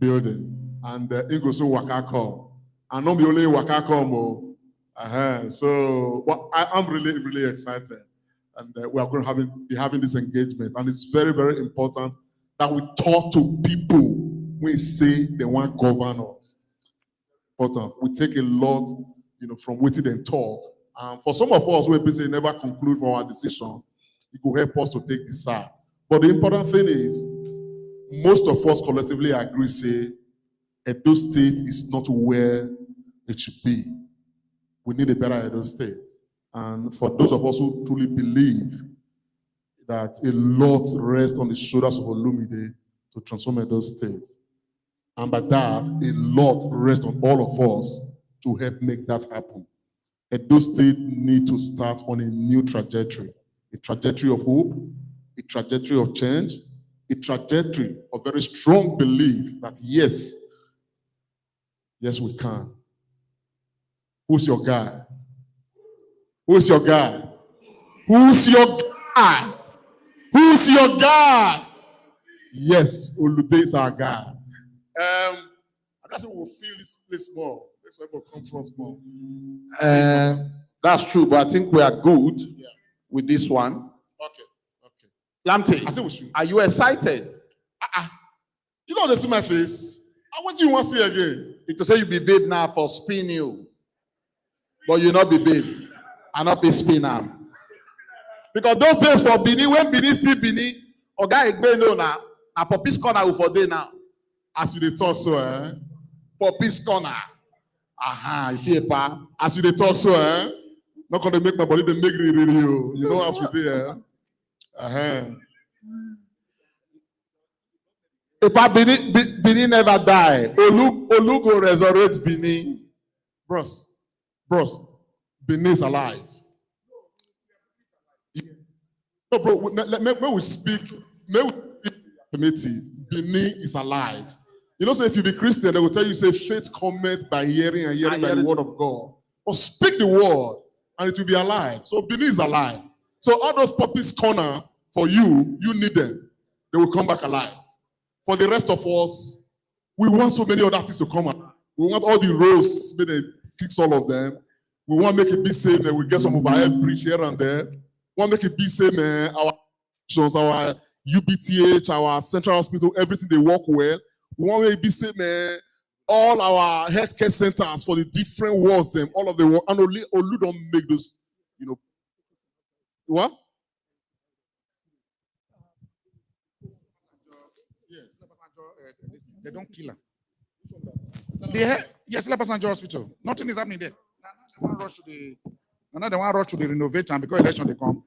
building, and it goes to Wakako. And not be only Wakako. So I'm really, really excited. And we are going to be having this engagement. And it's very, very important that we talk to people when we say they want to govern us. Important. We take a lot, from waiting and talk. For some of us, we say never conclude for our decision. It will help us to take this side. But the important thing is, most of us collectively agree, say, Edo State is not where it should be. We need a better Edo State. And for those of us who truly believe that a lot rests on the shoulders of Olumide to transform Edo State, and by that, a lot rests on all of us to help make that happen. Edo State needs to start on a new trajectory, a trajectory of hope, a trajectory of change, a trajectory of very strong belief that yes, we can. Who's your guy? Who's your guy? Who's your guy? Who's your guy? Yes, Olumide is our guy. I guess we'll feel this place more. Let's come from more. That's true, but I think we are good with this one. Okay. Lamte, I think we should. Are you excited? You know they see my face. What do you want to see again? It say you be babe now for spin you, but you not be babe. And not be spinner. Because those days for Bini, when Bini still Bini, Oga Egbe no na Poppy's corner for day now. As you they talk so, Poppy's corner. You see a pa. As you they talk so, not gonna make my body the make you. You know as we do, Bini never die. Olu go resurrect Bini. Bros. Bini is alive. No, bro, may we speak committee. Bini is alive. You know, so if you be Christian, they will tell you, say, faith cometh by hearing and hearing by the word of God. Or speak the word, and it will be alive. So Bini is alive. So all those puppies corner, for you need them. They will come back alive. For the rest of us, we want so many other things to come alive. We want all the roads, may they fix all of them. We want to make it be same, and we get some overhead bridge here and there. We want to make it be same, our UBTH, our central hospital, everything they work well. We want to make it be same, all our healthcare centers for the different wards, them, all of the work. And Olu don't make those, What? Yes. They don't kill her. Yes, Passenger Hospital. Nothing is happening there. They want to rush to the renovator because election they come.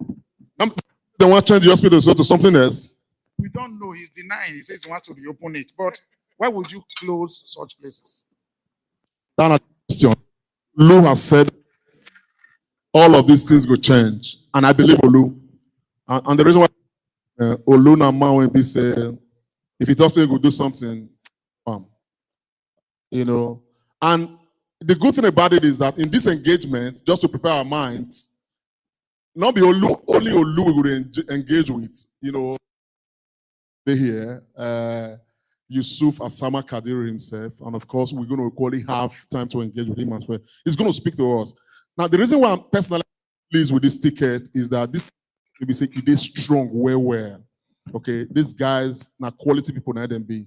They want to change the hospital to something else. We don't know. He's denying. He says he wants to reopen it. But why would you close such places? That's a question. Olu has said all of these things will change. And I believe Olu. And the reason why Olu now when he say, if he doesn't he will do something, and the good thing about it is that in this engagement, just to prepare our minds, not be only Olu we will engage with, they here, Yusuf Asama Kadir himself, and of course, we're going to equally have time to engage with him as well. He's going to speak to us. Now, the reason why I'm personally pleased with this ticket is that this will be saying it is strong, well. Okay, these guys, now quality people, now them be.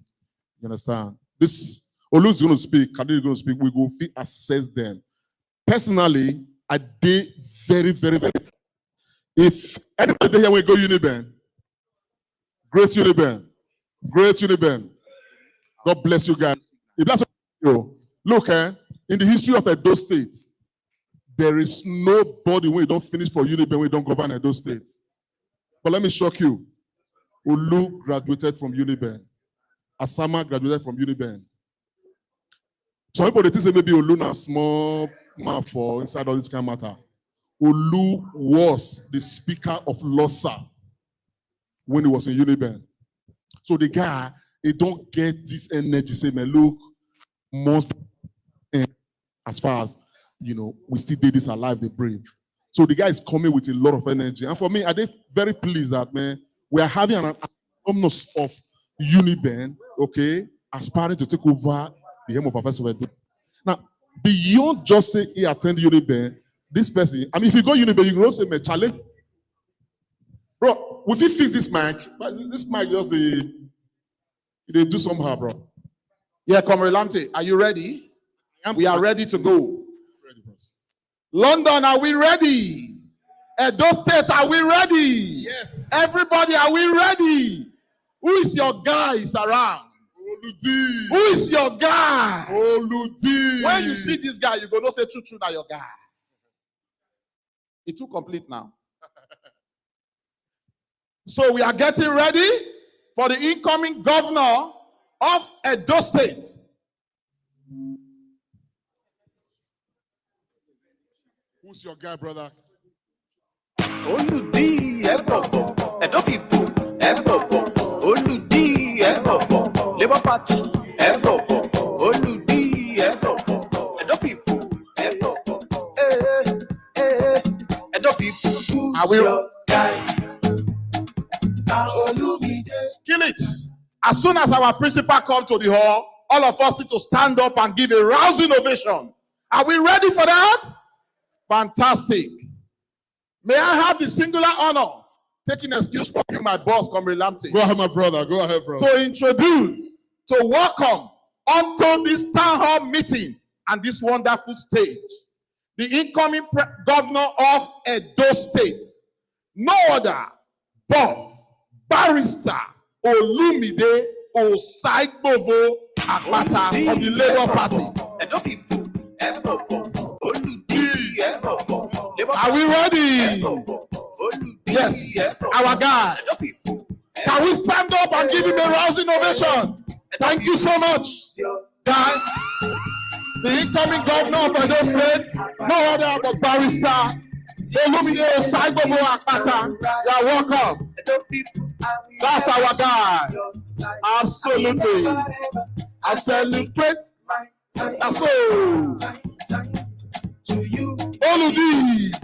You understand? This Olu is going to speak, Kadir is going to speak, we go assess them. Personally, I did very, very, very. If anybody here will go Uniben, great Uniben. God bless you guys. If that's you, look, in the history of Edo State, there is nobody when you don't finish for Uniben, when you don't govern Edo State. But let me shock you. Olu graduated from Uniben. Asama graduated from Uniben. Some people they think say maybe Olu na small man for inside all this kind of matter. Olu was the speaker of LOSA when he was in Uniben. So the guy, he don't get this energy. Say, man, look, most as far as we still did this alive, they breathe. So the guy is coming with a lot of energy. And for me, I did very pleased that we are having an alumnus of Uniben, okay? aspiring to take over the helm of our festival. Now, beyond just say he attend Unibe, this person, I mean, if you go Unibe, you can also say, challenge. Bro, if you fix this mic, but this mic just they do somehow, bro. Yeah, Comrade Lamte, are you ready? We are ready to go. London, are we ready? Edo State, are we ready? Yes. Everybody, are we ready? Who is your guy is around? Olumide. Who is your guy? Olumide. When you see this guy, you go no say true na your guy. It's too complete now. So we are getting ready for the incoming governor of Edo State. Who's your guy, brother? Olumide, Ebobo, Edo people, Ebobo, Olumide, Ebobo, Labour Party, Ebobo, Olumide, Ebobo, Edo people, Ebobo, Edo people, Are we your guy? Now Olumide. kill it? As soon as our principal come to the hall, all of us need to stand up and give a rousing ovation. Are we ready for that? Fantastic. May I have the singular honor, taking excuse from you, my boss, Comrade Lamte, Go ahead, my brother. Go ahead, bro. to introduce, to welcome onto this town hall meeting and this wonderful stage, the incoming governor of Edo State, no other but Barrister Olumide Osaigbovo Akpata of the Labour Party. Edo people, Ebobo, Olumide, Ebobo, Labour Are we ready? Ebobo, Olumide, Yes, Ebobo, our guy. Edo people, Can we stand up and give him a rousing ovation? Thank you so much, guy. The incoming governor of Edo State, no other but Barrister Olumide Osaigbovo Akpata. You are welcome. Edo people, That's our guy. Absolutely. I celebrate. That's all. to you, Olumide,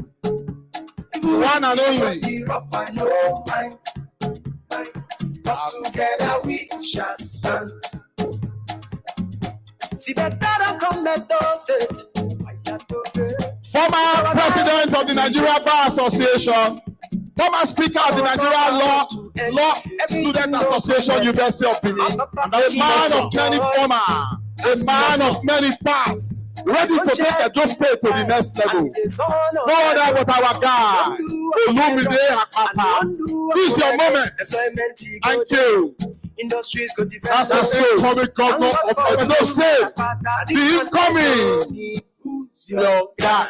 one and only. I know mine. Cause together we shall stand. See better come Edo State. Former president of the Nigeria Bar Association, former speaker of the Nigeria Law Student Association, University of Benin, a man of many former, a man of many past, ready to take Edo State to the next level. No other but our guy, Olumide Akpata. This is your moment. Thank you. Industries could That's the incoming governor of Edo State. The incoming. Your guy,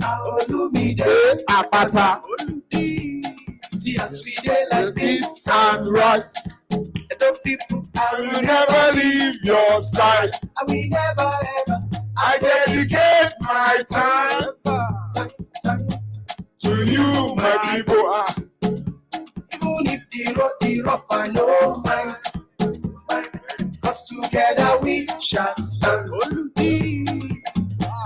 Olumide Akpata. See us we dey like this And rice. Edo people, I will never leave your side. I will never ever I dedicate my time to you, my people. even if the road be rough, I know mine. Cause together we shall stand.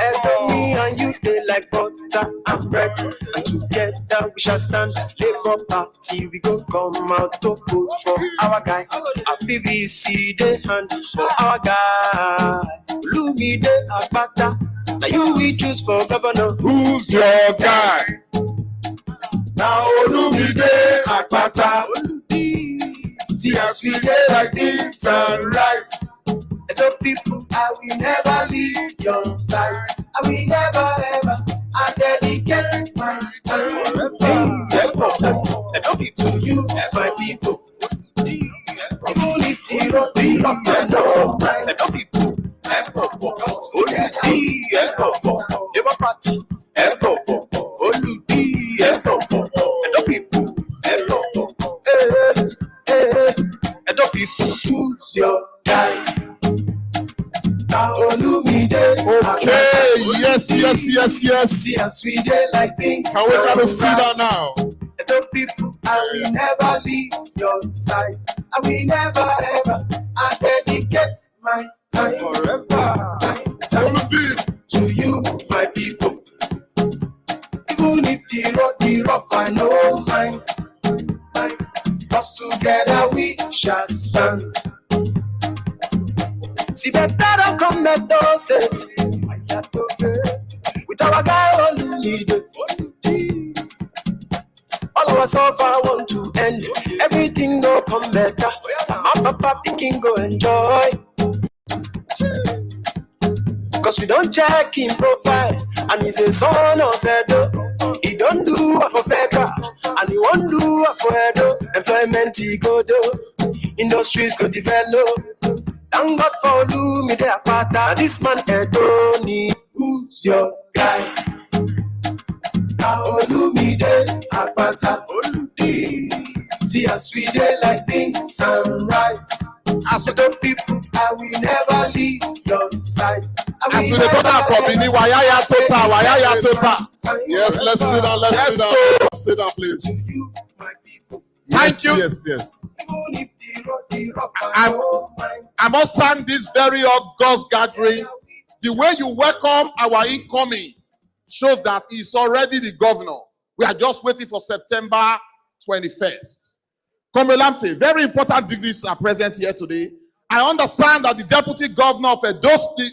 Edo, me and you, they like butter and bread. And together we shall stand. Labour Party, we go come out to vote for our guy. Our PVC, they hand for our guy. Olumide Akpata, now you we choose for governor. Who's your guy? Now Olumide Akpata. See us we dey like this and rice. Edo people, I will never leave your side. I will never ever. I dedicate my time. Edo people, to you, my people. Even if the road be rough, I know mine. Edo people, Olumide, Labour Party, Olumide, Edo people, Edo people, who's your guy? Olumide. Okay, yes. See us we dey like things. Can we try to see that now? Edo people, I will never leave your side. I will never ever. I dedicate my time forever. Time Olumide. to you, my people. Even if the road be rough, I know mine. Cause together we shall stand. See better don't come at those state. With our guy Olumide. All our suffer want to end. Everything go come better. My papa picking go enjoy. Cause we don't check in profile. And he's a son of Edo. He don't do what for federal. And he won't do what for Edo. Employment he go do. Industries go develop. Thank God for Olumide Akpata. This man Edo need. Who's your guy? Olumide Akpata. See us we dey like beans and rice. As we don't people, I will never leave your side. As we dey go down for Bini, wayaya total. Yes, let's sit down. Let's sit down. Let's sit down, please. Thank you. Yes. I must stand this very august gathering. The way you welcome our incoming shows that he's already the governor. We are just waiting for September 21st. Komelamte, very important dignitaries are present here today. I understand that the deputy governor of Edo State,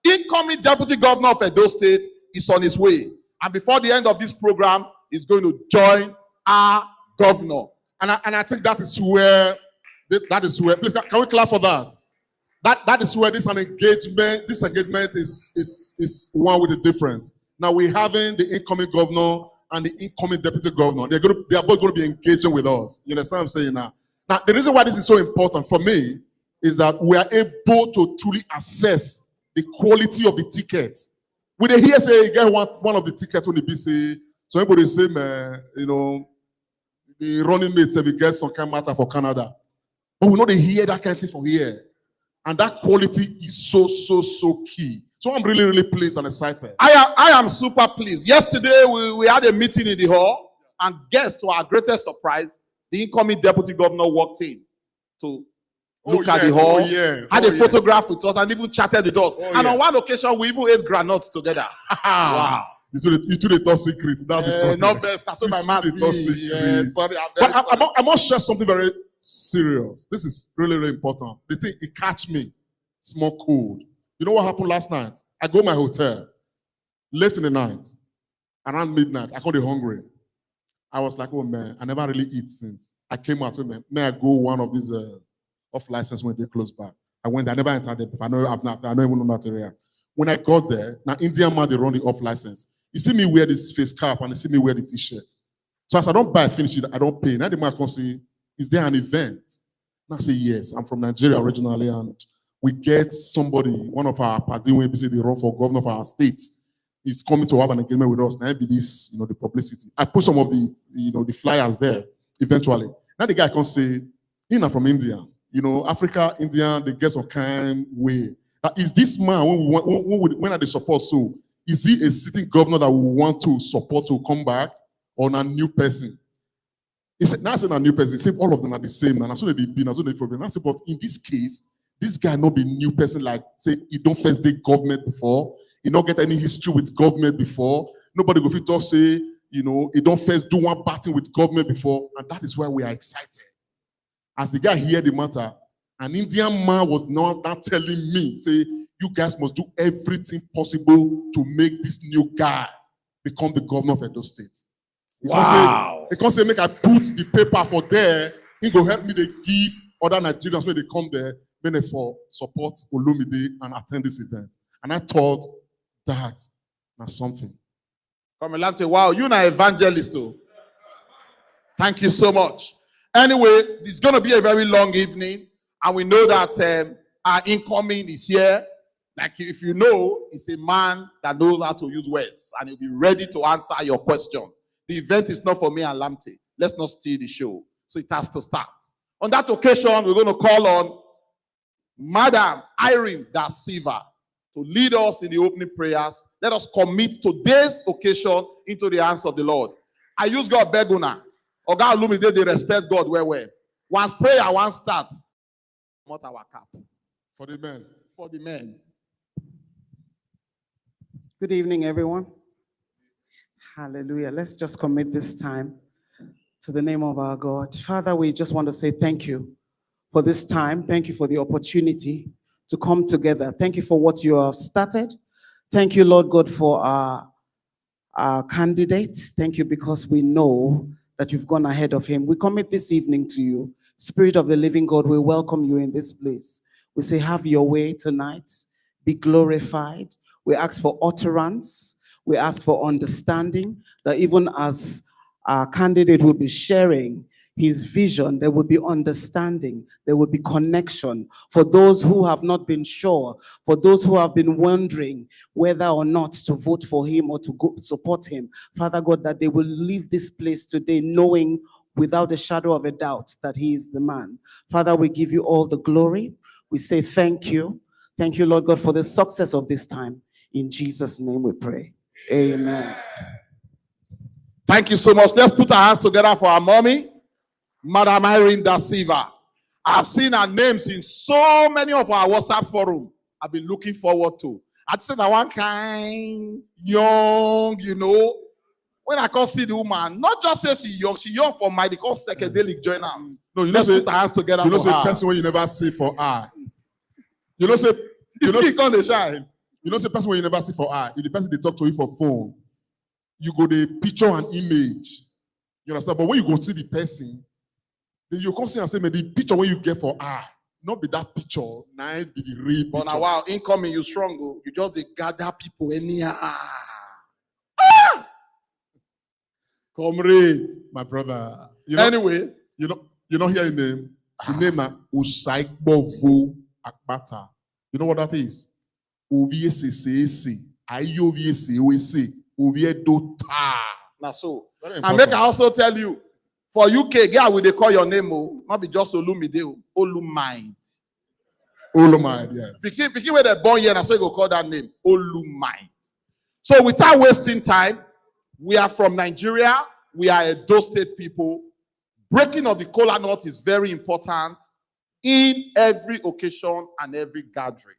incoming deputy governor of Edo State, is on his way. And before the end of this program, he's going to join our governor. And I think that is where, please, can we clap for that? That is where this engagement is one with the difference. Now we're having the incoming governor and the incoming deputy governor. They are both going to be engaging with us. You understand what I'm saying now? Now, the reason why this is so important for me is that we are able to truly assess the quality of the ticket. We dey hear say you get one of the tickets when the be say, so everybody say, man, you know, the running mate say we get some kind of matter for Canada. But we know they hear that kind of thing for here. And that quality is so key. So I'm really pleased and excited. I am super pleased. Yesterday, we had a meeting in the hall, and guess to our greatest surprise, the incoming deputy governor walked in to look at the hall, had a photograph with us, and even chatted with us. And on one occasion, we even ate granuts together. Wow. You two the top secrets. That's the not best. That's what my man the top secrets. Sorry, I must share something very serious. This is really important. The thing, it catch me. It's more cold. You know what happened last night? I go to my hotel late in the night, around midnight. I got hungry. I was like, oh man, I never really eat since. I came out, so man, may I go one of these off license when they close back? I went there, I never entered there. I don't even know that area. When I got there, now Indian man, they run the off license. You see me wear this face cap and you see me wear the t-shirt. So as I don't buy, finish it, I don't pay. Now the man can say, is there an event? And I say, yes, I'm from Nigeria originally, and we get somebody, one of our party, when we say they run for governor of our state, is coming to have an engagement with us. Now be this, the publicity. I put some of the, the flyers there eventually. Now the guy can say, you're from India. Africa, India, they get some kind way. Is this man, when are they support so? Is he a sitting governor that we want to support to come back, or a new person? He said, now I said a new person. He said all of them are the same. And as soon as they be, as soon as they problem. I said, but in this case, this guy not be new person, like say he don't first day government before, he not get any history with government before. Nobody go fit talk say, he don't first do one batting with government before, and that is why we are excited. As the guy hear the matter, an Indian man was not telling me, say, you guys must do everything possible to make this new guy become the governor of Edo State. Wow. They can't say, make I put the paper for there, he go help me, they give other Nigerians when they come there, when they for support Olumide and attend this event. And I thought that was something. Wow, you're an evangelist too. Thank you so much. Anyway, it's going to be a very long evening, and we know that our incoming is here. Like, if you know, he's a man that knows how to use words, and he'll be ready to answer your question. The event is not for me and Lamte. Let's not steal the show. So it has to start. On that occasion, we're going to call on Madam Irene Da Silva to lead us in the opening prayers. Let us commit today's occasion into the hands of the Lord. I use God beguna. Oga Olumide, they respect God well. Once prayer, once start. Not our cap. For the men. For the men. Good evening, everyone. Hallelujah. Let's just commit this time to the name of our God. Father, we just want to say thank you for this time. Thank you for the opportunity to come together. Thank you for what you have started. Thank you, Lord God, for our candidate. Thank you because we know that you've gone ahead of him. We commit this evening to you. Spirit of the living God, we welcome you in this place. We say, have your way tonight. Be glorified. We ask for utterance. We ask for understanding, that even as our candidate will be sharing his vision, there will be understanding, there will be connection. For those who have not been sure, for those who have been wondering whether or not to vote for him or to go support him, Father God, that they will leave this place today knowing without a shadow of a doubt that he is the man. Father, we give you all the glory. We say thank you. Thank you, Lord God, for the success of this time. In Jesus' name we pray. Amen. Thank you so much. Let's put our hands together for our mommy, Madam Irene Da Silva. I've seen her names in so many of our WhatsApp forum. I've been looking forward to. I'd say that one kind, young, When I come see the woman, not just say she young for my, they call psychedelic joiner. No, Let's put our hands together for her. person when you never see for her. You know, say, the shine. You know, say person when you never see for her. If the person they talk to you for phone, you go the picture and image. You understand? But when you go see the person, then you come see and say, man, the picture when you get for her, not be that picture, now be the real But picture. now, wow, incoming, you strong. Oh. You just they gather people anyhow. Comrade. My brother. Anyway. You know hear his name? The name is Osaigbovo Akpata. You know what that is? Now so. And make I also tell you, for UK, girl, will they call your name? Oh, not be just Olumide, Olumide. Olumide, yes. Begin with the born here, and so you go call that name, Olumide. So without wasting time, we are from Nigeria. We are Edo State people. Breaking of the kola nut is very important in every occasion and every gathering.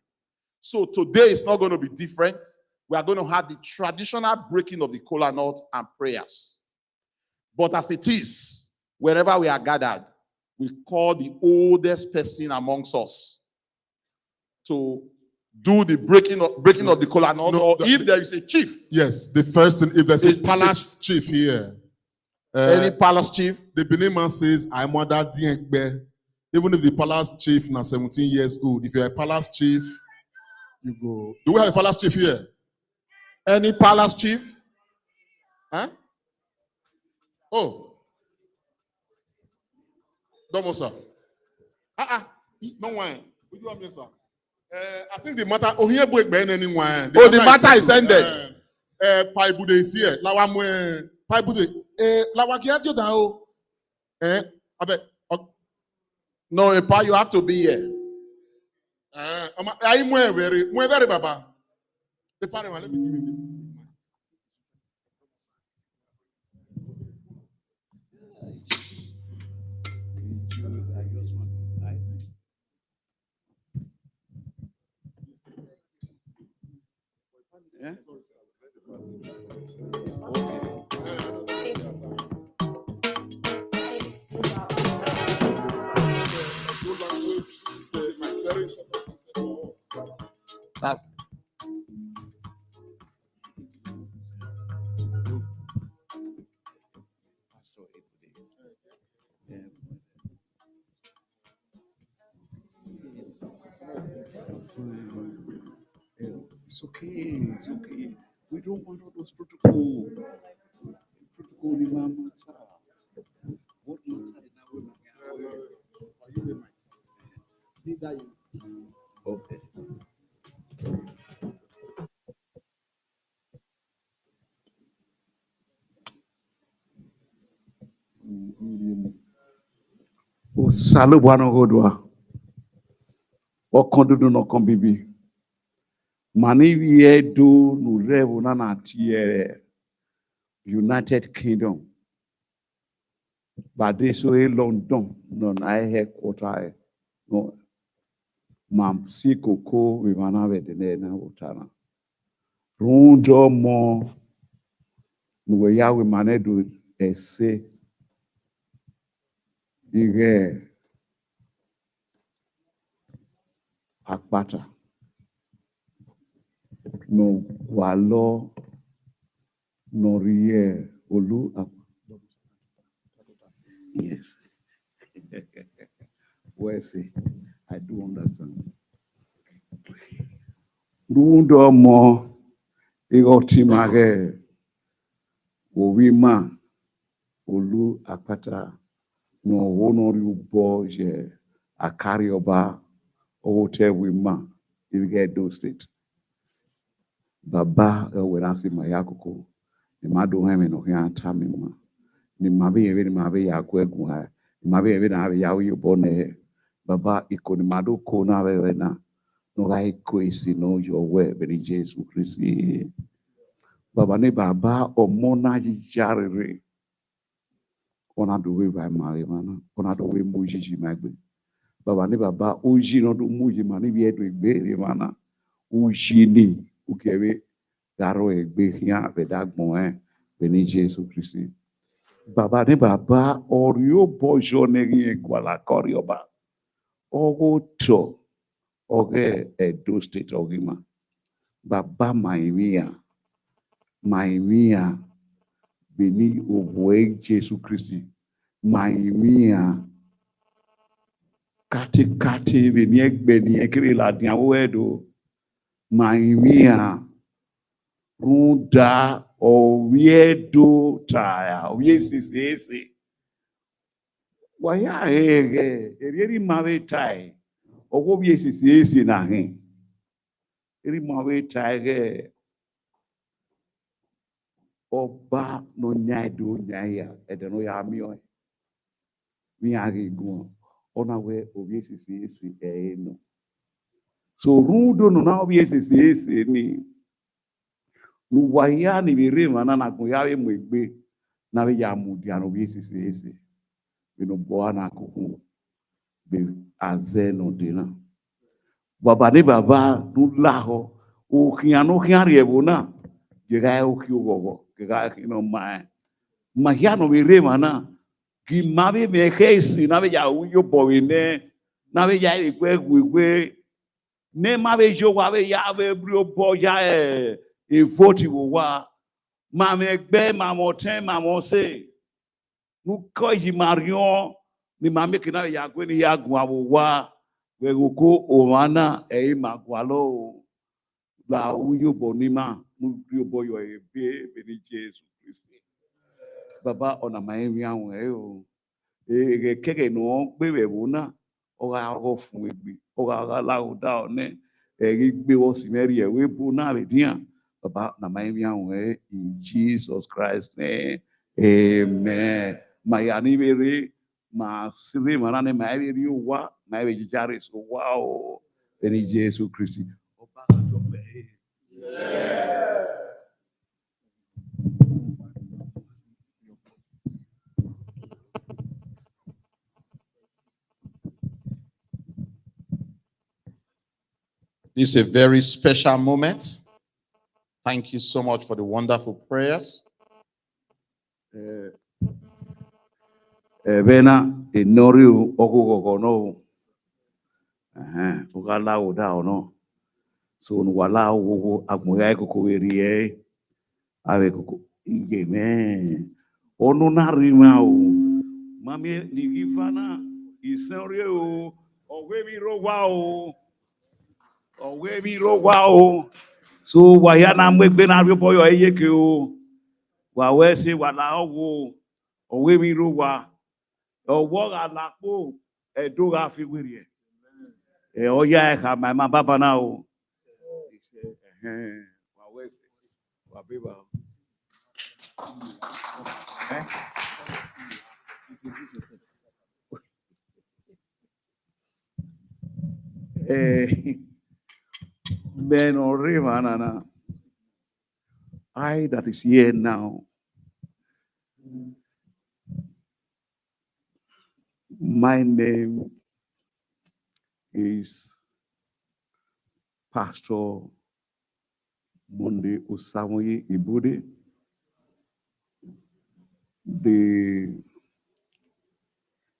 So today is not going to be different. We are going to have the traditional breaking of the kola nut and prayers. But as it is, wherever we are gathered, we call the oldest person amongst us to do the breaking of the kola nut, or if there is a chief. Yes, the first thing, if there's a palace chief here. Any palace chief? The Benin man says, I'm mother Diengbe. Even if the palace chief now 17 years old, if you're a palace chief, you go. Do we have a palace chief here? Any palace chief? Huh? Oh. Domosa. No one. We do have sir. I think the matter. Oh, here break ben anyone. The matter is ended. Paibude is here. Lawa mwe. Paibude. Lawa kiajo da o. Abe. No, you have to be here. I mwe very baba. The parent, let me give you the. Yeah? That's it's okay. It's okay. We don't want all those protocol. Protocol ni mama. What okay. O salo bwana godwa. Okondudu no kombibi. Mani wie do no revo na na tie United Kingdom. But this way London non I headquarter no mam si koko we manave de na utana. Rundo mo no ya we manedo ese ige Akpata. No walo no rie olu. Yes. Where say I do understand. Rundo mo igotimage Owima Olu Akpata no wonori ubo je akari oba owote wima if get those state. Baba wenasi mayakoko ni madu heme no hia tami ma ni mabe yebe ni mabe ya kwegu ha ni mabe yebe na be yawo yobone baba iko ni madu ko na be na no ga iko isi no your way be Jesus Christ. Baba ni baba omona jijarere ona do we by mari mana ona do we mujiji magbe baba ni baba oji no do muji mani bi edo egbe mana oji ni ukewe garo egbe hia be dagbon be ni Jesus Christ. Baba ni baba orio bojo negi egwala korioba ogo to oge Edo State ogima baba maimia beni ogwe Jesus Christ maimia kati beni egbeni ekiri ladin awedo maimia runda owiedo taya owiesisi waya ege eri mawe tai ogo wiesisi na he eri mawe tai ge Oba no nyaido nyaya edeno ya mio mi agi gun ona we obiesisi no so rudo no na obiesisi ni nuwaya ni birema na gun yawe mwegbe na we ya mudia no obiesisi bino boana kuku be azeno dina baba ni baba nulaho o kiano kiari ebona llega o kiugo llega no mai magiano birema na gimabe mekesi na be ya uyo boine na be ya igwe ne ma be jo wa be ya be brio bo ya e vote wo wa ma me gbe ma mo ten ma mo se nu ko yi marion ni ma me kina ya gwe ni ya gun awo wa we ko o mana e ma gwalo la uyo bonima nu brio bo yo e be ni Jesus Christ. Baba ona maemi awon o keke no gbewe wo na o ga go fun egbe o ga la o da o ne gbe wo si meri e we bo na be dia baba na maemi awon in Jesus Christ name amen my anibere ma sire marane ma eri o wa na be jare so wa o in Jesus Christ o ba to be This is a very special moment. Thank you so much for the wonderful prayers. Bena enori ogogo no ugala uda no so wala ogogo agmoya ikoko weri ave koko igeme onu na rima o mami ni givana isenri o owe mi ro wa o so waya na mwegbe na ri boyo eyeke o wa we se wala owo owe mi ro wa owo alapo edo ga fi wiri oya e ka ma baba na o wa we se wa beba Ben Orimanana, I that is here now, my name is Pastor Monde Osaigbovo.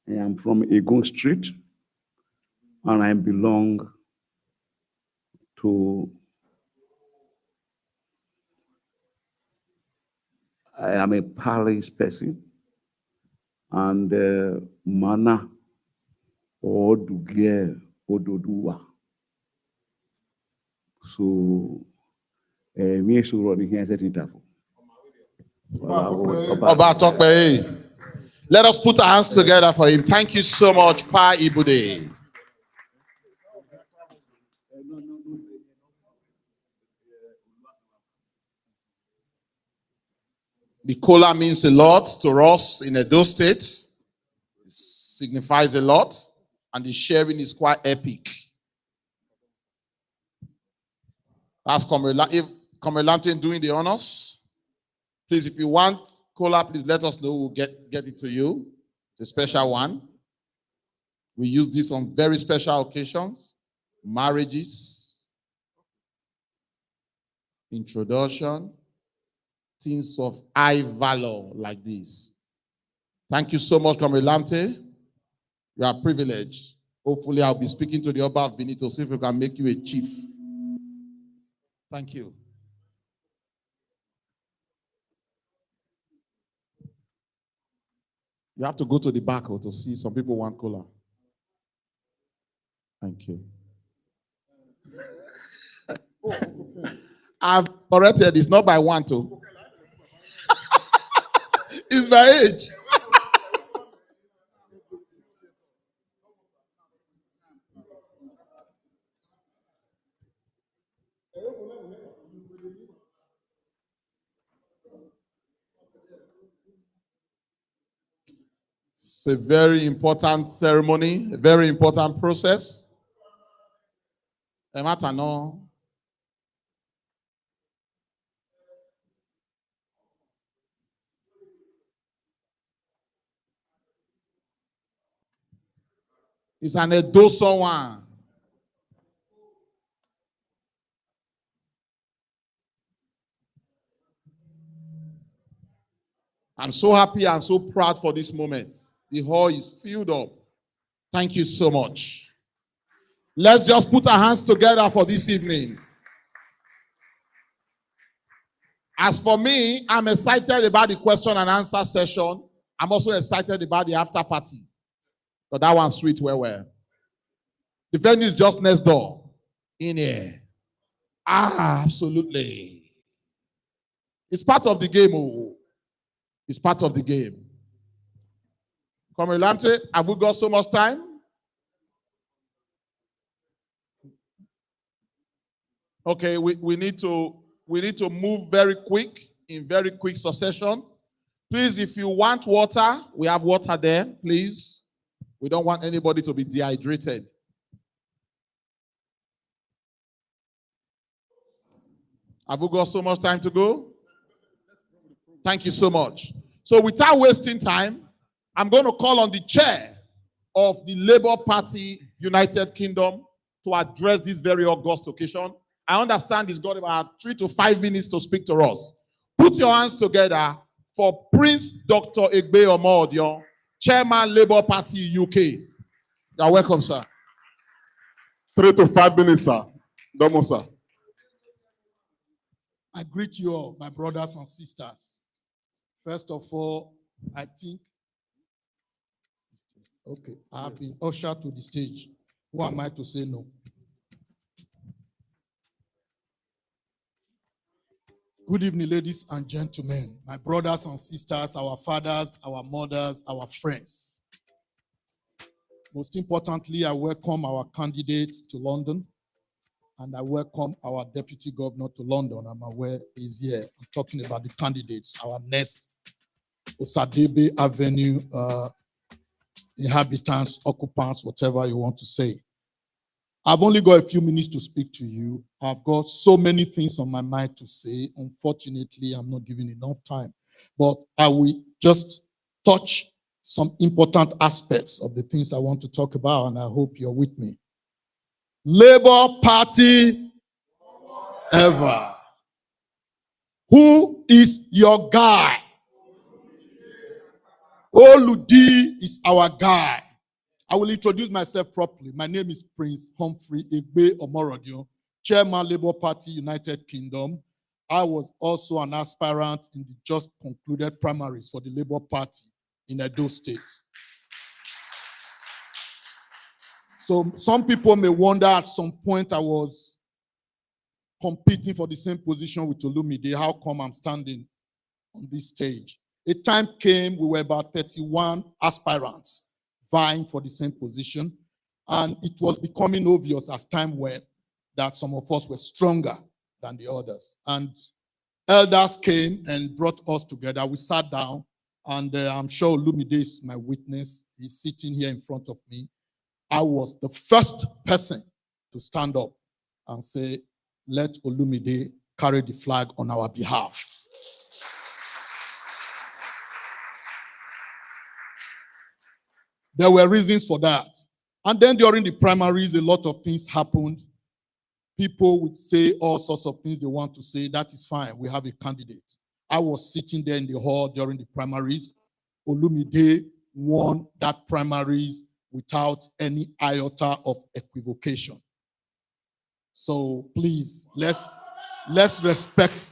I am from Egon Street, and I belong So I am a Paris person, and mana or dugier ododua. So me so running here set it up. Oba Tokpe. Let us put our hands together for him. Thank you so much, Pa Ibude. The kola means a lot to us in Edo State. It signifies a lot, and the sharing is quite epic. That's Komelante doing the honors. Please, if you want kola, please let us know. We'll get it to you. It's a special one. We use this on very special occasions, marriages, introduction, things of high valor like this. Thank you so much, Komelante. You are privileged. Hopefully, I'll be speaking to the Oba of Benin to see if we can make you a chief. Thank you. You have to go to the back to see some people want cola. Thank you. I've corrected, it's not by one, too. It's by age. It's a very important ceremony, a very important process. It's an Edoso one. I'm so happy and so proud for this moment. The hall is filled up. Thank you so much. Let's just put our hands together for this evening. As for me, I'm excited about the question and answer session. I'm also excited about the after party. But that one's sweet well. The venue is just next door. In here. Absolutely. It's part of the game. Oh. It's part of the game. Komelante, have we got so much time? Okay, we need to move very quick, in very quick succession. Please, if you want water, we have water there, please. We don't want anybody to be dehydrated. Have we got so much time to go? Thank you so much. So without wasting time, I'm going to call on the chair of the Labour Party United Kingdom to address this very august occasion. I understand he's got about 3 to 5 minutes to speak to us. Put your hands together for Prince Dr. Egbe Omodion, Chairman Labour Party UK. You're welcome, sir. 3 to 5 minutes, sir. Domo, sir. I greet you all, my brothers and sisters. First of all, I think, okay, I have been ushered to the stage. Who am I to say no? Good evening, ladies and gentlemen, my brothers and sisters, our fathers, our mothers, our friends. Most importantly, I welcome our candidates to London, and I welcome our deputy governor to London. I'm aware he's here. I'm talking about the candidates, our next Osaigbovo Avenue inhabitants, occupants, whatever you want to say. I've only got a few minutes to speak to you. I've got so many things on my mind to say. Unfortunately, I'm not giving enough time. But I will just touch some important aspects of the things I want to talk about, and I hope you're with me. Labour Party ever. Who is your guy? Olumide is our guy. I will introduce myself properly. My name is Prince Humphrey Egbe Omorodion, Chairman Labour Party, United Kingdom. I was also an aspirant in the just concluded primaries for the Labour Party in Edo State. So some people may wonder at some point I was competing for the same position with Olumide. How come I'm standing on this stage? A time came, we were about 31 aspirants vying for the same position. And it was becoming obvious as time went that some of us were stronger than the others. And elders came and brought us together. We sat down, and I'm sure Olumide is my witness. He's sitting here in front of me. I was the first person to stand up and say, let Olumide carry the flag on our behalf. There were reasons for that. And then during the primaries, a lot of things happened. People would say all sorts of things they want to say. That is fine. We have a candidate. I was sitting there in the hall during the primaries. Olumide won that primaries without any iota of equivocation. So please, let's respect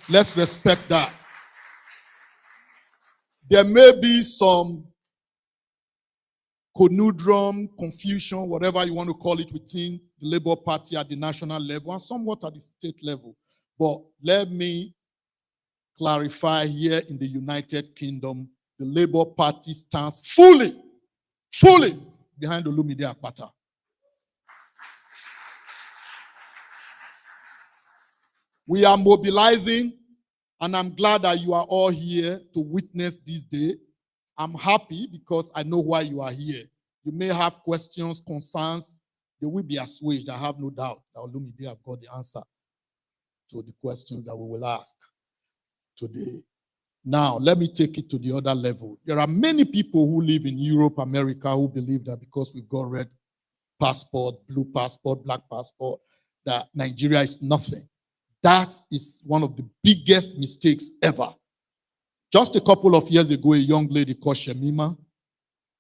that. There may be some conundrum, confusion, whatever you want to call it, within the Labour Party at the national level and somewhat at the state level. But let me clarify, here in the United Kingdom, the Labour Party stands fully behind Olumide Akpata. We are mobilizing, and I'm glad that you are all here to witness this day. I'm happy because I know why you are here. You may have questions, concerns. They will be assuaged. I have no doubt that Olumide have got the answer to the questions that we will ask today. Now, let me take it to the other level. There are many people who live in Europe, America, who believe that because we've got red passport, blue passport, black passport, that Nigeria is nothing. That is one of the biggest mistakes ever. Just a couple of years ago, a young lady called Shemima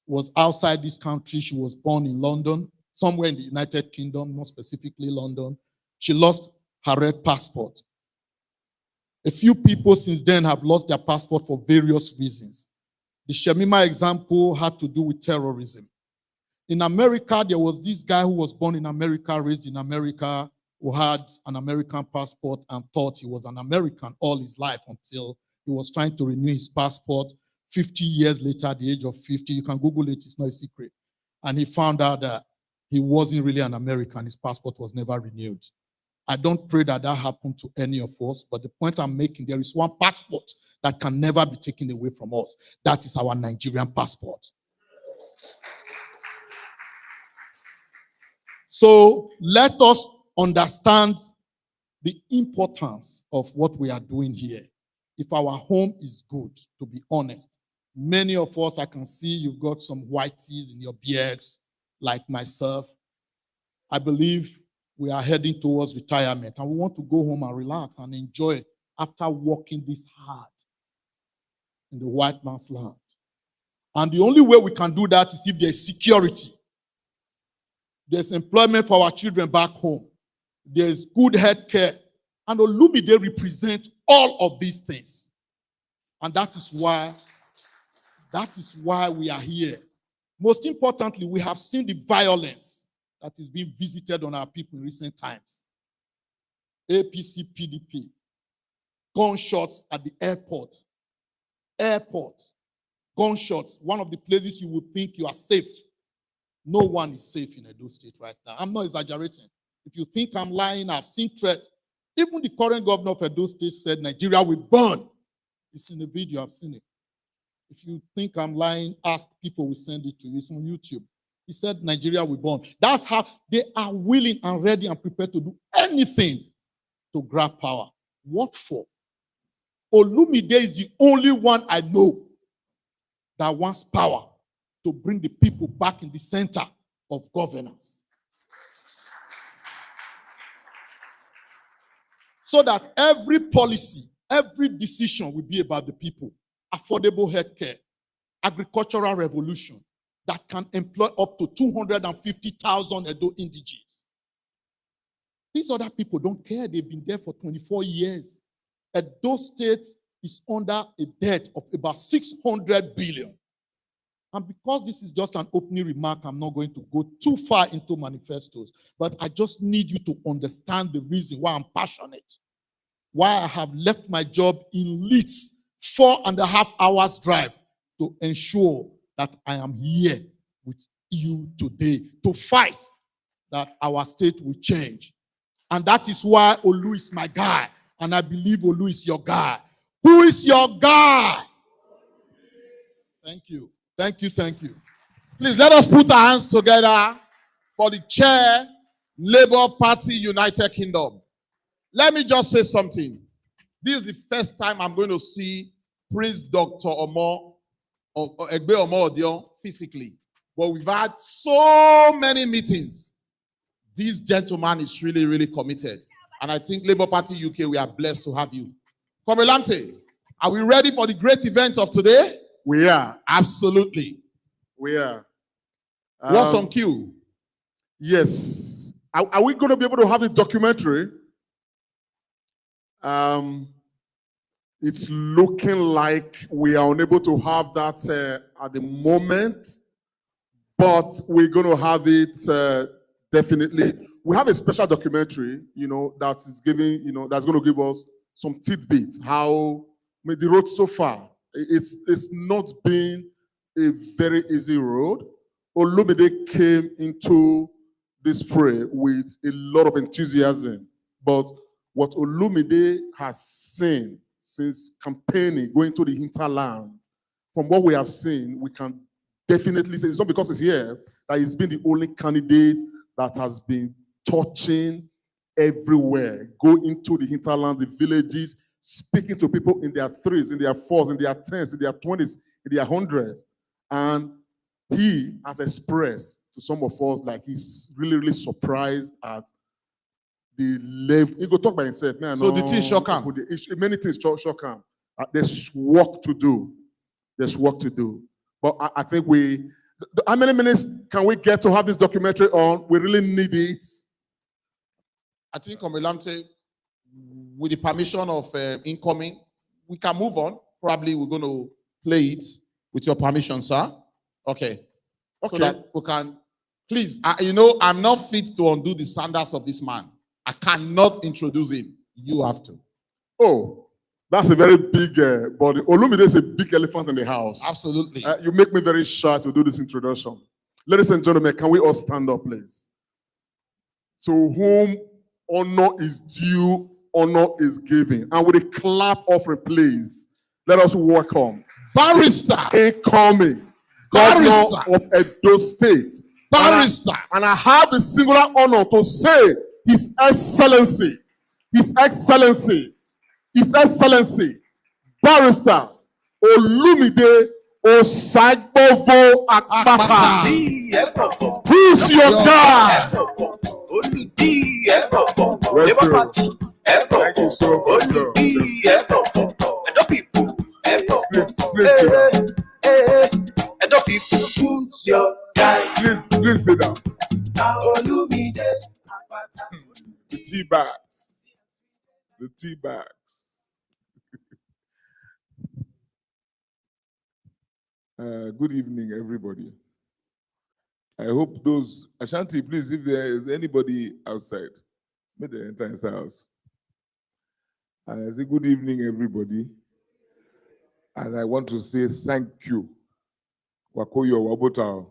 was outside this country. She was born in London, somewhere in the United Kingdom, more specifically London. She lost her red passport. A few people since then have lost their passport for various reasons. The Shemima example had to do with terrorism. In America, there was this guy who was born in America, raised in America, who had an American passport and thought he was an American all his life until he was trying to renew his passport 50 years later, at the age of 50. You can Google it, it's not a secret. And he found out that he wasn't really an American. His passport was never renewed. I don't pray that that happened to any of us, but the point I'm making, there is one passport that can never be taken away from us. That is our Nigerian passport. So let us understand the importance of what we are doing here. If our home is good, to be honest, many of us, I can see you've got some whiteys in your beards, like myself. I believe we are heading towards retirement, and we want to go home and relax and enjoy after working this hard in the white man's land. And the only way we can do that is if there is security. There's employment for our children back home. There's good health care. And Olumide represents all of these things. And that is why we are here. Most importantly, we have seen the violence that is being visited on our people in recent times. APC, PDP, gunshots at the airport, gunshots, one of the places you would think you are safe. No one is safe in Edo State right now. I'm not exaggerating. If you think I'm lying, I've seen threats. Even the current governor of Edo State said Nigeria will burn. It's in the video, I've seen it. If you think I'm lying, ask people, we send it to you. It's on YouTube. He said Nigeria will burn. That's how they are willing and ready and prepared to do anything to grab power. What for? Olumide is the only one I know that wants power to bring the people back in the center of governance. So that every policy, every decision will be about the people. Affordable healthcare, agricultural revolution that can employ up to 250,000 Edo indigenes. These other people don't care. They've been there for 24 years. Edo State is under a debt of about 600 billion. And because this is just an opening remark, I'm not going to go too far into manifestos, but I just need you to understand the reason why I'm passionate, why I have left my job in Leeds, 4.5 hours drive, to ensure that I am here with you today to fight that our state will change. And that is why Olu is my guy, and I believe Olu is your guy. Who is your guy? Thank you. Thank you. Thank you. Please let us put our hands together for the chair, Labour Party United Kingdom. Let me just say something. This is the first time I'm going to see Prince Dr. Omo Egbe Omo Odion physically. But we've had so many meetings. This gentleman is really, really committed. And I think Labour Party UK, we are blessed to have you. Komilante, are we ready for the great event of today? We are. Absolutely. We are. What's on cue? Yes. Are we going to be able to have a documentary? It's looking like we are unable to have that at the moment, but we're going to have it definitely. We have a special documentary, that is giving, that's going to give us some tidbits. How the road so far, it's not been a very easy road. Olumide came into this fray with a lot of enthusiasm, but what Olumide has seen since campaigning, going to the hinterland, from what we have seen, we can definitely say it's not because he's here that he's been the only candidate that has been touching everywhere, go into the hinterland, the villages, speaking to people in their threes, in their fours, in their tens, in their 20s, in their hundreds. And he has expressed to some of us like he's really, really surprised at the level. He go talk by himself. Man, So the thing shock him. Many things shock him. There's work to do. There's work to do. But I think how many minutes can we get to have this documentary on? We really need it. I think, Komilante, with the permission of incoming, we can move on. Probably we're going to play it with your permission, sir. Okay. Okay. So that we can, please, I'm not fit to undo the sandals of this man. I cannot introduce him. You have to. Oh, that's a very big body. Olumide is a big elephant in the house. Absolutely. You make me very shy to do this introduction. Ladies and gentlemen, can we all stand up, please? To whom honor is due, honor is given. And with a clap offering, please, let us welcome Barrister. incoming governor of Edo State. Barrister. And I have the singular honor to say His Excellency, His Excellency, His Excellency, Barrister Olumide Osaigbovo Akpata. Who's your guy? Thank you so much. Who's your guy? Please sit down. Olumide. The tea bags. The tea bags. Good evening, everybody. I hope those Ashanti, please, if there is anybody outside, may they enter his house. And I say good evening, everybody. And I want to say thank you. Wakoyo Wabotao.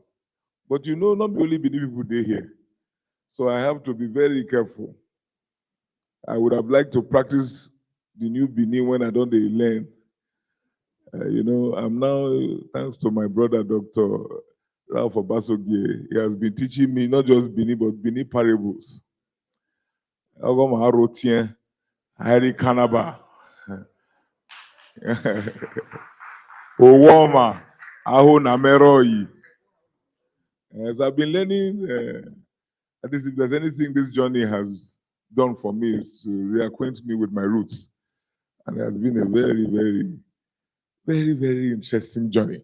But not only Bini people they here. So I have to be very careful. I would have liked to practice the new Bini when I don't learn. I'm now, thanks to my brother, Dr. Ralph Obasogie, he has been teaching me not just Bini, but Bini parables. Harry Kanaba. Owoma. Aho Nameroi. As I've been learning, at least if there's anything this journey has done for me is to reacquaint me with my roots. And it has been a very, very, very, very interesting journey.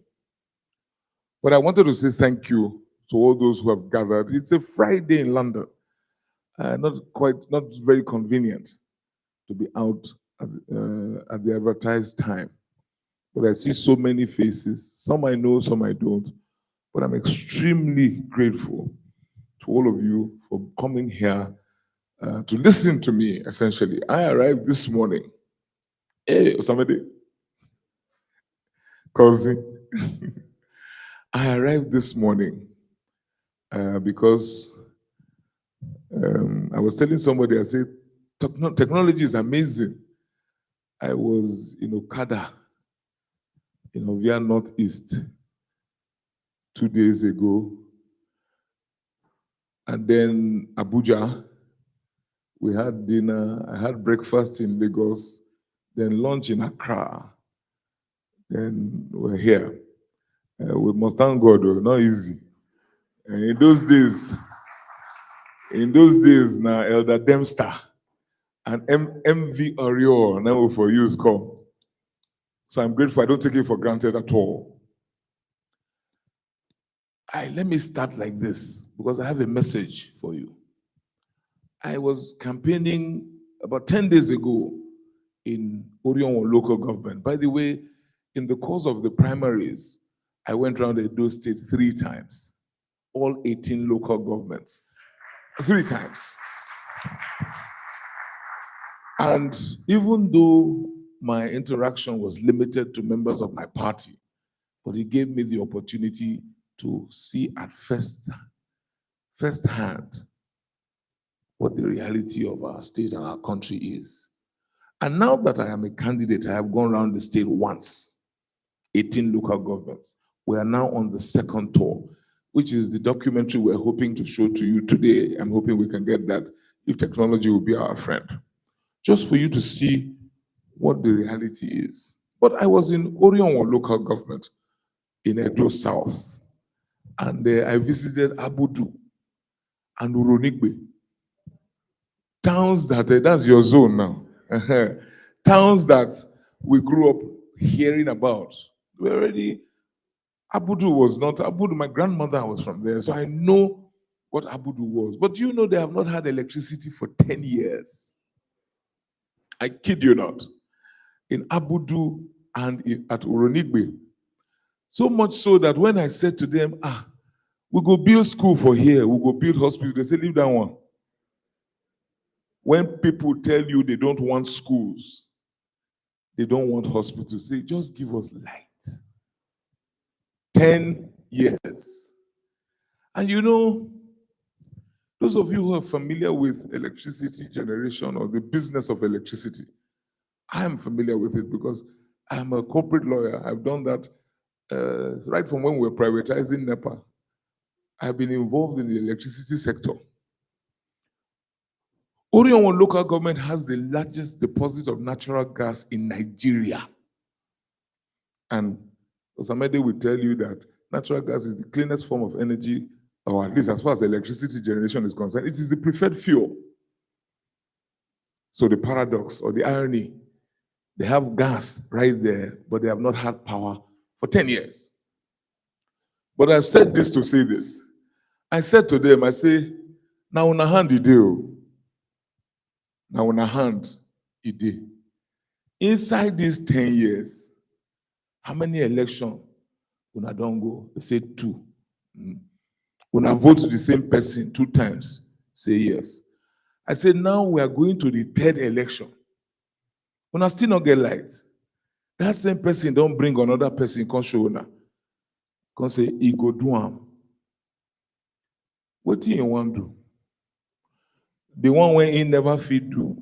But I wanted to say thank you to all those who have gathered. It's a Friday in London. not very convenient to be out at the advertised time. But I see so many faces. Some I know, some I don't. But I'm extremely grateful to all of you for coming here to listen to me, essentially. I arrived this morning. Hey, somebody. Cousin. I arrived this morning because I was telling somebody, I said, technology is amazing. I was in Okada, via Northeast 2 days ago. And then Abuja, we had dinner. I had breakfast in Lagos, then lunch in Accra. Then we're here. We must thank God, though, not easy. And in those days, now Elder Dempster and MV Oriol now for use come. So I'm grateful. I don't take it for granted at all. Let me start like this because I have a message for you. I was campaigning about 10 days ago in Orion local government. By the way, in the course of the primaries, I went around Edo State 3 times, all 18 local governments, 3 times. And even though my interaction was limited to members of my party, but it gave me the opportunity to see at first hand what the reality of our state and our country is. And now that I am a candidate, I have gone around the state once, 18 local governments. We are now on the second tour, which is the documentary we're hoping to show to you today. I'm hoping we can get that if technology will be our friend, just for you to see what the reality is. But I was in Orion local government in Edo South, and I visited Abudu and Uronigbe, towns that's your zone now. Towns that we grew up hearing about. We already, Abudu was not, Abudu, my grandmother was from there, so I know what Abudu was. But you know they have not had electricity for 10 years. I kid you not. In Abudu and at Uronigbe. So much so that when I said to them, we go build school for here, we go build hospital, they say, leave that one. When people tell you they don't want schools, they don't want hospitals, say, just give us light. 10 years. And you know, those of you who are familiar with electricity generation or the business of electricity, I am familiar with it because I'm a corporate lawyer. I've done that right from when we were privatizing NEPA. I've been involved in the electricity sector. Orion local government has the largest deposit of natural gas in Nigeria. And Osamede will tell you that natural gas is the cleanest form of energy, or at least as far as electricity generation is concerned, it is the preferred fuel. So the paradox or the irony, they have gas right there, but they have not had power for 10 years. But I've said this to say this. I said to them, I say, now on a hand you do. Now on a hand you do. Inside these 10 years, how many elections una don't go? They say 2. Una vote the same person 2 times. Say yes. I said, now we are going to the 3rd election. Una still not get light. That same person don't bring another person, come show una. Come say, he go do am. What do you want to do? The one where he never fit do.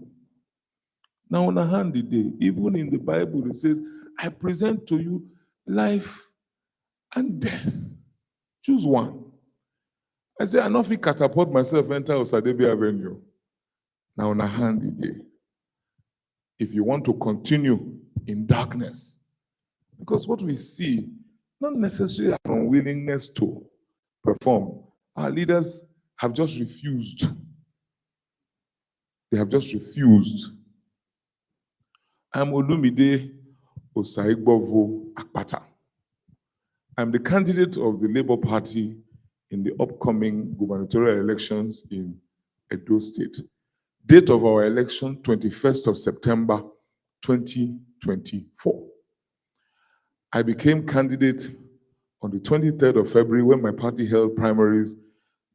Now on a hand the day, even in the Bible, it says, I present to you life and death. Choose one. I say, I not fit catapult myself enter Osadebi Avenue. Now on a hand the day. If you want to continue in darkness, because what we see, not necessarily an unwillingness to perform. Our leaders have just refused. They have just refused. I'm Olumide Osaigbovo Akpata. I'm the candidate of the Labour Party in the upcoming gubernatorial elections in Edo State. Date of our election, 21st of September, 2024. I became candidate on the 23rd of February when my party held primaries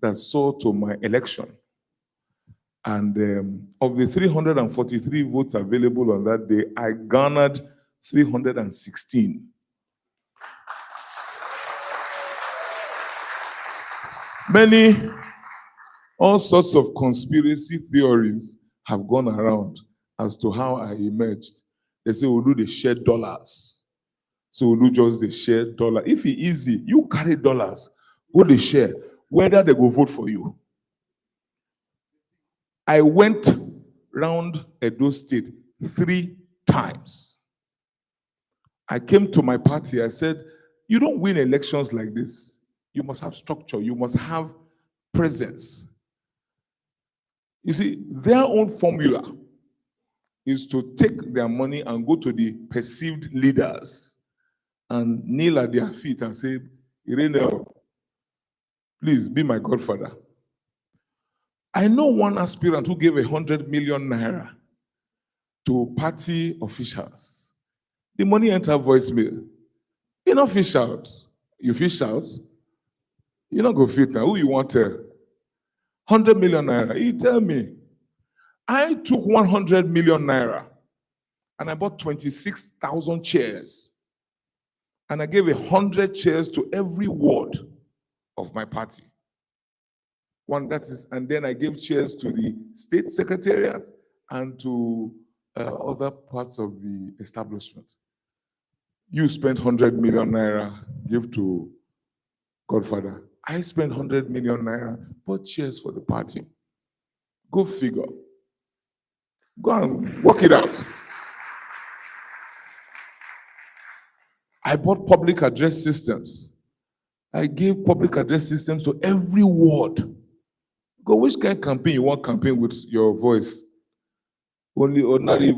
that saw to my election. And of the 343 votes available on that day, I garnered 316. All sorts of conspiracy theories have gone around as to how I emerged. They say, Olu, they share dollars. So Olu just they share dollar. If it's easy, you carry dollars, go they share, whether they go vote for you. I went round Edo State 3 times. I came to my party, I said, you don't win elections like this. You must have structure, you must have presence. You see, their own formula is to take their money and go to the perceived leaders and kneel at their feet and say, Irene, please be my godfather. I know one aspirant who gave 100 million naira to party officials. The money entered voicemail. You don't fish out. You fish out. You don't go fit now. Who you want to? 100 million naira. He tell me, I took 100 million naira and I bought 26,000 chairs. And I gave 100 chairs to every ward of my party. And then I gave chairs to the state secretariat and to other parts of the establishment. You spent 100 million naira, give to Godfather. I spent 100 million naira, bought chairs for the party. Go figure. Go and work it out. I bought public address systems. I gave public address systems to every ward. Go, which kind of campaign you want campaign with your voice? Only ordinary,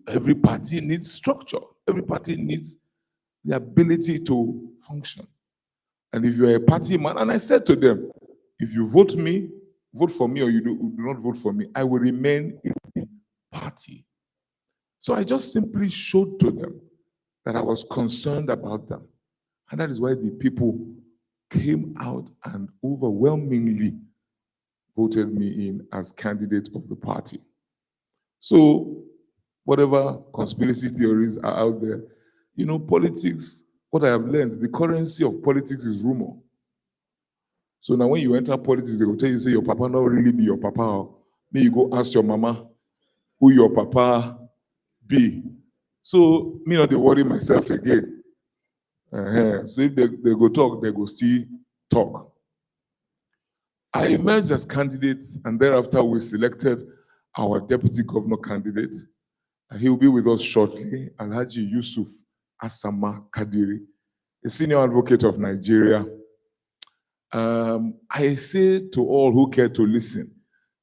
every party needs structure. Every party needs the ability to function. And if you're a party man, and I said to them, if you vote for me, or you do not vote for me, I will remain in the party. So I just simply showed to them that I was concerned about them. And that is why the people came out and overwhelmingly voted me in as candidate of the party. So whatever conspiracy theories are out there, politics, what I have learned, the currency of politics is rumor. So now when you enter politics, they will tell you, say your papa not really be your papa. May you go ask your mama who your papa be. So me not to worry myself again. So if they go talk, they go still talk. I emerged as candidates, and thereafter we selected our deputy governor candidate. He will be with us shortly, Alhaji Yusuf Asama Kadiri, a senior advocate of Nigeria. I say to all who care to listen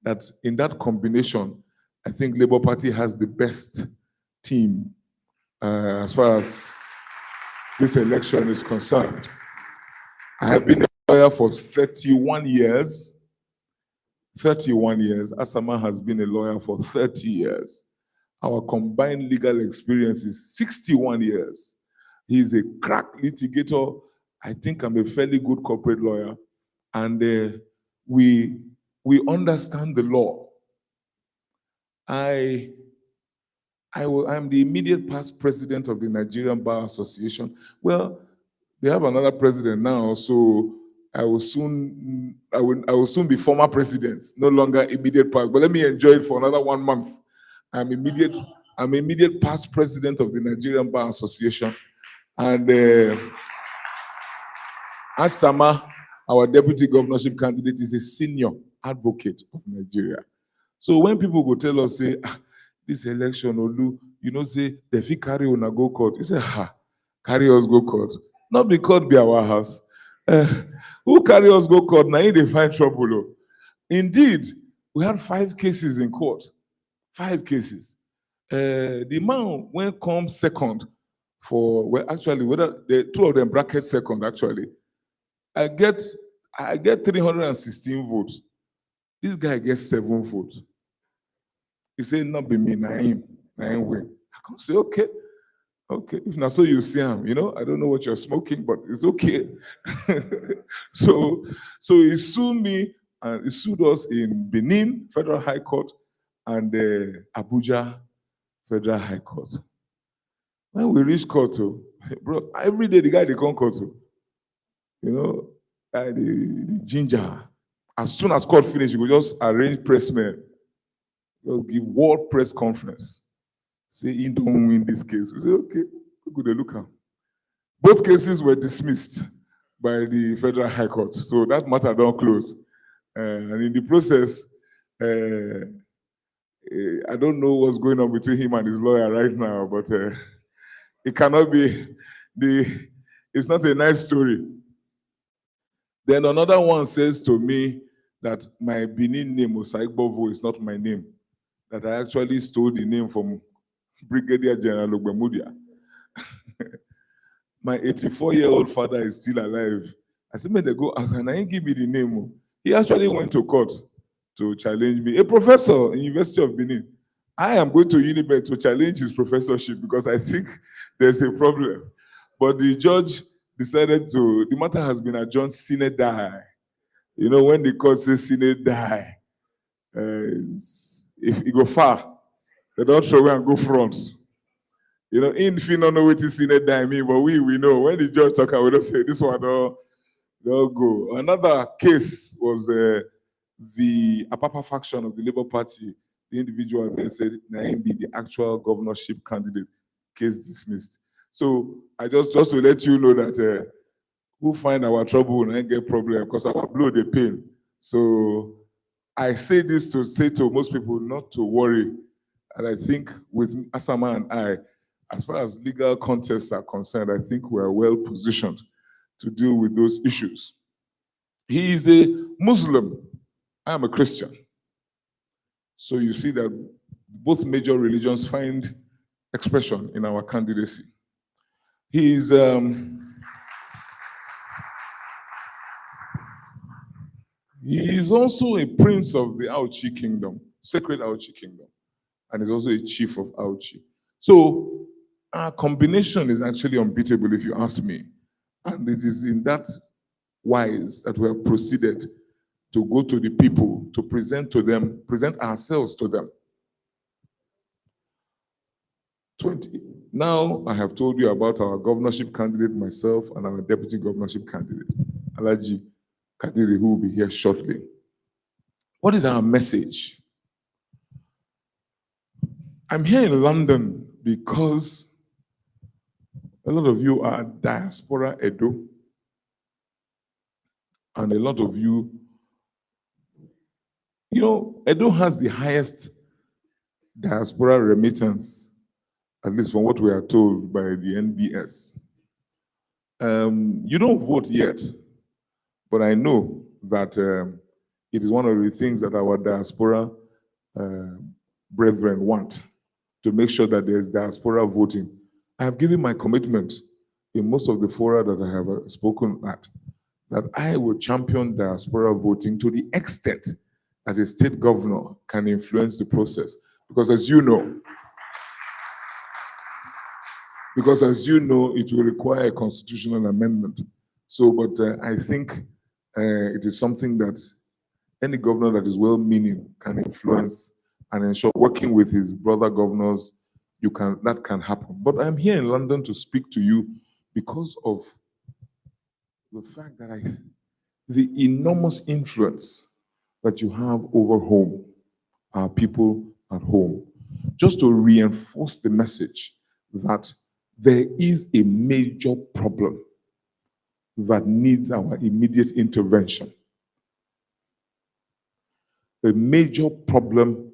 that in that combination, I think Labour Party has the best team as far as this election is concerned. I have been a lawyer for 31 years. 31 years. Asama has been a lawyer for 30 years. Our combined legal experience is 61 years. He's a crack litigator. I think I'm a fairly good corporate lawyer. And we understand the law. I'm the immediate past president of the Nigerian Bar Association. Well, they have another president now, so I will soon be former president, no longer immediate past. But let me enjoy it for another 1 month. I'm immediate past president of the Nigerian Bar Association, and Asama, our deputy governorship candidate, is a senior advocate of Nigeria. So when people go tell us, say, this election, Olu, say, they fit carry on a go court. You say, carry us go court. Not because be our house. Who carry us go court? Now they find trouble. Indeed, we had 5 cases in court. 5 cases. The man when come second for, well, actually, whether the 2 of them bracket second, actually, I get 316 votes. This guy gets 7 votes. He said, not be me, na him win. I can say, okay. Okay, if not so you see him, I don't know what you're smoking, but it's okay. so he sued me and he sued us in Benin Federal High Court and Abuja Federal High Court. When we reach court, bro, every day the guy they come court, the ginger. As soon as court finish, he will just arrange pressmen. He'll give world press conference. Say he don't win this case. We say, okay, good look at. Both cases were dismissed by the Federal High Court. So that matter don't close. And in the process, I don't know what's going on between him and his lawyer right now, but it cannot be it's not a nice story. Then another one says to me that my Benin name, Osaigbovo, is not my name. That I actually stole the name from Brigadier General Ogbemudia. My 84-year-old father is still alive. I said, may they go ask, and I didn't give me the name. He actually went to court to challenge me. A professor in University of Benin. I am going to Unibet to challenge his professorship because I think there's a problem. But the judge decided the matter has been adjourned sine die. When the court says sine die, if it go far, they don't throw away and go front. In fin don't know what is sine die mean, but we know. When the judge talk, we don't say this one don't go. Another case was the Akpata faction of the Labour Party. The individual then said Naim be the actual governorship candidate. Case dismissed. So I just to let you know that who find our trouble and get problem because our blow the pain. So I say this to say to most people not to worry. And I think with Asama and I, as far as legal contests are concerned, I think we are well positioned to deal with those issues. He is a Muslim. I am a Christian. So you see that both major religions find expression in our candidacy. He is also a prince of the Auchi kingdom, sacred Auchi kingdom, and is also a chief of Auchi. So our combination is actually unbeatable if you ask me. And it is in that wise that we have proceeded to go to the people, to present ourselves to them. Now I have told you about our governorship candidate, myself, and our deputy governorship candidate, Alaji Kadiri, who will be here shortly. What is our message? I'm here in London because a lot of you are diaspora Edo, and a lot of you, Edo has the highest diaspora remittance, at least from what we are told by the NBS. You don't vote yet, but I know that it is one of the things that our diaspora brethren want, to make sure that there's diaspora voting. I have given my commitment in most of the fora that I have spoken at, that I will champion diaspora voting to the extent that a state governor can influence the process. Because as you know, it will require a constitutional amendment. So, but I think it is something that any governor that is well-meaning can influence and ensure, working with his brother governors, that can happen. But I'm here in London to speak to you because of the fact that the enormous influence that you have over home, our people at home, just to reinforce the message that there is a major problem that needs our immediate intervention. A major problem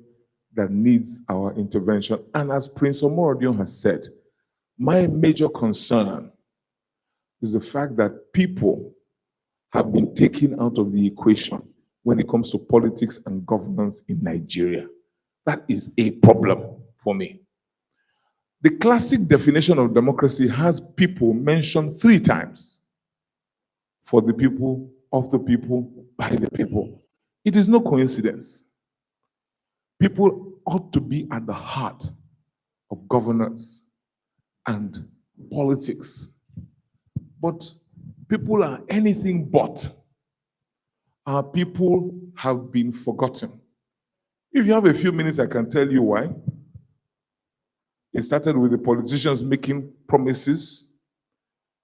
that needs our intervention. And as Prince Omorodion has said, my major concern is the fact that people have been taken out of the equation when it comes to politics and governance in Nigeria. That is a problem for me. The classic definition of democracy has people mentioned 3 times. For the people, of the people, by the people. It is no coincidence. People ought to be at the heart of governance and politics. But people are anything but. Our people have been forgotten. If you have a few minutes, I can tell you why. It started with the politicians making promises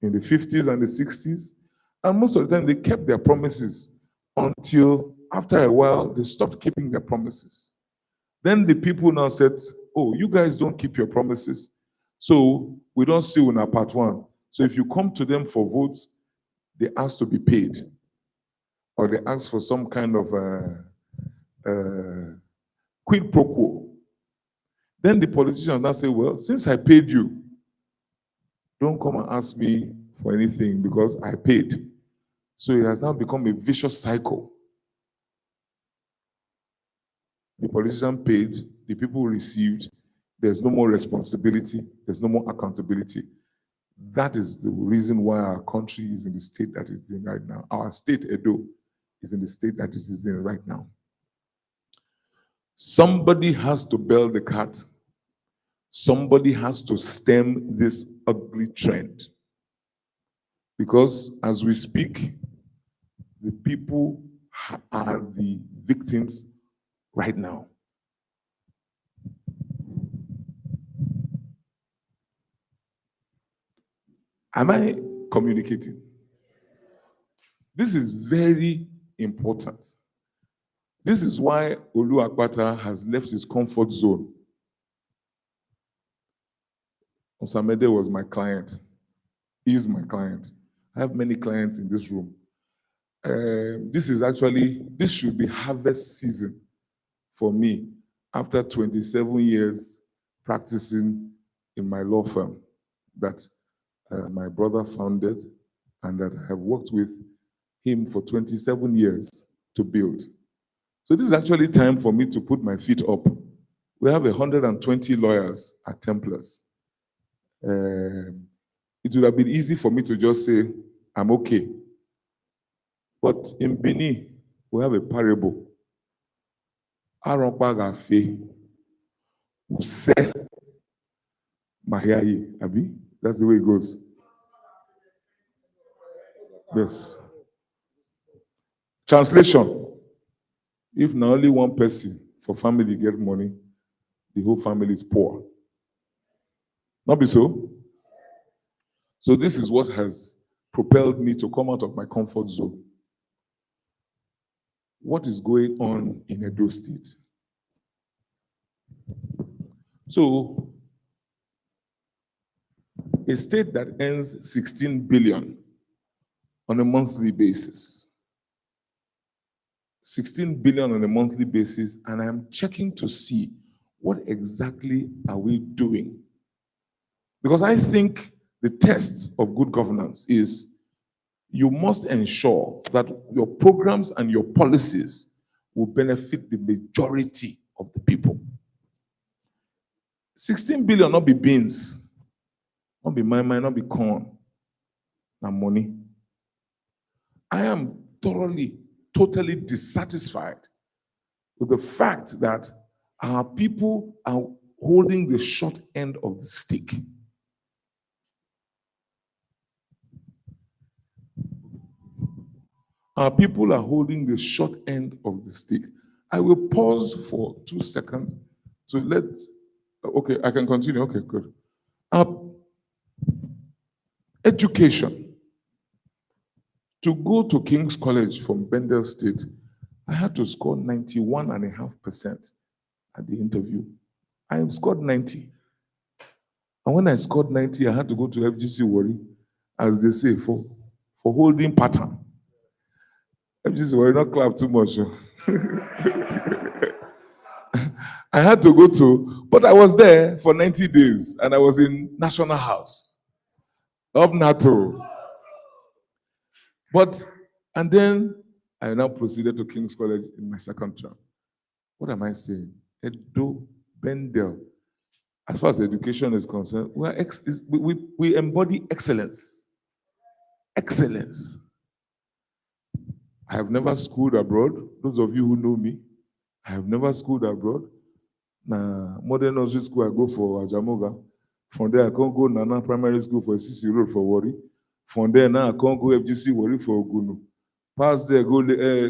in the 50s and the 60s. And most of the time, they kept their promises until after a while, they stopped keeping their promises. Then the people now said, oh, you guys don't keep your promises. So we don't see you in our part one. So if you come to them for votes, they ask to be paid. Or they ask for some kind of quid pro quo. Then the politicians now say, well, since I paid you, don't come and ask me for anything because I paid. So it has now become a vicious cycle. The politician paid, the people received, there's no more responsibility, there's no more accountability. That is the reason why our country is in the state that it's in right now. Our state, Edo, is in the state that it is in right now. Somebody has to bail the cat. Somebody has to stem this ugly trend. Because as we speak, the people are the victims right now. Am I communicating? This is very important. This is why Akpata has left his comfort zone. Osaigbovo was my client. He is my client. I have many clients in this room. This should be harvest season for me after 27 years practicing in my law firm that my brother founded and that I have worked with him for 27 years to build. So this is actually time for me to put my feet up. We have 120 lawyers at Templars. It would have been easy for me to just say, I'm okay. But in Benin, we have a parable. Arompagafe, Use, Mahiayi, Abi? That's the way it goes. Yes. Translation. If not only one person for family get money, the whole family is poor. Not be so? So this is what has propelled me to come out of my comfort zone. What is going on in Edo State? So, a state that earns 16 billion on a monthly basis. 16 billion on a monthly basis, and I'm checking to see what exactly are we doing. Because I think the test of good governance is you must ensure that your programs and your policies will benefit the majority of the people. 16 billion not be beans, not be my not be corn, not money. I am totally dissatisfied with the fact that our people are holding the short end of the stick. Our people are holding the short end of the stick. I will pause for 2 seconds to let, okay, I can continue. Okay, good. Education. To go to King's College from Bendel State, I had to score 91.5% at the interview. I scored 90. And when I scored 90, I had to go to FGC Warri, as they say, for holding pattern. FGC Warri, not clap too much. I had to go to, but I was there for 90 days, and I was in National House, up NATO. And then I now proceeded to King's College in my second term. What am I saying? Edo, Bendel. As far as education is concerned, we embody excellence. Excellence. I have never schooled abroad. Those of you who know me, I have never schooled abroad. Na modern nursery school I go for Ajamoga. From there I can't go Nana Primary School for CC Road for Wari. From there now I can't go FGC Wari for Ogunu. Pass there, go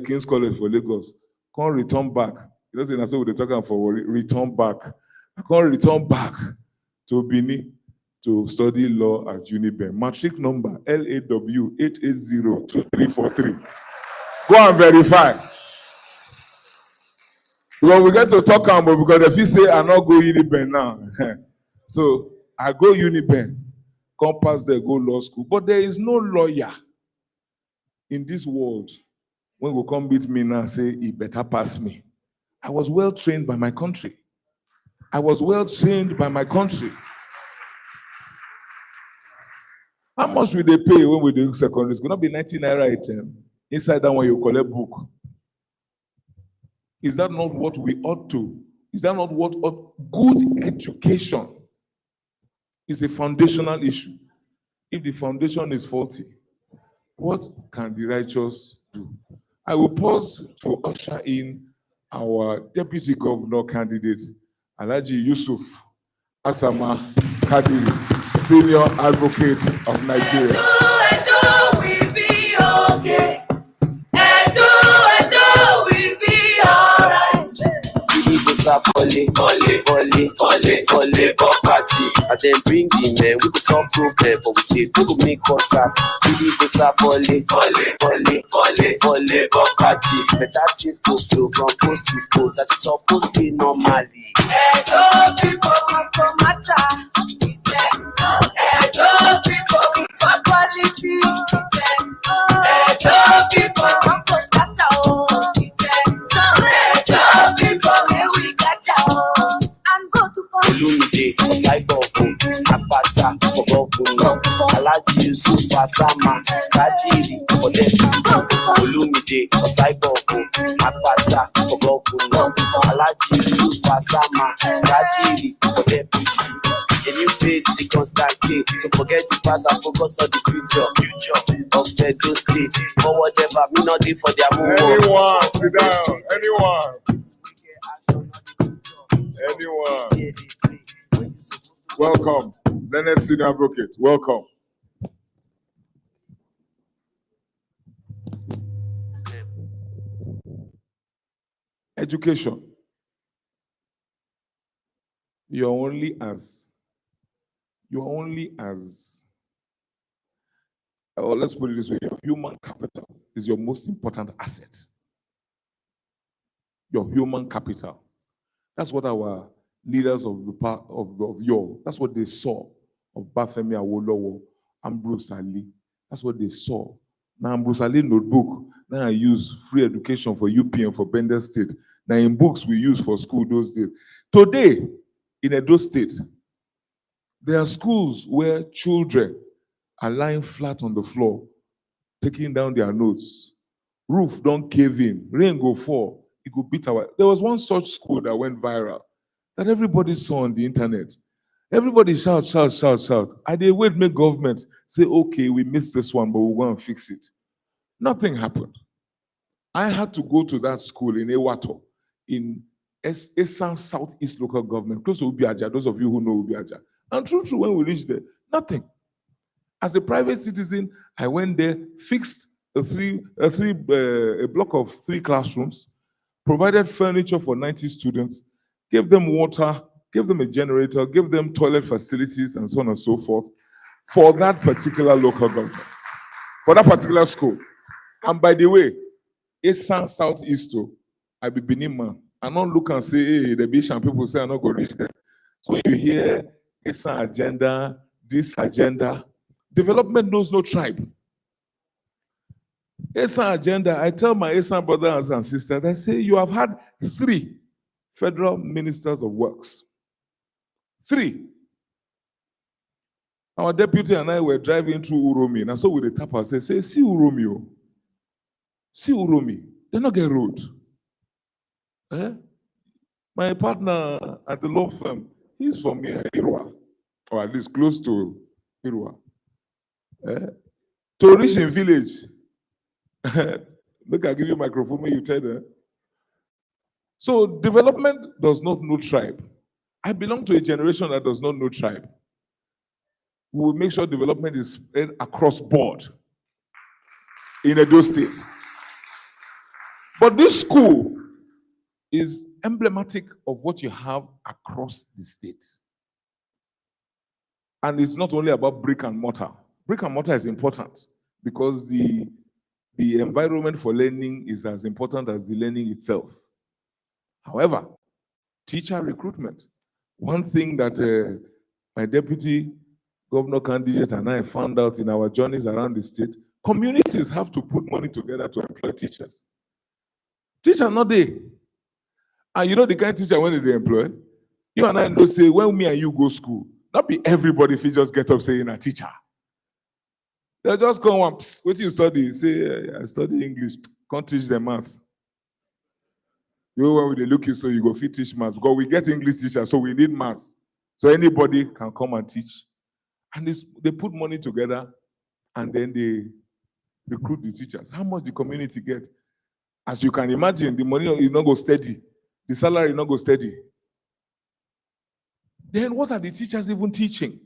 King's College for Lagos. Can't return back. You know, that's what they're talking for Wari. Return back. I can't return back to Bini to study law at Uniben. Matric number LAW 8802343. Go and verify. Because we get to talk about because if you say I not go Uniben now, so I go Uniben, come pass there, go law school. But there is no lawyer in this world when will come beat me now say he better pass me. I was well trained by my country. I was well trained by my country. How much will they pay when we do secondary school? Not be 19 naira a term. Inside that one you collect book. Is that not what we ought to? Is that not what good education is a foundational issue? If the foundation is faulty, what can the righteous do? I will pause to usher in our deputy governor candidate, Alhaji Yusuf Asama Kadiri, senior advocate of Nigeria. We'll be okay. We'll be alright. We go start volley, party. And then bring the men, we go solve problem, but we still go make us up. We go start volley, party. Better things go flow from coast to coast, as it's supposed to be normally. People want to matter. He said, people for quality. He said, people want to scatter. He said, people may we got and go to Olumide, Osaigbovo, Akpata, Alhaji Yusuf Asama, Kadiri, for them. Olumide, Osaigbovo, Akpata, Alhaji Yusuf Asama, Kadiri, for them. A new page is a constant cake, so forget the past and focus on the future of Edo State. For whatever, me not do for their move. Anyone, sit down. Anyone. Welcome. Leonard Senior Advocate. Welcome. Education. You're only as let's put it this way, your human capital is your most important asset. Your human capital. That's what our leaders of the part of your, that's what they saw of Bafemi Awolowo, Ambrose Ali. That's what they saw. Now Ambrose Ali notebook, now I use free education for UPM for Bender State. Now in books we use for school those days. Today, in Edo State, there are schools where children are lying flat on the floor, taking down their notes. Roof don't cave in, rain go fall. It could beat our. There was one such school that went viral that everybody saw on the internet. Everybody shout. And they wait, make government say, okay, we missed this one, but we'll go and fix it. Nothing happened. I had to go to that school in Ewato, in Esan Southeast Local Government, close to Ubiaja, those of you who know Ubiaja. And true, when we reached there, nothing. As a private citizen, I went there, fixed a block of 3 classrooms, provided furniture for 90 students, gave them water, gave them a generator, gave them toilet facilities, and so on and so forth, for that particular local government, for that particular school. And by the way, Esan Southeast, I be Benin man. I don't look and say, hey, the Bishan people say I'm not going to reach there. So when you hear Esan agenda, this agenda, development knows no tribe. Esan agenda, I tell my Esan brothers and sisters, I say, you have had 3 federal ministers of works. 3. Our deputy and I were driving through Uromi, and I saw with the tap, I say, see Uromi. See Uromi. They not get road. My partner at the law firm, he's from Irua, or at least close to Irua. To reach in village, Look, I give you a microphone when you tell them. So development does not know tribe. I belong to a generation that does not know tribe. We will make sure development is spread across board in Edo State. But this school is emblematic of what you have across the state. And it's not only about brick and mortar. Brick and mortar is important because the environment for learning is as important as the learning itself. However, teacher recruitment. One thing that my deputy governor candidate and I found out in our journeys around the state, communities have to put money together to employ teachers. Teacher not there. And you know the kind of teacher when they employ? You and I know say, when me and you go school, not be everybody if you just get up saying a teacher. They'll just come and, what you study? Say, I study English. Can't teach them maths. You know, when they look you, so you go fit teach maths. Because we get English teachers, so we need maths. So anybody can come and teach. And they put money together, and then they recruit the teachers. How much the community get? As you can imagine, the money is not go steady. The salary is not go steady. Then what are the teachers even teaching?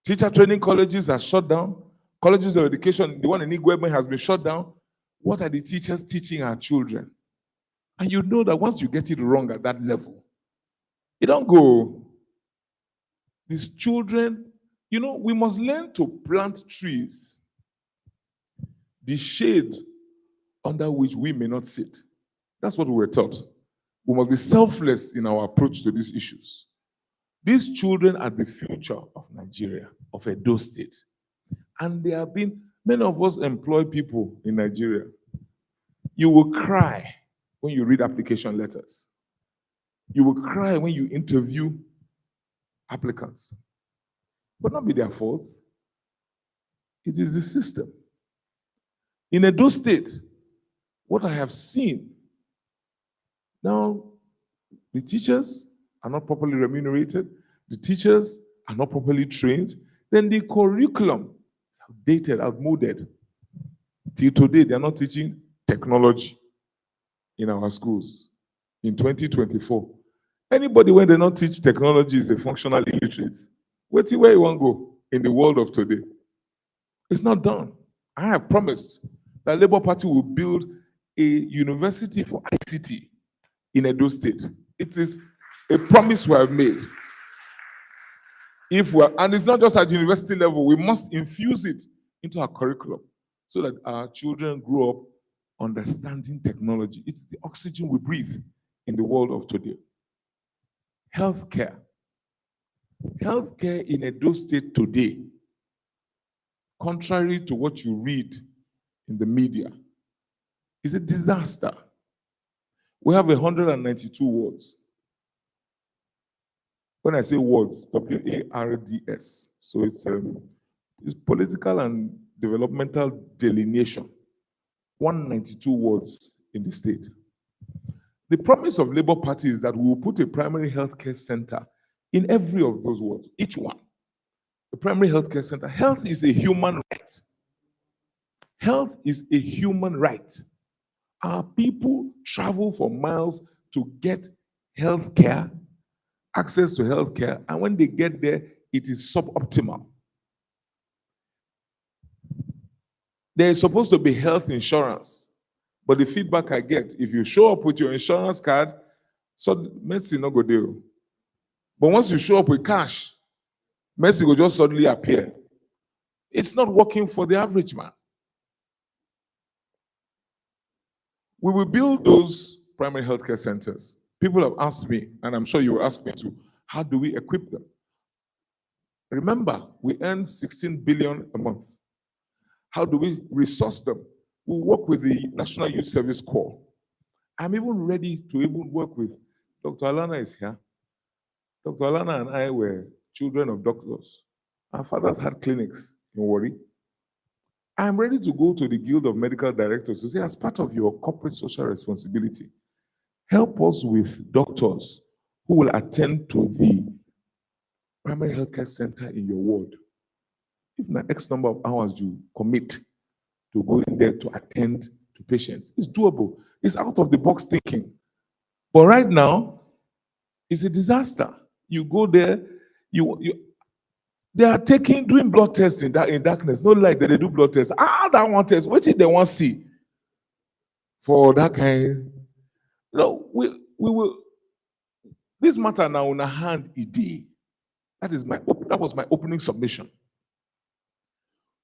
Teacher training colleges are shut down. Colleges of education, the one in Igwebe has been shut down. What are the teachers teaching our children? And you know that once you get it wrong at that level, you don't go. These children, you know, we must learn to plant trees. The shade under which we may not sit. That's what we were taught. We must be selfless in our approach to these issues. These children are the future of Nigeria, of Edo State. And there have been, many of us employ people in Nigeria. You will cry when you read application letters. You will cry when you interview applicants. But not be their fault. It is the system. In Edo State, what I have seen, now the teachers are not properly remunerated, the teachers are not properly trained, then the curriculum is outdated, outmoded. Till today, they are not teaching technology in our schools in 2024. Anybody when they not teach technology is a functional illiterate. Where you want to go in the world of today? It's not done. I have promised that Labour Party will build a university for ICT in Edo State. It is a promise we have made. And it's not just at university level, we must infuse it into our curriculum so that our children grow up understanding technology. It's the oxygen we breathe in the world of today. Healthcare. Healthcare in Edo State today, contrary to what you read in the media, is a disaster. We have 192 wards. When I say wards, WARDS, so it's political and developmental delineation. 192 wards in the state. The promise of Labour Party is that we will put a primary healthcare center in every of those wards, each one. The primary healthcare center. Health is a human right. Health is a human right. Our people travel for miles to get healthcare, access to healthcare, and when they get there, it is suboptimal. There is supposed to be health insurance, but the feedback I get, if you show up with your insurance card, so medicine no go there. But once you show up with cash, medicine will just suddenly appear. It's not working for the average man. We will build those primary healthcare centers. People have asked me, and I'm sure you will ask me too, how do we equip them? Remember, we earn 16 billion a month. How do we resource them? We work with the National Youth Service Corps. I'm even ready to even work with, Dr. Alana is here. Dr. Alana and I were children of doctors. Our fathers had clinics in Warri. I'm ready to go to the Guild of Medical Directors to say, as part of your corporate social responsibility, help us with doctors who will attend to the primary healthcare center in your ward. If an X number of hours you commit to go in there to attend to patients. It's doable. It's out of the box thinking. But right now, it's a disaster. You go there, they are doing blood tests in darkness. No light, they do blood tests. That one test, what did they want to see? For that kind, we will. This matter now in a hand a day. That was my opening submission.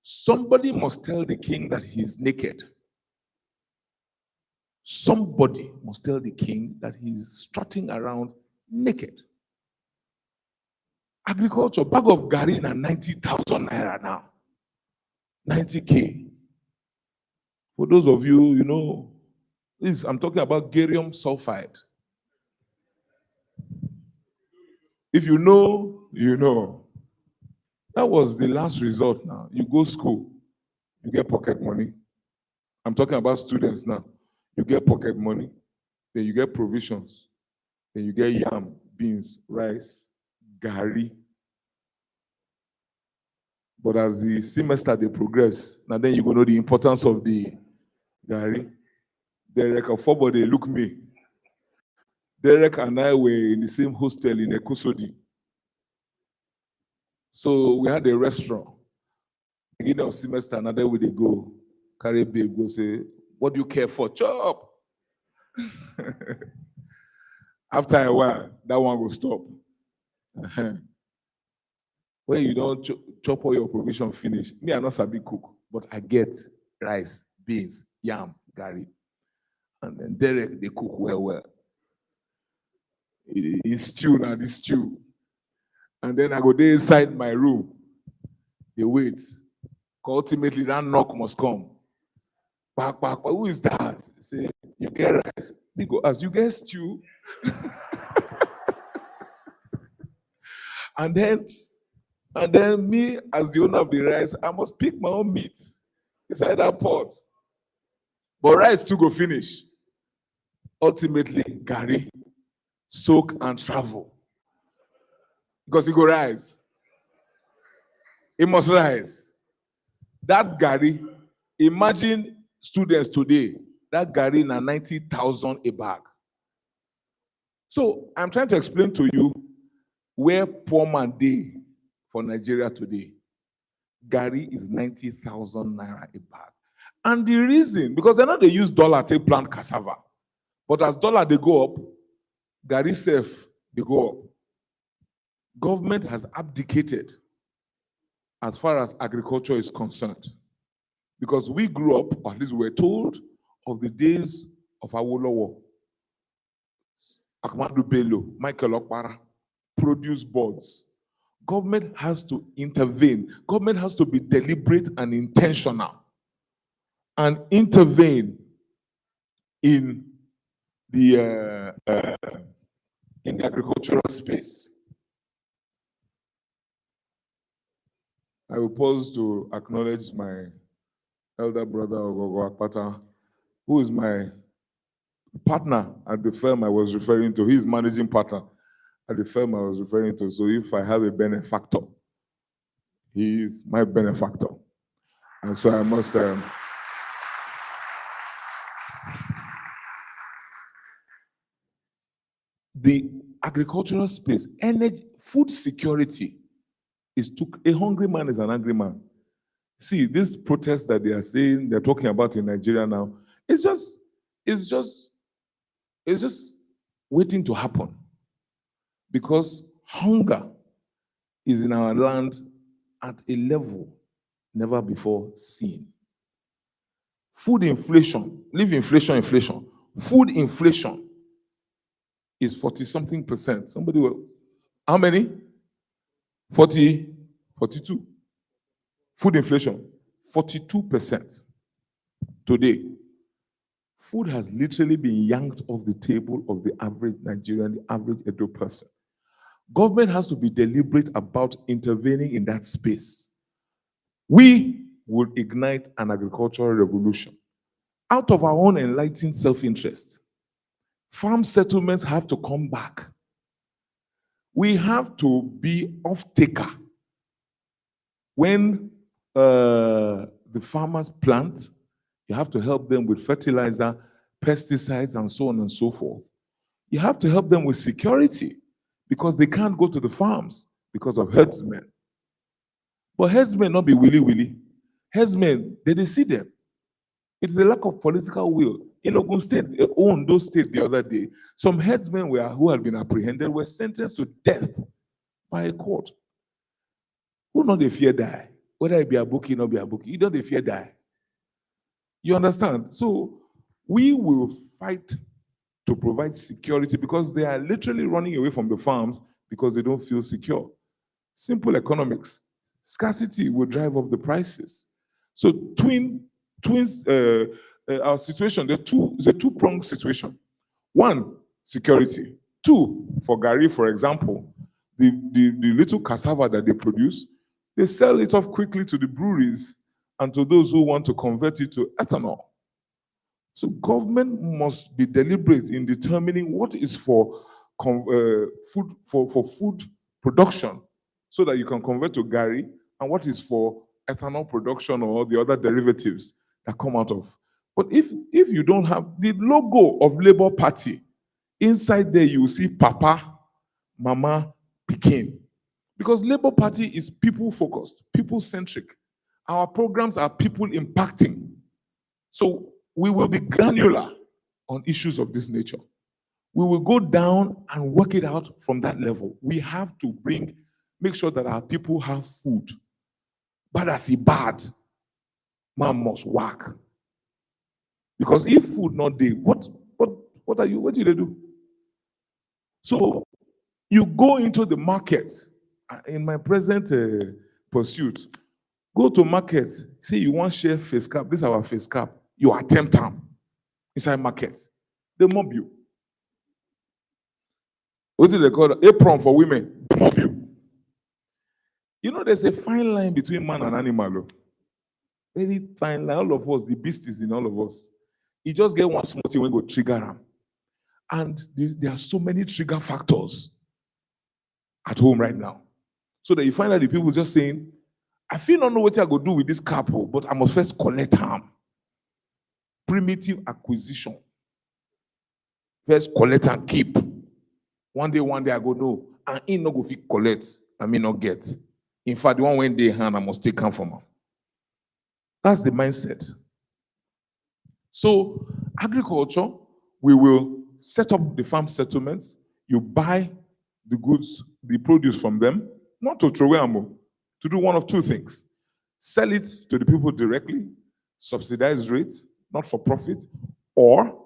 Somebody must tell the king that he is naked. Somebody must tell the king that he's strutting around naked. Agriculture, bag of gari na 90,000 naira now. 90K. For those of you, I'm talking about barium sulfide. If you know, you know. That was the last resort now. You go school, you get pocket money. I'm talking about students now. You get pocket money, then you get provisions, then you get yam, beans, rice, gari. But as the semester they progress, now then you go know the importance of the gari. Derek and Fobode look me. Derek and I were in the same hostel in Ekosodi. So we had a restaurant. Beginning of semester, another way they go, carry babe, go say, what do you care for? Chop. After a while, that one will stop. When you don't chop all your provision finish, me, I'm not a big cook, but I get rice, beans, yam, gari. And then Derek, they cook well. It's stew now, this stew. And then I go there inside my room. They wait. Ultimately, that knock must come. Back. Who is that? Say, you get rice. We go ask, you get stew? And then me, as the owner of the rice, I must pick my own meat inside that pot. But rice too go finish. Ultimately, gari, soak and travel. Because it go rise. It must rise. That gari, imagine students today, that gari na 90,000 a bag. So I'm trying to explain to you where poor man dey for Nigeria today. Gari is 90,000 naira a bag. And the reason, because they use dollar to plant cassava. But as dollar they go up, gari self they go up. Government has abdicated as far as agriculture is concerned. Because we grew up, or at least we were told, of the days of Awolowo, Ahmadu Bello, Michael Okpara, produce boards. Government has to intervene. Government has to be deliberate and intentional and intervene in the agricultural space. I will pause to acknowledge my elder brother, Ogogo Akpata, who is my partner at the firm I was referring to. He's managing partner at the firm I was referring to. So if I have a benefactor, he is my benefactor. And so I must... the agricultural space, energy, food security is a hungry man is an angry man. See, this protest that they are saying, they're talking about in Nigeria now, it's just waiting to happen. Because hunger is in our land at a level never before seen. Food inflation, leave inflation. Food inflation is 40-something%. Somebody will, how many? 40, 42. Food inflation, 42% today. Food has literally been yanked off the table of the average Nigerian, the average Edo person. Government has to be deliberate about intervening in that space. We will ignite an agricultural revolution out of our own enlightened self-interest. Farm settlements have to come back. We have to be off-taker. When the farmers plant, You have to help them with fertilizer, pesticides, and so on and so forth. You have to help them with security because they can't go to the farms because of herdsmen. But herdsmen not be willy-willy. Herdsmen, they see them. It's a lack of political will. In Ogun State, Ondo State the other day, some herdsmen who had been apprehended were sentenced to death by a court. Who not they fear die? Whether it be a bookie or not be a bookie, you don't they fear die. You understand? So we will fight to provide security because they are literally running away from the farms because they don't feel secure. Simple economics. Scarcity will drive up the prices. So our situation, it's a two-pronged situation. One, security. Two, for Gary, for example, the little cassava that they produce, they sell it off quickly to the breweries and to those who want to convert it to ethanol. So government must be deliberate in determining what is for food production so that you can convert to Gary and what is for ethanol production or the other derivatives that come out of. But if you don't have the logo of Labour Party, inside there you will see Papa, Mama, Pikin. Because Labour Party is people-focused, people-centric. Our programs are people-impacting. So we will be granular on issues of this nature. We will go down and work it out from that level. We have to make sure that our people have food. Bad as he bad, man must work. Because if food not there, what do they do? So you go into the market. In my present pursuit, go to market, say you want share face cap, this is our face cap. You attempt them inside market. They mob you. What do they call it? Apron for women. They mob you. You know, there's a fine line between man and animal. Very fine line. All of us, the beast is in all of us. You just get one small thing when you go trigger them. And there are so many trigger factors at home right now. So that you find out the people just saying, I feel not know what I go do with this couple, but I must first collect them. Primitive acquisition. First collect and keep. One day I go no, and he no go fit collect, I may not get. In fact, the one when they hand, I must take come from them. That's the mindset. So agriculture, we will set up the farm settlements. You buy the goods, the produce from them, not to throw away, to do one of two things. Sell it to the people directly, subsidized rates, not for profit, or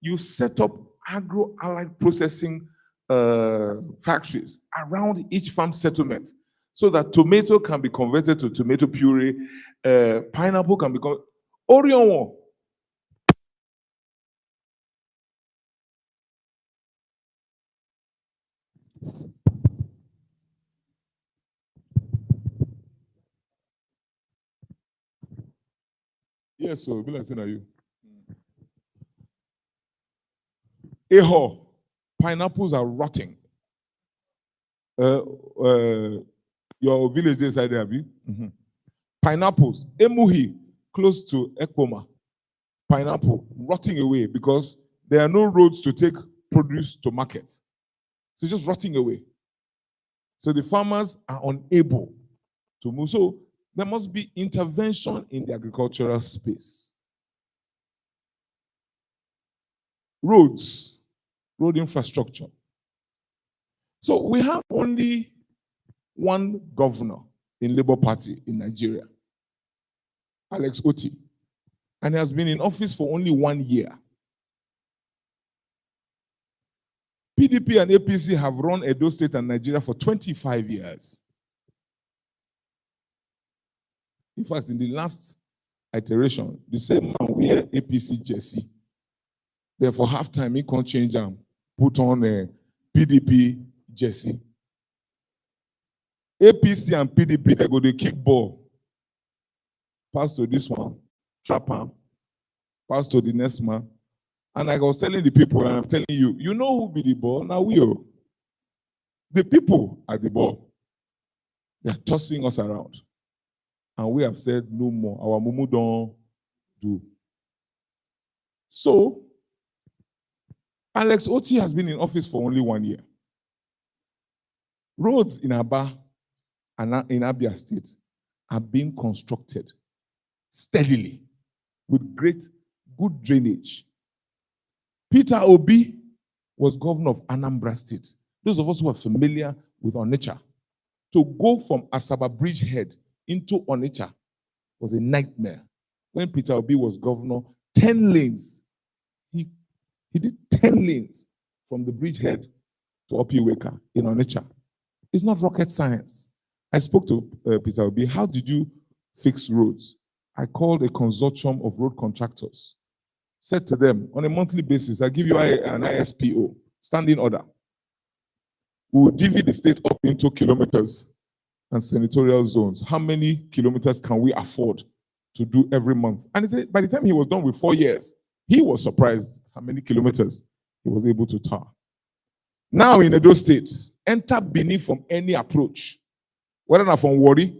you set up agro-allied processing factories around each farm settlement so that tomato can be converted to tomato puree, pineapple can become Orion. Yes, so be like saying, are you? Eho, pineapples are rotting. Your village inside there, Abi? Pineapples, Emuhi, close to Ekpoma. Pineapple rotting away because there are no roads to take produce to market. So it's just rotting away. So the farmers are unable to move. So there must be intervention in the agricultural space. Roads, road infrastructure. So we have only one governor in Labour Party in Nigeria, Alex Oti, and he has been in office for only 1 year. PDP and APC have run Edo State and Nigeria for 25 years. In fact, in the last iteration, the same man wear APC jersey. Then for halftime, he can't change them, put on a PDP jersey. APC and PDP, they go to kick ball. Pass to this one, trap him, pass to the next man. And like I was telling the people, and I'm telling you, you know who be the ball? Now we are. The people are the ball. They're tossing us around. And we have said no more. Our mumu don't do. So, Alex Oti has been in office for only 1 year. Roads in Aba and in Abia State are being constructed steadily with good drainage. Peter Obi was governor of Anambra State. Those of us who are familiar with Onitsha, to go from Asaba Bridgehead into Onitsha was a nightmare. When Peter Obi was governor, 10 lanes. He did 10 lanes from the bridgehead to Opiweka in Onitsha. It's not rocket science. I spoke to Peter Obi. How did you fix roads? I called a consortium of road contractors. Said to them, on a monthly basis, I give you an ISPO, standing order. We will divvy the state up into kilometers and senatorial zones. How many kilometers can we afford to do every month? And he said, by the time he was done with 4 years, he was surprised how many kilometers he was able to tar. Now in Edo State, enter Benin from any approach. Whether not from Wari,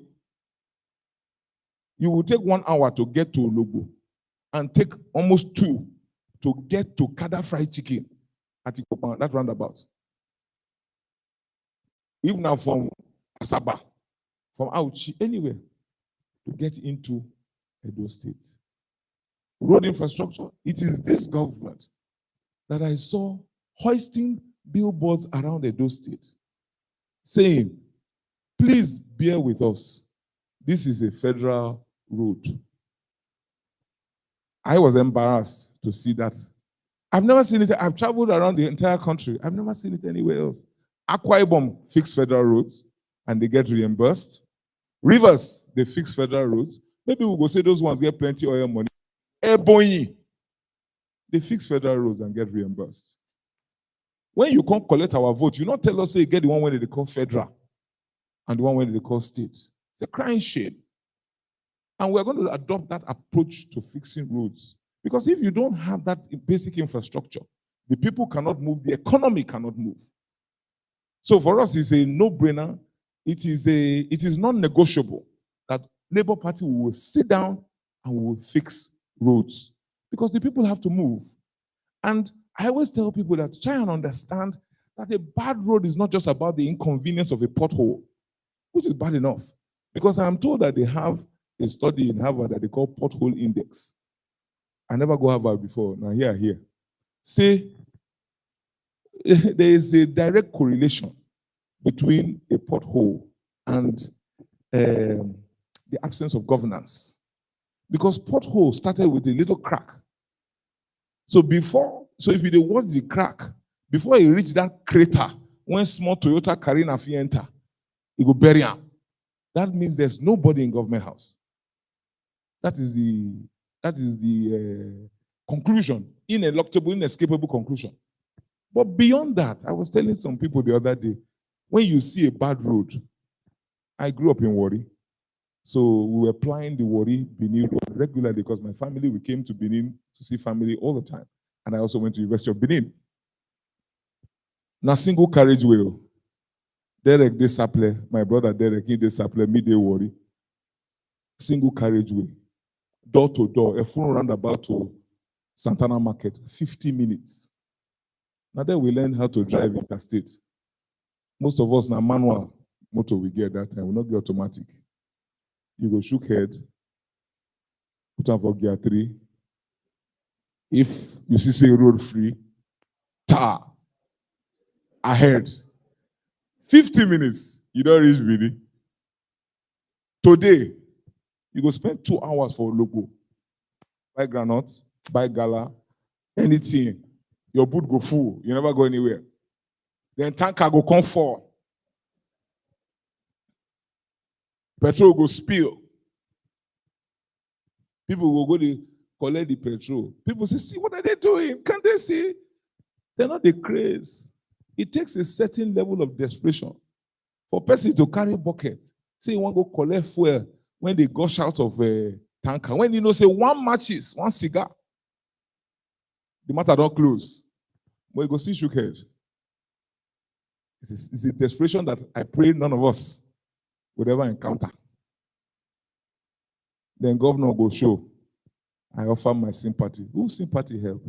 you will take 1 hour to get to Ologo and take almost 2 to get to Kada Fried Chicken at Ikopan, that roundabout. Even now from Asaba, from Auchi, anywhere to get into Edo State. Road infrastructure, it is this government that I saw hoisting billboards around Edo State saying, please bear with us. This is a federal road. I was embarrassed to see that. I've never seen it. I've traveled around the entire country. I've never seen it anywhere else. Akwa Ibom fix federal roads and they get reimbursed. Rivers, they fix federal roads. Maybe we'll go say those ones get plenty oil money. Ebonyi, they fix federal roads and get reimbursed. When you come collect our vote, you not tell us, say, get the one when they call federal and the one when they call state. It's a crying shame. And we're going to adopt that approach to fixing roads. Because if you don't have that basic infrastructure, the people cannot move, the economy cannot move. So for us, it's a no-brainer. It is non-negotiable that Labour Party will sit down and we will fix roads. Because the people have to move. And I always tell people that try and understand that a bad road is not just about the inconvenience of a pothole, which is bad enough. Because I'm told that they have a study in Harvard that they call pothole index. I never go Harvard before. Now here. Say there is a direct correlation between a pothole and the absence of governance. Because pothole started with a little crack. So if you watch the crack, before you reach that crater, when small Toyota Carina enter, you go bury him. That means there's nobody in government house. That is the conclusion, ineluctable, inescapable conclusion. But beyond that, I was telling some people the other day, when you see a bad road, I grew up in Wari. So we were plying the Wari Benin road regularly because my family, we came to Benin to see family all the time. And I also went to University of Benin. Now single carriageway. Derek de Saple, my brother Derek, he de Saple, me de Wari. Single carriageway. Door to door, a full roundabout to Santana Market, 50 minutes. Now then we learn how to drive interstate. Most of us now manual motor we get that time, we not get automatic. You go shook head, put on for gear 3. If you see say road free, tar, ahead. 50 minutes, you don't reach Bini. Today, you go spend 2 hours for a logo. Buy granite, buy gala, anything. Your boot go full, you never go anywhere. Then tanker go come fall. Petrol go spill. People will go to collect the petrol. People say, see, what are they doing? Can't they see? They're not the craze. It takes a certain level of desperation for a person to carry a bucket. Say you want to go collect fuel when they gush out of a tanker. When you know, say 1 matches, 1 cigar, the matter don't close. But you go see shook head. It's a desperation that I pray none of us would ever encounter. Then governor go show. I offer my sympathy. Whose sympathy help?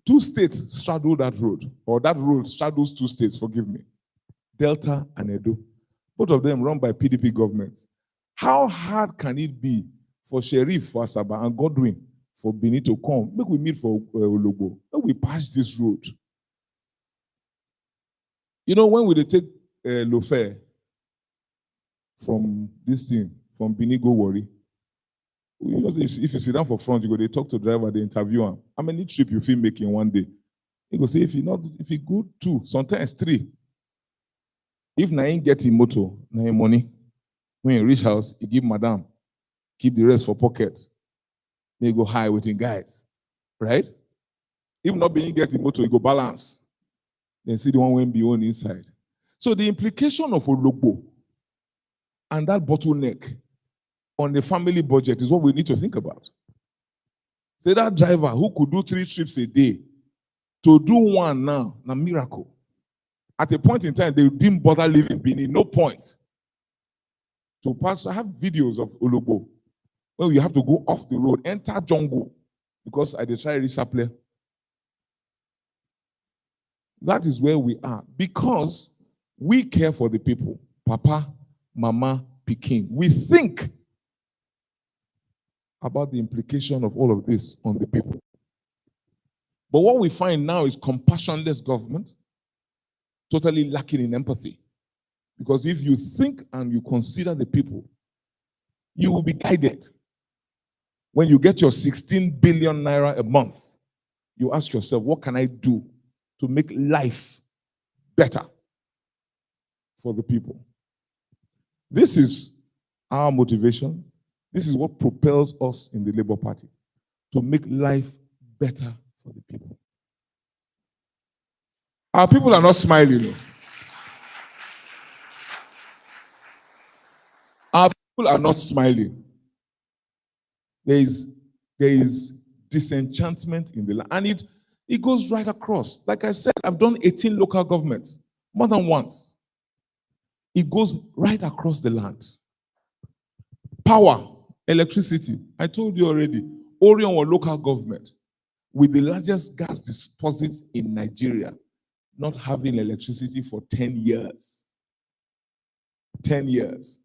2 states straddle that road, or that road straddles 2 states, forgive me. Delta and Edo. Both of them run by PDP governments. How hard can it be for Sheriff for Asaba and Godwin for Benin to come? Make we meet for Ologbo. Make we pass this road. You know, when we dey take Lofe from this thing, from Benin go Warri, you know, if you sit down for front, you go, they talk to the driver, they interview him. How many trips you feel making one day? He go say, if you go 2, sometimes 3. If na him get him motor, na him money. When you reach house, you give madam, keep the rest for pocket. Then you go high with him guys, right? If not being get him motor, you go balance. Then see the one when be on inside. So the implication of Ologbo and that bottleneck on the family budget is what we need to think about. Say that driver who could do 3 trips a day, to do 1 now, a miracle. At a point in time, they didn't bother leaving Benin, no point. To pass, I have videos of Ologbo when you have to go off the road, enter jungle, because I did try resupply. That is where we are, because we care for the people. Papa, Mama, Pikin. We think about the implication of all of this on the people. But what we find now is compassionless government, totally lacking in empathy. Because if you think and you consider the people, you will be guided. When you get your 16 billion naira a month, you ask yourself, what can I do to make life better for the people? This is our motivation. This is what propels us in the Labour Party, to make life better for the people. Our people are not smiling. Our people are not smiling. There is disenchantment in the land. And it goes right across. Like I've said, I've done 18 local governments, more than once. It goes right across the land. Power, electricity. I told you already, Orion or local government with the largest gas deposits in Nigeria, not having electricity for 10 years. 10 years.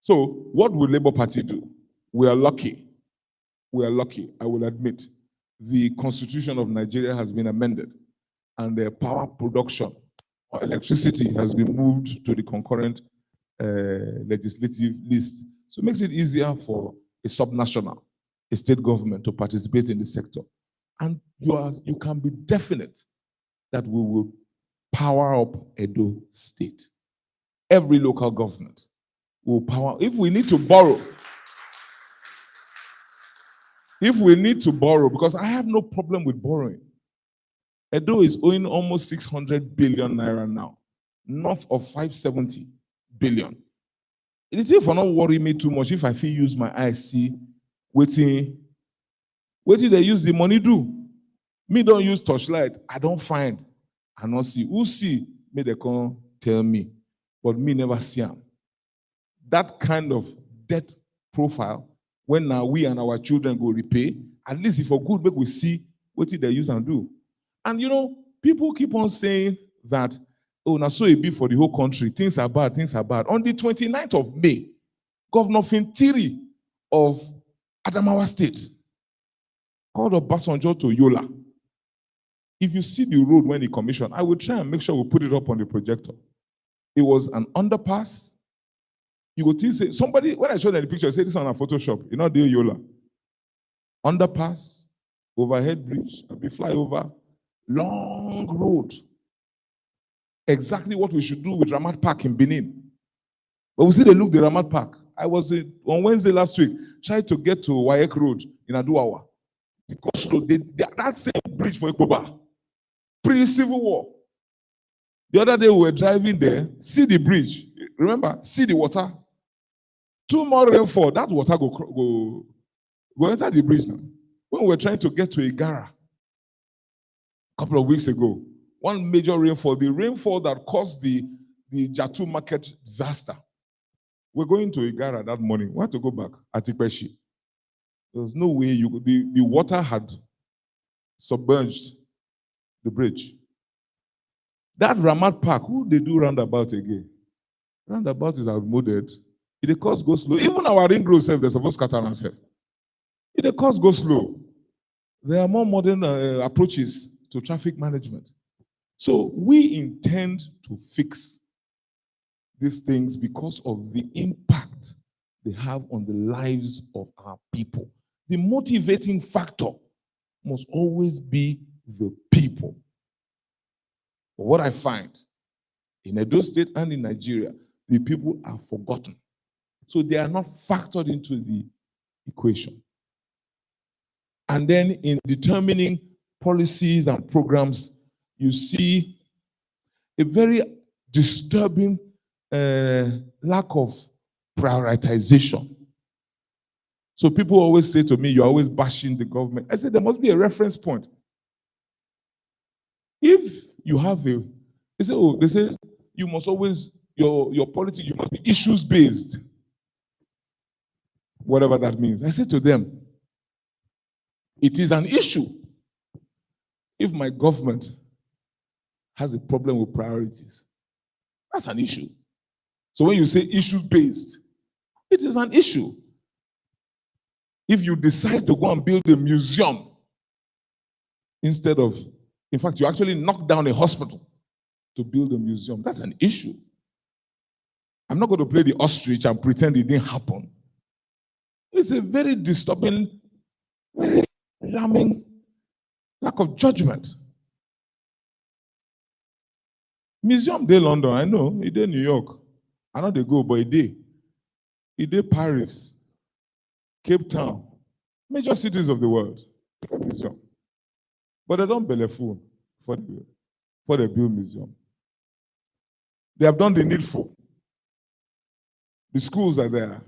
So what will Labour Party do? We are lucky. We are lucky, I will admit. The Constitution of Nigeria has been amended and the power production or electricity has been moved to the concurrent legislative list. So it makes it easier for a subnational, a state government to participate in the sector. And you can be definite that we will power up Edo State. Every local government will power. If we need to borrow, because I have no problem with borrowing. Edo is owing almost 600 billion naira now, north of 570 billion. It is for not worry me too much if I feel use my eyes see waiting they use the money do. Me don't use torchlight. I don't find. I not see. Who see? May they come tell me. But me never see them. That kind of debt profile, when now we and our children go repay, at least if for good, make we see what they use and do. And you know, people keep on saying that, oh, now so it be for the whole country. Things are bad, things are bad. On the 29th of May, Governor Fintiri of Adamawa State called Obasanjo to Yola. If you see the road when he commissioned, I will try and make sure we put it up on the projector. It was an underpass. You go say somebody, when I showed them the picture, say this on a Photoshop. You know, the Yola. Underpass, overhead bridge, a big flyover, long road. Exactly what we should do with Ramat Park in Benin. But we see they look the Ramat Park. I was on Wednesday last week, trying to get to Wayek Road in Aduawa. That same bridge for Ekoba, pre-Civil War. The other day we were driving there, see the bridge. Remember, see the water. 2 more rainfall, that water go enter the bridge now. When we were trying to get to Igara a couple of weeks ago, one major rainfall, the rainfall that caused the Jatu market disaster. We're going to Igara that morning. We had to go back at Tikpeshi. There was no way you could, the water had submerged the bridge. That Ramat Park, who they do roundabout again? Roundabout is outmoded. If the cost goes slow, even our ring road self, they're supposed to scatter ourselves. If the cost goes slow, there are more modern approaches to traffic management. So we intend to fix these things because of the impact they have on the lives of our people. The motivating factor must always be the people. But what I find in Edo State and in Nigeria, the people are forgotten. So they are not factored into the equation. And then in determining policies and programs, you see a very disturbing lack of prioritization. So people always say to me, you're always bashing the government. I said, there must be a reference point. If you have a, they say you must always, your politics, you must be issues-based. Whatever that means. I said to them, it is an issue if my government has a problem with priorities. That's an issue. So when you say issue-based, it is an issue. If you decide to go and build a museum instead of, in fact, you actually knock down a hospital to build a museum, that's an issue. I'm not going to play the ostrich and pretend it didn't happen. It's a very disturbing, very alarming lack of judgment. Museum Day London, I know, it did New York. I know they go, but it did Paris, Cape Town, major cities of the world. Museum. But they don't belly full for the build museum. They have done the needful. The schools are there.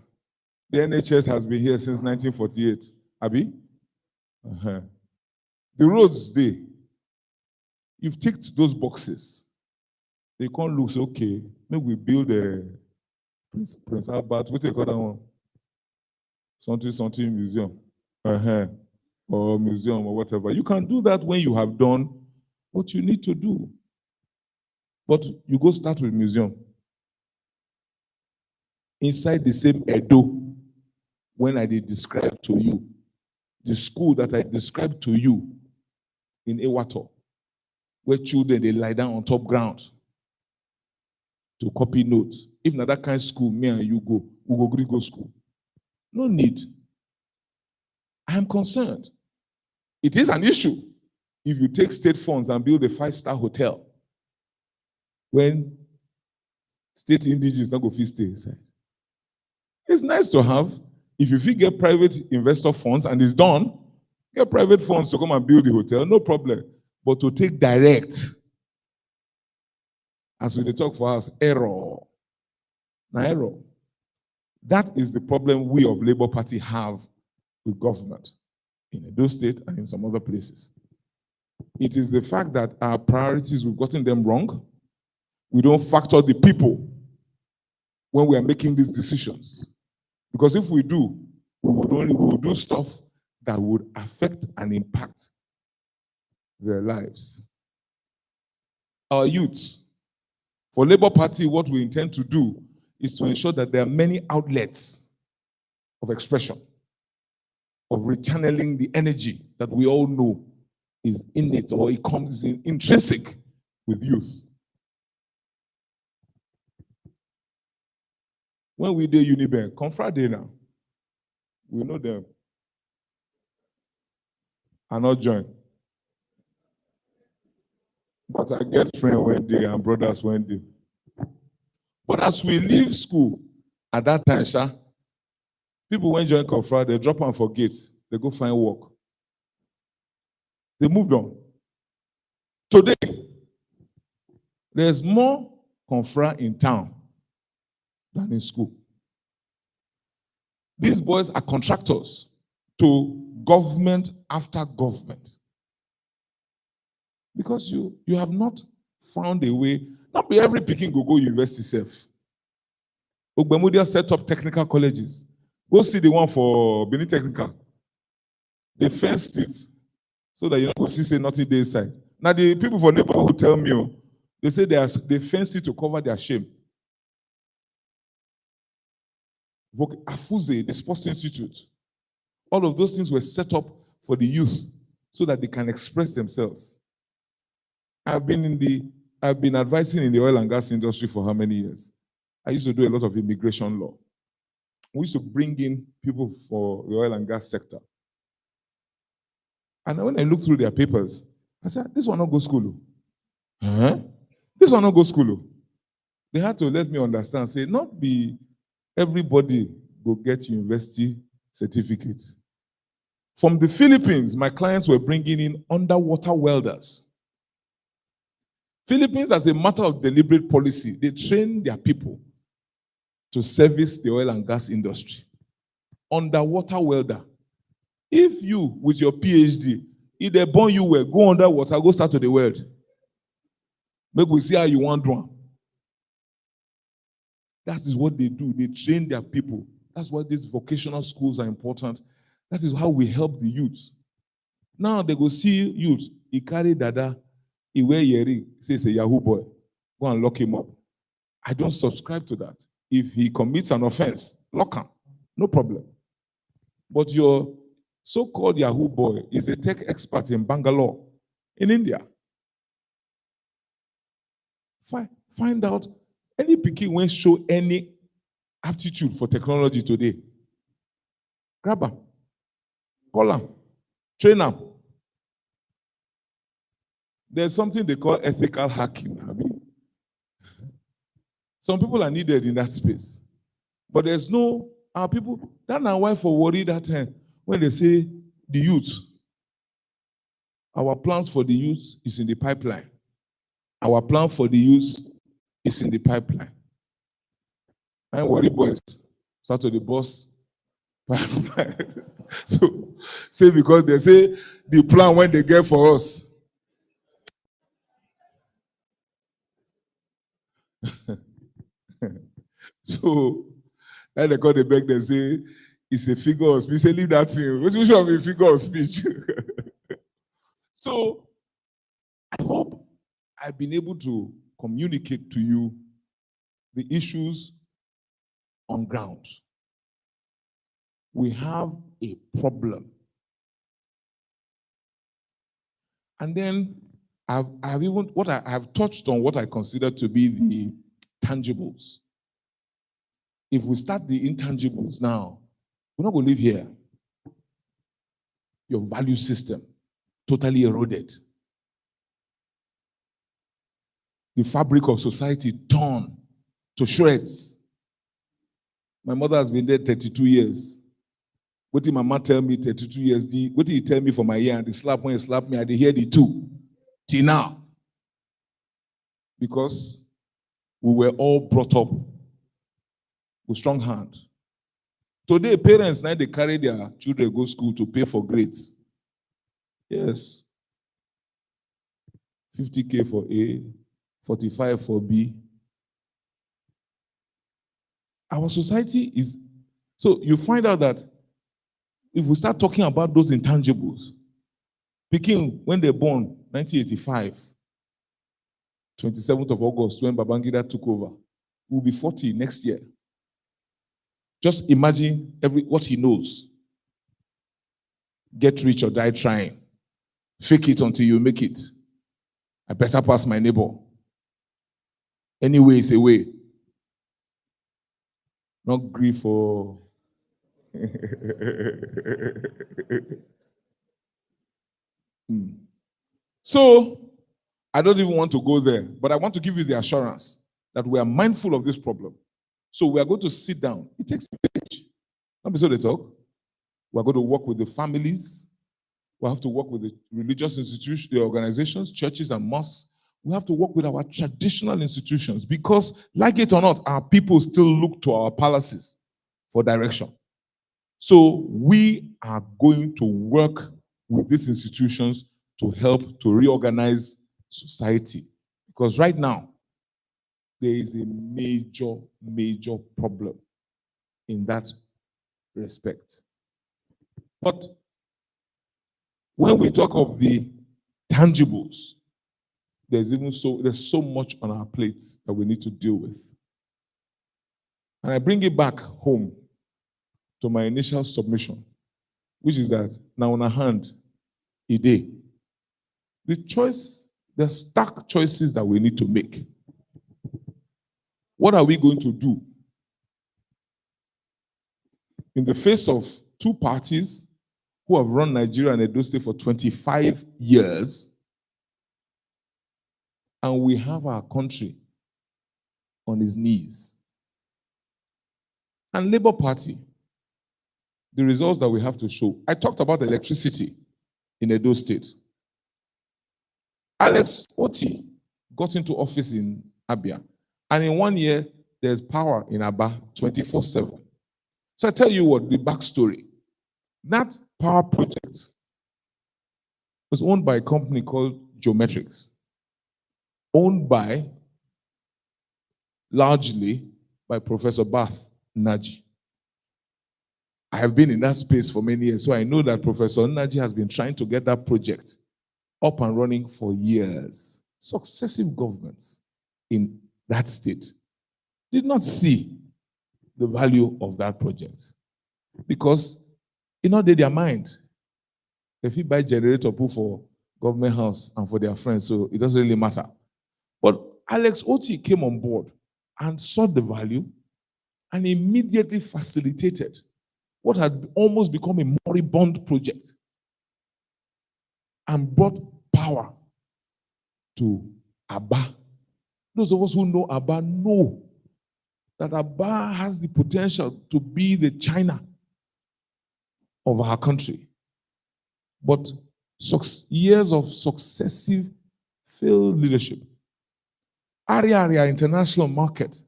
The NHS has been here since 1948. Abi? The roads, you've ticked those boxes. They can't look, okay, maybe we build a Prince Albert, what do you call that one? Something museum. Or museum or whatever. You can do that when you have done what you need to do. But you go start with museum. Inside the same Edo, when I did describe to you, the school that I described to you in Ewato, where children, they lie down on top ground to copy notes. If not that kind of school, me and you go, we go school. No need. I am concerned. It is an issue if you take state funds and build a 5-star hotel when state indigenous not go fit stay inside. It's nice to have. If you get private investor funds and it's done, get private funds to come and build the hotel, no problem. But to take direct, as we talk for us, error. Now error. That is the problem we of Labour Party have with government in Edo State and in some other places. It is the fact that our priorities, we've gotten them wrong. We don't factor the people when we are making these decisions. Because if we do, we will do stuff that would affect and impact their lives. Our youths, for Labour Party, what we intend to do is to ensure that there are many outlets of expression, of rechanneling the energy that we all know is innate or it comes in intrinsic with youth. When we do Unibank, come Friday now, we know them. I not join. But I get friends when they and brothers when they. But as we leave school at that time, people when join Confra, they drop and forget. They go find work. They moved on. Today, there's more Confra in town than in school. These boys are contractors to government after government. Because you have not found a way, not be every picking go university self. Ogbemudia set up technical colleges. Go see the one for Benin Technical. They fenced it so that you don't see say nothing there inside. Now the people for neighborhood tell me, oh, they say they fenced it to cover their shame. Afuze, the Sports Institute, all of those things were set up for the youth so that they can express themselves. I've been advising in the oil and gas industry for how many years? I used to do a lot of immigration law. We used to bring in people for the oil and gas sector. And when I looked through their papers, I said, this one not go school. Huh? This one not go school. They had to let me understand, say, not be everybody go get university certificate. From the Philippines, my clients were bringing in underwater welders. Philippines, as a matter of deliberate policy, they train their people to service the oil and gas industry. Underwater welder. If you, with your PhD, if they born you well, go underwater, go start to the world. Maybe we see how you want one. That is what they do. They train their people. That's why these vocational schools are important. That is how we help the youth. Now they go see youth. He carry dada, he wear yeri, says a Yahoo boy. Go and lock him up. I don't subscribe to that. If he commits an offense, lock him. No problem. But your so-called Yahoo boy is a tech expert in Bangalore, in India. Find out any pikin when show any aptitude for technology today. Grab him, call him, train him. There's something they call ethical hacking. Some people are needed in that space. But there's no, our people, that's not why for worry that time when they say the youth, our plans for the youth is in the pipeline. Our plan for the youth is in the pipeline. I ain't worry, boys. Start to the boss pipeline. So, say because they say the plan when they get for us. So, and they call the back, they say it's a figure of speech. Say, leave that thing. Which should be a figure of speech. So, I hope I've been able to communicate to you the issues on ground. We have a problem. And then I've touched on what I consider to be the tangibles. If we start the intangibles now, we're not going to live here. Your value system totally eroded. The fabric of society torn to shreds. My mother has been dead 32 years. What did my mama tell me 32 years? What did he tell me for my ear? And the slap when he slapped me, I did hear the two. Till now. Because we were all brought up with strong hand. Today, parents now they carry their children go to school to pay for grades. Yes. 50K for A, 45 for B. Our society is, so you find out that if we start talking about those intangibles, Peking, when they're born, 1985, 27th of August, when Babangida took over, will be 40 next year. Just imagine what he knows. Get rich or die trying. Fake it until you make it. I better pass my neighbor. Anyway, it's a way. Not grief for So, I don't even want to go there, but I want to give you the assurance that we are mindful of this problem. So we are going to sit down. It takes a village. Let me say the talk. We are going to work with the families. We have to work with the religious institutions, the organizations, churches and mosques. We have to work with our traditional institutions because, like it or not, our people still look to our palaces for direction. So we are going to work with these institutions to help to reorganize society. Because right now, there is a major, major problem in that respect. But When we talk of the tangibles, there's so much on our plates that we need to deal with. And I bring it back home to my initial submission, which is that now on our hand, a day. The stark choices that we need to make. What are we going to do in the face of two parties who have run Nigeria and Edo State for 25 years, and we have our country on its knees? And Labour Party, the results that we have to show. I talked about electricity in Edo State. Alex Oti got into office in Abia, and in 1 year, there's power in Aba 24/7. So I tell you what, the backstory. That power project was owned by a company called Geometrics, owned largely by Professor Bath Naji. I have been in that space for many years, so I know that Professor Naji has been trying to get that project up and running for years. Successive governments in that state did not see the value of that project because it not did their mind. If you buy generator pool for government house and for their friends, so it doesn't really matter. But Alex Oti came on board and saw the value and immediately facilitated what had almost become a moribund project and brought power to Aba. Those of us who know Aba know that Aba has the potential to be the China of our country. But years of successive failed leadership. Area International Market,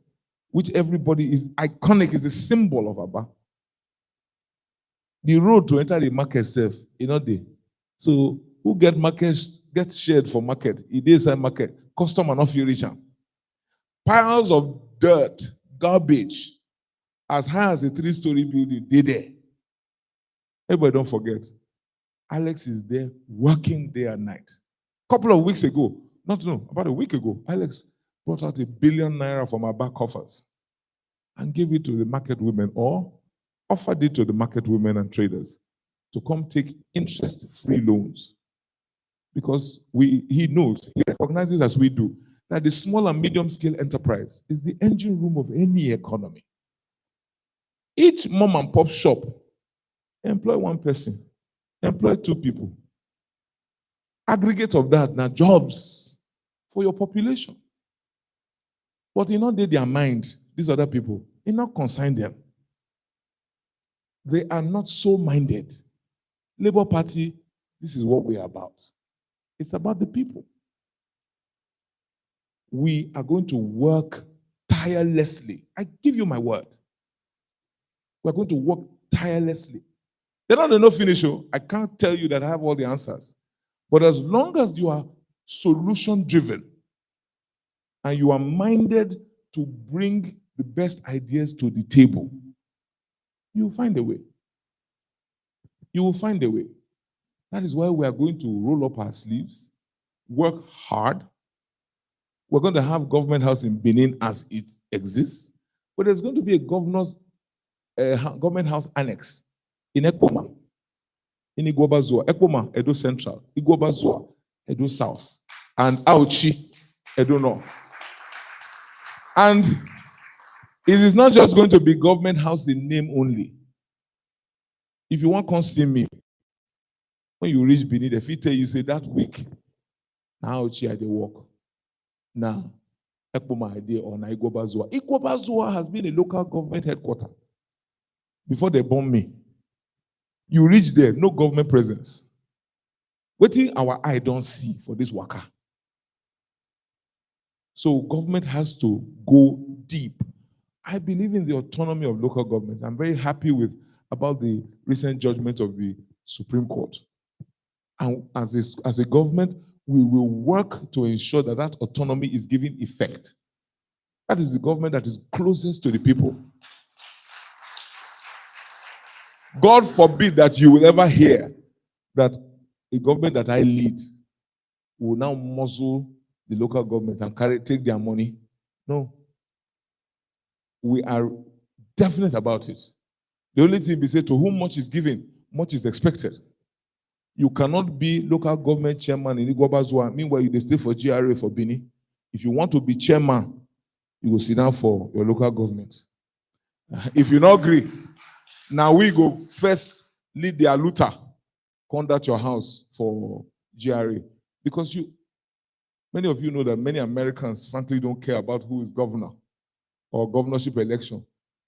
which everybody is iconic, is the symbol of Aba. The road to enter the market itself, there. So who gets shared for market? It is a market. Customer not feel rich. Piles of dirt, garbage, as high as a 3-story building, they there. Everybody don't forget. Alex is there working day and night. A couple of weeks ago, about a week ago, Alex brought out ₦1 billion from our back coffers and gave it to the market women, or offered it to the market women and traders to come take interest-free loans. Because he knows, he recognizes as we do, that the small and medium-scale enterprise is the engine room of any economy. Each mom and pop shop employ one person, employ 2 people. Aggregate of that, now jobs for your population. But in not their mind, these other people, it not concern them. They are not so minded. Labour Party, this is what we are about. It's about the people. We are going to work tirelessly. I give you my word. We're going to work tirelessly. They're not enough finish. I can't tell you that I have all the answers. But as long as you are solution-driven and you are minded to bring the best ideas to the table, you will find a way. You will find a way. That is why we are going to roll up our sleeves, work hard. We're going to have government house in Benin as it exists, but there's going to be a government house annex in Ekpoma, in Igwabazua. Ekpoma, Edo Central, Igwabazua, Edo South, and Auchi, Edo North. And it is not just going to be government house in name only. If you want to come see me, when you reach Benin, if he tell you, say that week, now Auchi I dey work. Now, Ekpoma idea or na Igwabazua. Igwabazua has been a local government headquarters before they bomb me. You reach there, no government presence. Waiting our eye don't see for this worker. So government has to go deep. I believe in the autonomy of local governments. I'm very happy about the recent judgment of the Supreme Court. And as a government, we will work to ensure that that autonomy is given effect. That is the government that is closest to the people. God forbid that you will ever hear that a government that I lead will now muzzle the local governments and take their money. No. We are definite about it. The only thing we say, to whom much is given, much is expected. You cannot be local government chairman in Igwabazua, meanwhile you stay for GRA for Bini. If you want to be chairman, you will sit down for your local government. If you not agree, now we go first lead the aluta, conduct your house for GRA. Because many of you know that many Americans frankly don't care about who is governor or governorship election.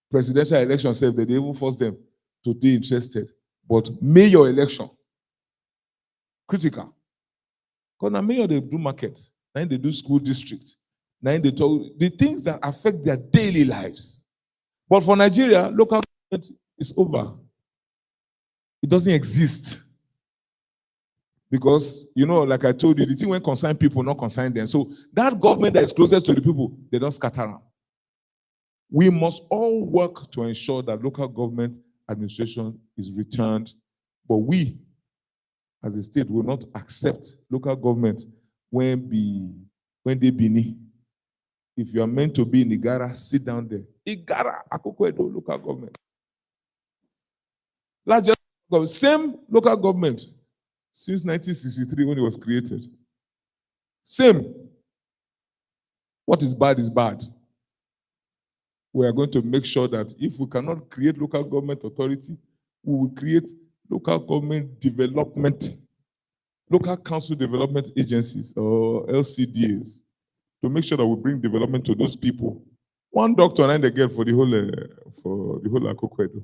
Presidential election said that they even force them to be interested. But mayor election, critical. Because now mayor they do markets, now they do school districts, now they talk the things that affect their daily lives. But for Nigeria, local government is over. It doesn't exist. Because, like I told you, the thing when concern people, not concern them. So that government that is closest to the people, they don't scatter around. We must all work to ensure that local government administration is returned. But we, as a state, will not accept local government when they be. If you are meant to be in Igara, sit down there. Igara, Akoko-Edo local government. Same local government since 1963 when it was created. Same. What is bad is bad. We are going to make sure that if we cannot create local government authority, we will create local government development, local council development agencies or LCDAs to make sure that we bring development to those people. One doctor and they get for the whole Akoko-Edo.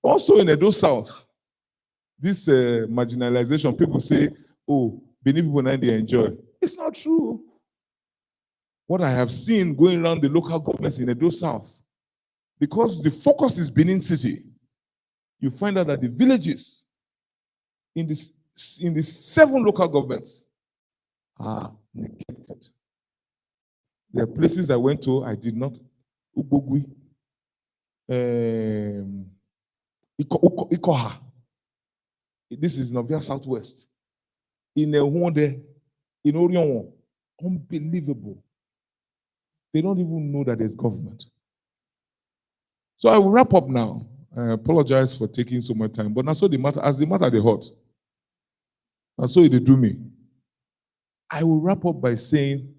Also in Edo South, this marginalization, people say, oh, Benin people now they enjoy. It's not true. What I have seen going around the local governments in Edo South, because the focus is Benin City, you find out that the villages in the 7 local governments are neglected. There are places I went to, I did not. Ubogui, Ikoha. This is Novia Southwest. In Ehonde, in Orion, unbelievable. They don't even know that there's government. So I will wrap up now. I apologize for taking so much time, but now so the matter, as the matter they hot, and so they do me. I will wrap up by saying,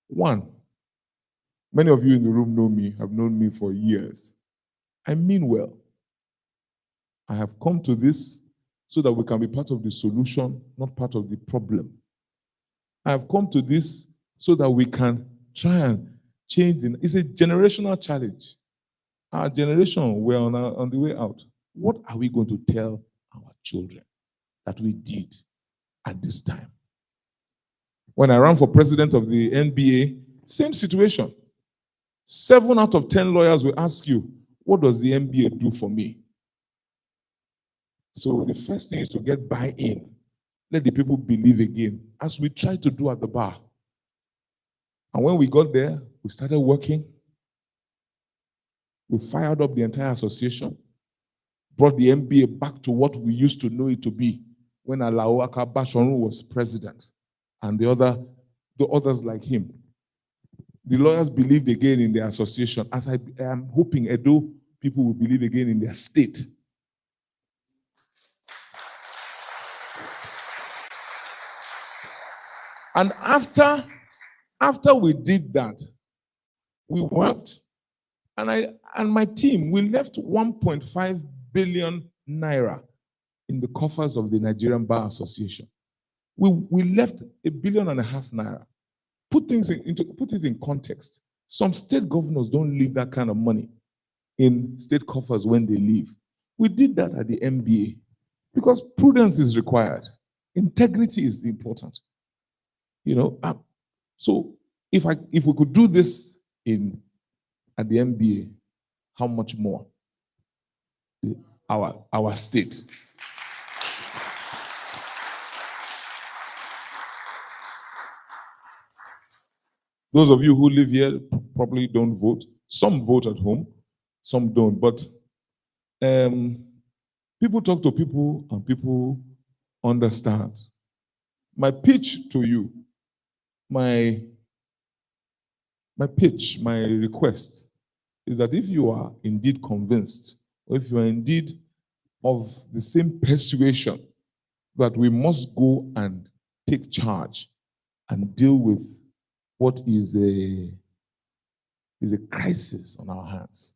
one, many of you in the room know me, have known me for years. I mean well. I have come to this so that we can be part of the solution, not part of the problem. I have come to this so that we can try and change. It's a generational challenge. Our generation, we're on the way out. What are we going to tell our children that we did at this time? When I ran for president of the NBA, same situation. 7 out of 10 lawyers will ask you, what does the NBA do for me? So the first thing is to get buy-in. Let the people believe again, as we try to do at the bar. And when we got there, we started working. We fired up the entire association, brought the NBA back to what we used to know it to be when Alao Akabashonu was president, and the others like him. The lawyers believed again in their association, as I am hoping Edo people will believe again in their state. And after we did that, we worked, and my team, we left 1.5 billion naira in the coffers of the Nigerian Bar Association. We left 1.5 billion naira. Put it in context. Some state governors don't leave that kind of money in state coffers when they leave. We did that at the MBA because prudence is required. Integrity is important. So if we could do this at the MBA, how much more our state? Those of you who live here probably don't vote. Some vote at home, some don't. But people talk to people, and people understand. My pitch to you, my pitch, my request is that if you are indeed convinced, or if you are indeed of the same persuasion that we must go and take charge and deal with what is a crisis on our hands,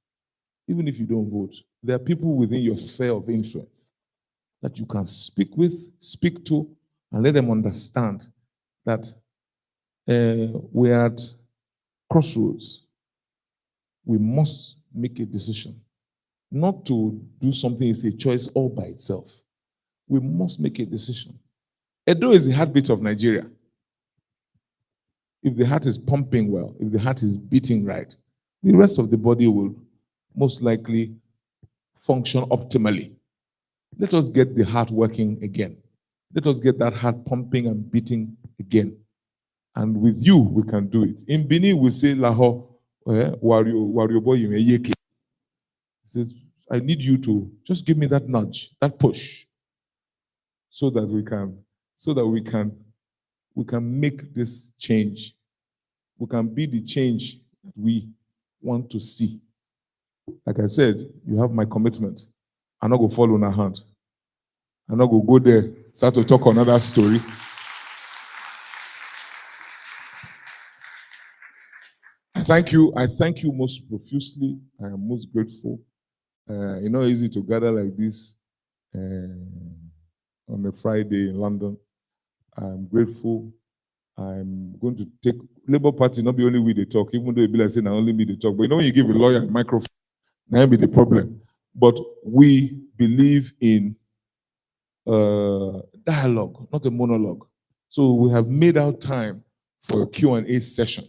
even if you don't vote, there are people within your sphere of influence that you can speak with, speak to, and let them understand that we're at crossroads. We must make a decision. Not to do something is a choice all by itself. We must make a decision. Edo is the heartbeat of Nigeria. If the heart is pumping well, if the heart is beating right, the rest of the body will most likely function optimally. Let us get the heart working again. Let us get that heart pumping and beating again. And with you, we can do it. In Benin, we say, Laho, wario boy, he says, I need you to just give me that nudge, that push, so that we can make this change. We can be the change that we want to see. Like I said, you have my commitment. I'm not going to fall on her hand. I'm not going to go there, start to talk another story. I thank you most profusely. I am most grateful. It's not easy to gather like this on a Friday in London. I'm grateful. I'm going to take Labour Party, not be only we they talk, even though it be like saying only me they talk. But you know when you give a lawyer a microphone, that be the problem. But we believe in dialogue, not a monologue. So we have made our time for a Q&A session,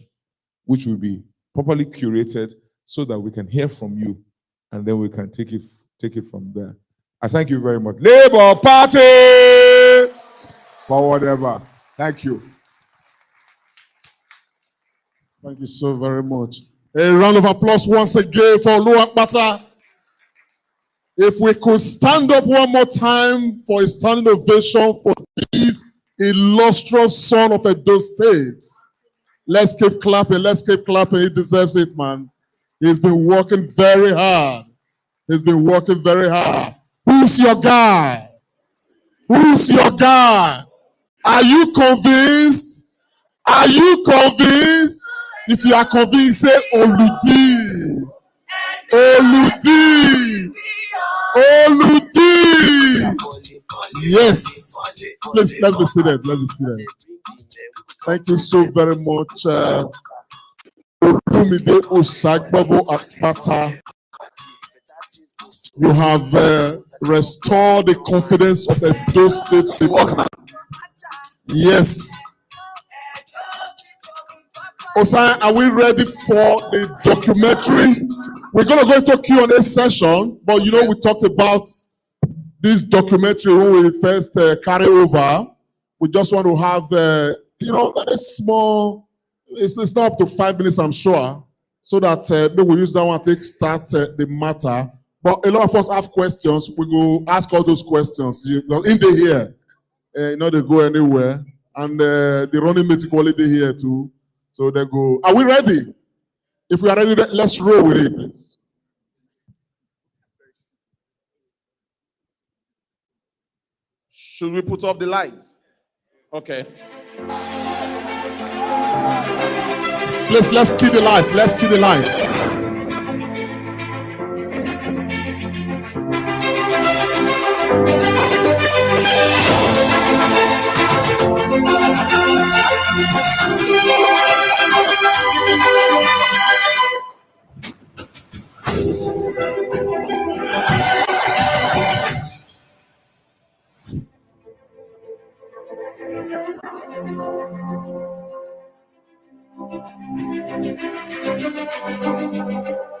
which will be properly curated so that we can hear from you, and then we can take it from there. I thank you very much. Labour Party! Forward ever. Thank you. Thank you so very much. A round of applause once again for Akpata. If we could stand up one more time for a standing ovation for this illustrious son of Edo State. Let's keep clapping. Let's keep clapping. He deserves it, man. He's been working very hard. He's been working very hard. Who's your guy? Who's your guy? Are you convinced? Are you convinced? If you are convinced, say Olumide. Olumide. Olumide. Yes. Please, let's be seated. Let's be seated. Thank you so very much. Olumide Osaigbovo Akpata. You have restored the confidence of Edo State people. Yes. Osai, are we ready for the documentary? We're going to go into Q&A session, but you know we talked about this documentary when we first carry over. We just want to have, very small, it's not up to 5 minutes, I'm sure, so that maybe we use that one to start the matter. But a lot of us have questions. We go ask all those questions. In the here, they go anywhere. And the running mate quality here too. So they go. Are we ready? If we are ready, let's roll with it, please. Should we put off the lights? Okay. Please, let's keep the lights. Let's keep the lights.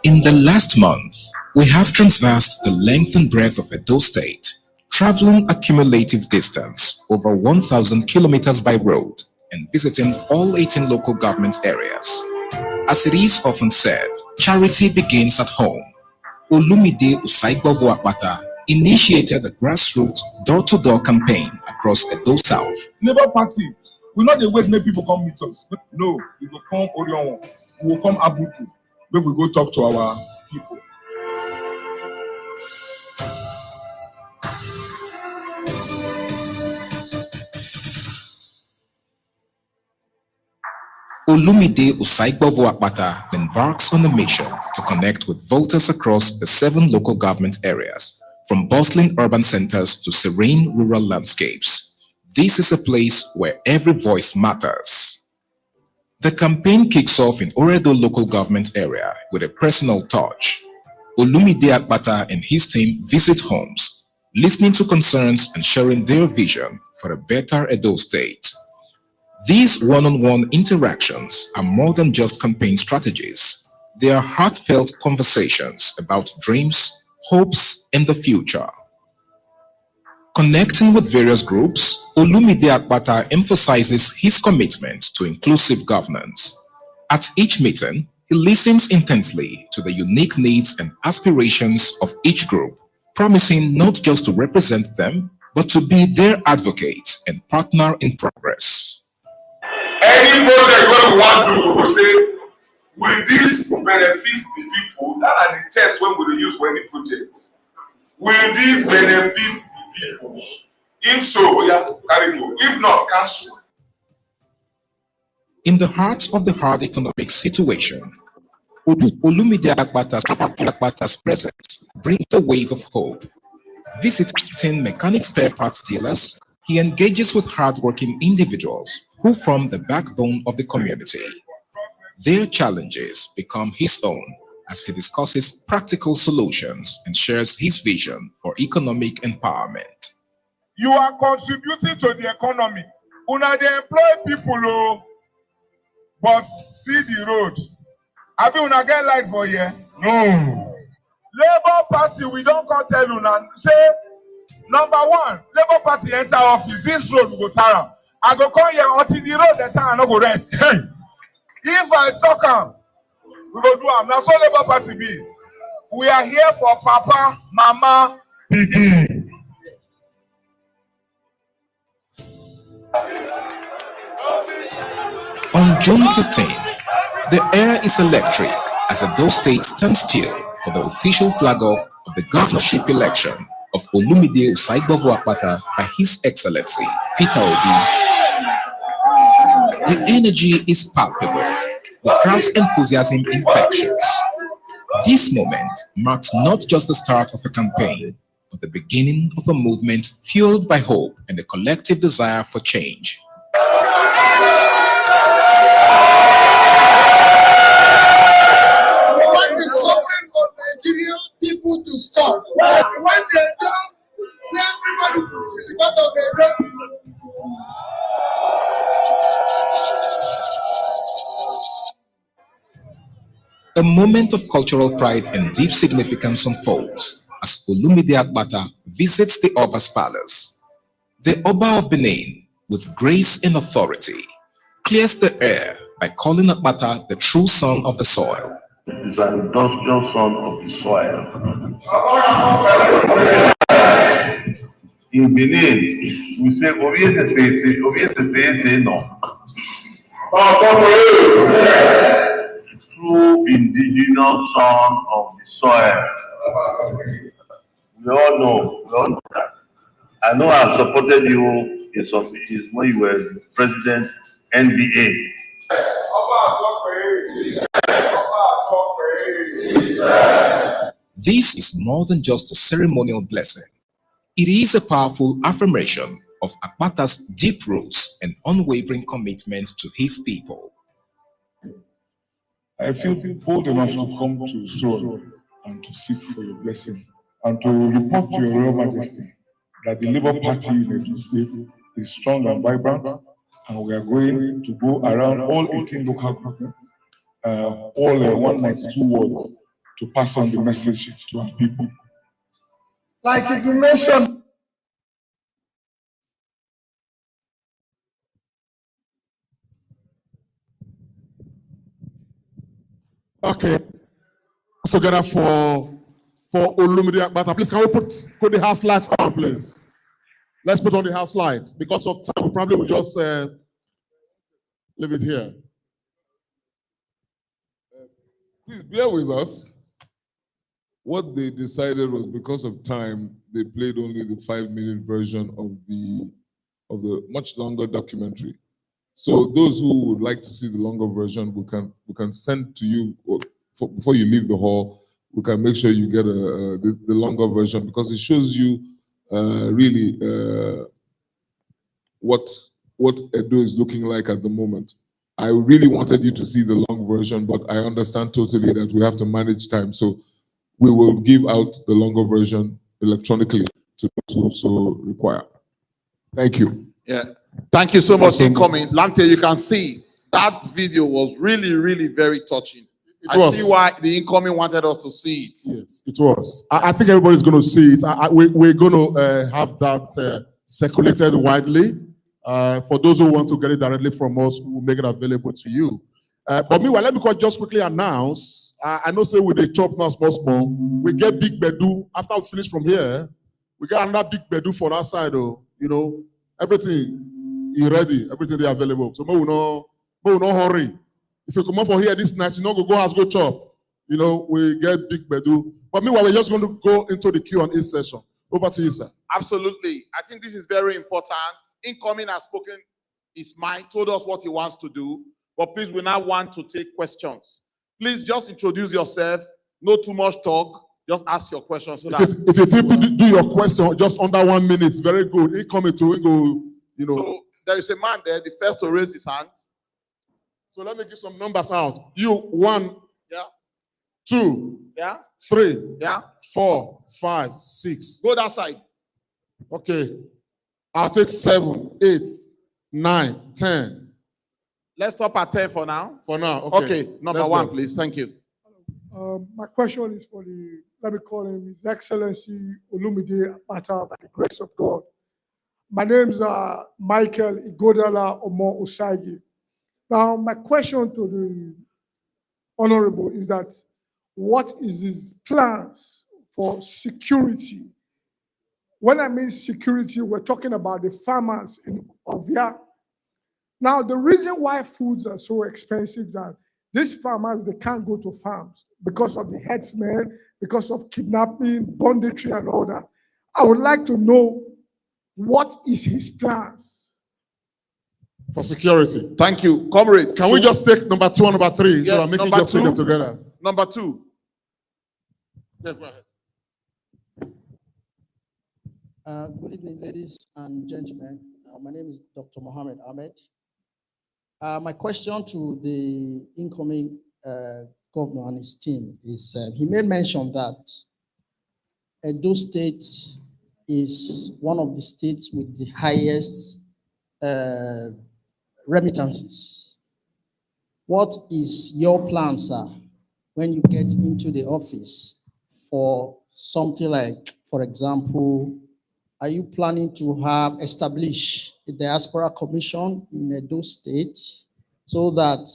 In the last month, we have traversed the length and breadth of Edo State, traveling a cumulative distance over 1,000 kilometers by road and visiting all 18 local government areas. As it is often said, charity begins at home. Olumide Osaigbovo Akpata initiated the grassroots door-to-door campaign at across Edo South. Labour Party, we not dey wait make people come meet us. No, we go come Orion, we will come Abuja, make we go talk to our people. Olumide Osaigbovo Akpata embarks on a mission to connect with voters across the 7 local government areas, from bustling urban centers to serene rural landscapes. This is a place where every voice matters. The campaign kicks off in Oredo local government area with a personal touch. Olumide Akpata and his team visit homes, listening to concerns and sharing their vision for a better Edo state. These one-on-one interactions are more than just campaign strategies. They are heartfelt conversations about dreams, hopes, and the future. Connecting with various groups, Olumide Akpata emphasizes his commitment to inclusive governance. At each meeting, he listens intently to the unique needs and aspirations of each group, promising not just to represent them, but to be their advocate and partner in progress. Any project wey we wan do, we go say, will this benefit the people? That are the test wey we dey use for any project. Will this benefit the people? If so, oya, carry go. If not, cancel. In the heart of the hard economic situation, Olumide Akpata's presence brings a wave of hope. Visiting mechanic spare parts dealers, he engages with hardworking individuals who form the backbone of the community. Their challenges become his own as he discusses practical solutions and shares his vision for economic empowerment. You are contributing to the economy. Una dey employ people, but see the road. Abi una get light for here? No. Labour Party, we don't come tell una say, number 1, Labour Party enter office, this road we go tear am. I go come here until the road that time I no go rest. Hey. If I talk am, we go do am. Na so Labour Party be. We are here for Papa, Mama, Pikin. On June 15th, the air is electric as Edo State stands still for the official flag-off of the governorship election of Olumide Osaigbovo Akpata by His Excellency Peter Obi. The energy is palpable, the crowd's enthusiasm infectious. This moment marks not just the start of a campaign, but the beginning of a movement fueled by hope and a collective desire for change. The suffering of Nigerian people to stop. When they don't, everybody is part of a A moment of cultural pride and deep significance unfolds as Olumide Akpata visits the Oba's palace. The Oba of Benin, with grace and authority, clears the air by calling Akpata the true son of the soil. Is an industrial son of the soil. In Benin, we say no. True indigenous son of the soil. We all know that. I know I supported you is when you were president NBA. This is more than just a ceremonial blessing. It is a powerful affirmation of Akpata's deep roots and unwavering commitment to his people. I feel bold enough to come to the throne and to seek for your blessing and to report to your Royal Majesty that the Labour Party in Edo State is strong and vibrant, and we are going to go around all 18 local governments, all 192 wards, to pass on the message to our people. Like you mentioned. Okay. Together for Olumide Akpata. Please, can we put the house lights on, please? Let's put on the house lights. Because of time, we probably will just leave it here. Please bear with us. What they decided was because of time, they played only the 5-minute version of the much longer documentary. So those who would like to see the longer version, we can send to you before you leave the hall. We can make sure you get the longer version because it shows you really what Edo is looking like at the moment. I really wanted you to see the long version, but I understand totally that we have to manage time. So we will give out the longer version electronically to those who so require. Thank you. Yeah. Thank you so much for coming. Lante, you can see that video was really, really very touching. I see why the incoming wanted us to see it. Yes, it was. I think everybody's going to see it. We're going to have that circulated widely. For those who want to get it directly from us, we'll make it available to you. But meanwhile, let me just quickly announce. I know say with the chop now small. We get big bedu after we finish from here. We got another big bedu for that side. Oh, you know, everything is ready. Everything is available. So we no hurry. If you come up for here this night, you know go house go chop. You know we get big bedu. But meanwhile, we're just going to go into the Q&A session. Over to you, sir. Absolutely. I think this is very important. Incoming has spoken his mind, told us what he wants to do. But please, we now want to take questions. Please just introduce yourself. No too much talk. Just ask your question. So if you think to do your question just under 1 minute, it's very good. Incoming to we go, you know. So there is a man there, the first to raise his hand. So let me give some numbers out. You 1, yeah, 2, yeah, 3, yeah, 4, 5, 6. Go that side. Okay. I'll take 7, 8, 9, 10. Let's stop at 10 for now. For now, okay. Okay, number Let's 1, go. please. Thank you. My question is for let me call him His Excellency Olumide Akpata, by the grace of God. My name's Michael Igodala Omo Osaigi. Now, my question to the Honorable is that what is his plans for security? When I mean security, we're talking about the farmers in Ovia. Now, the reason why foods are so expensive that these farmers, they can't go to farms because of the herdsmen, because of kidnapping, banditry, and all that. I would like to know what is his plans for security. Thank you. Comrade, can we just take number 2 and number 3 so that making just 2 them together? Number 2. Yeah, go ahead. Good evening, ladies and gentlemen. My name is Dr. Mohammed Ahmed. My question to the incoming governor and his team is, he made mention that Edo State is one of the states with the highest remittances. What is your plan, sir, when you get into the office for something like, for example, are you planning to establish a diaspora commission in Edo State so that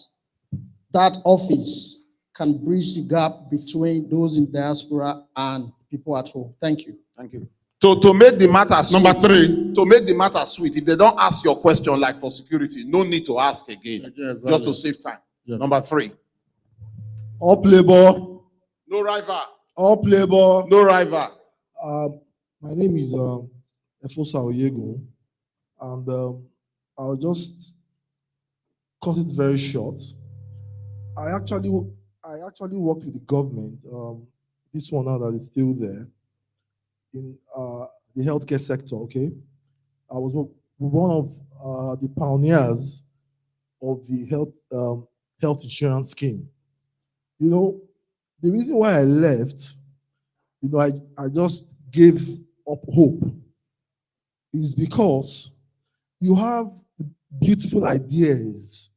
that office can bridge the gap between those in diaspora and people at home? Thank you. Thank you. To make the matter sweet, number 3. To make the matter sweet, if they don't ask your question like for security, no need to ask again. Exactly. Just to save time. Yeah. Number 3. Up labor. No rival. Up labor. No rival. My name is Efosa Oyego, and I'll just cut it very short. I actually worked with the government. This one now that is still there in the healthcare sector. Okay, I was one of the pioneers of the health insurance scheme. You know, the reason why I left, you know, I just gave up hope is because you have beautiful ideas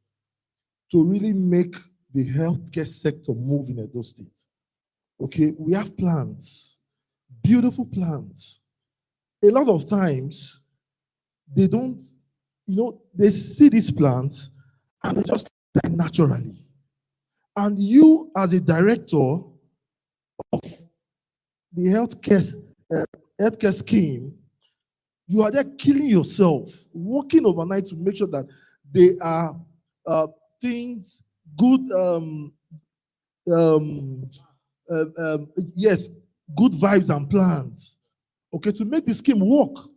to really make the healthcare sector move in Edo State. Okay, we have plans, beautiful plans. A lot of times, they don't, you know, they see these plans and they just die naturally. And you, as a director of the healthcare scheme, You are there killing yourself, working overnight to make sure that there are things, good, yes, good vibes and plans. Okay, to make the scheme work,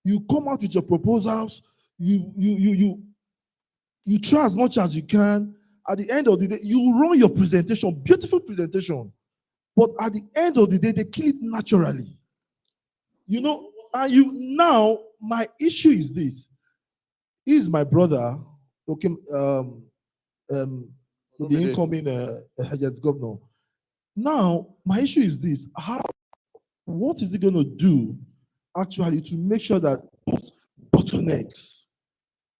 you come out with your proposals. You try as much as you can. At the end of the day, you run your presentation, beautiful presentation. But at the end of the day, they kill it naturally. You know, and now my issue is this. He's my brother, okay, with the incoming yes, governor. Now, my issue is this. What is he going to do actually to make sure that those bottlenecks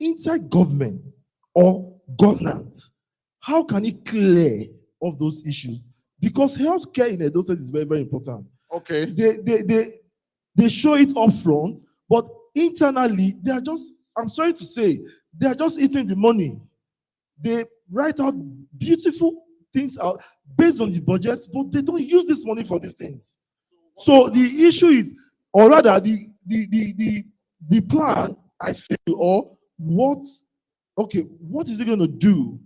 inside government or governance, how can he clear of those issues? Because healthcare in Edo State is very, very important. Okay. They show it up front, but internally, they are just, I'm sorry to say, they are just eating the money. They write out beautiful things out based on the budget, but they don't use this money for these things. So the issue is, or rather, the plan, I feel, or what is it going to do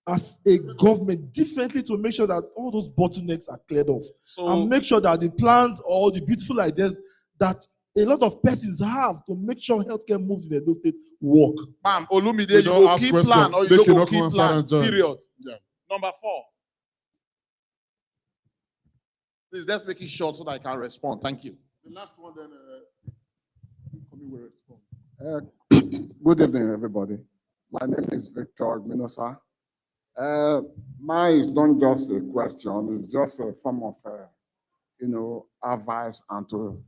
as a government differently to make sure that all those bottlenecks are cleared off, and make sure that the plans or the beautiful ideas that a lot of persons have to make sure healthcare moves in Edo State work. Ma'am, Olumide, you go keep plan or you don't go keep plan, period. Yeah. Number 4. Please, let's make it short so that I can respond. Thank you. The last one, then Komi will respond. Good evening, everybody. My name is Victor Minosa. Mine is not just a question, it's just a form of, advice and to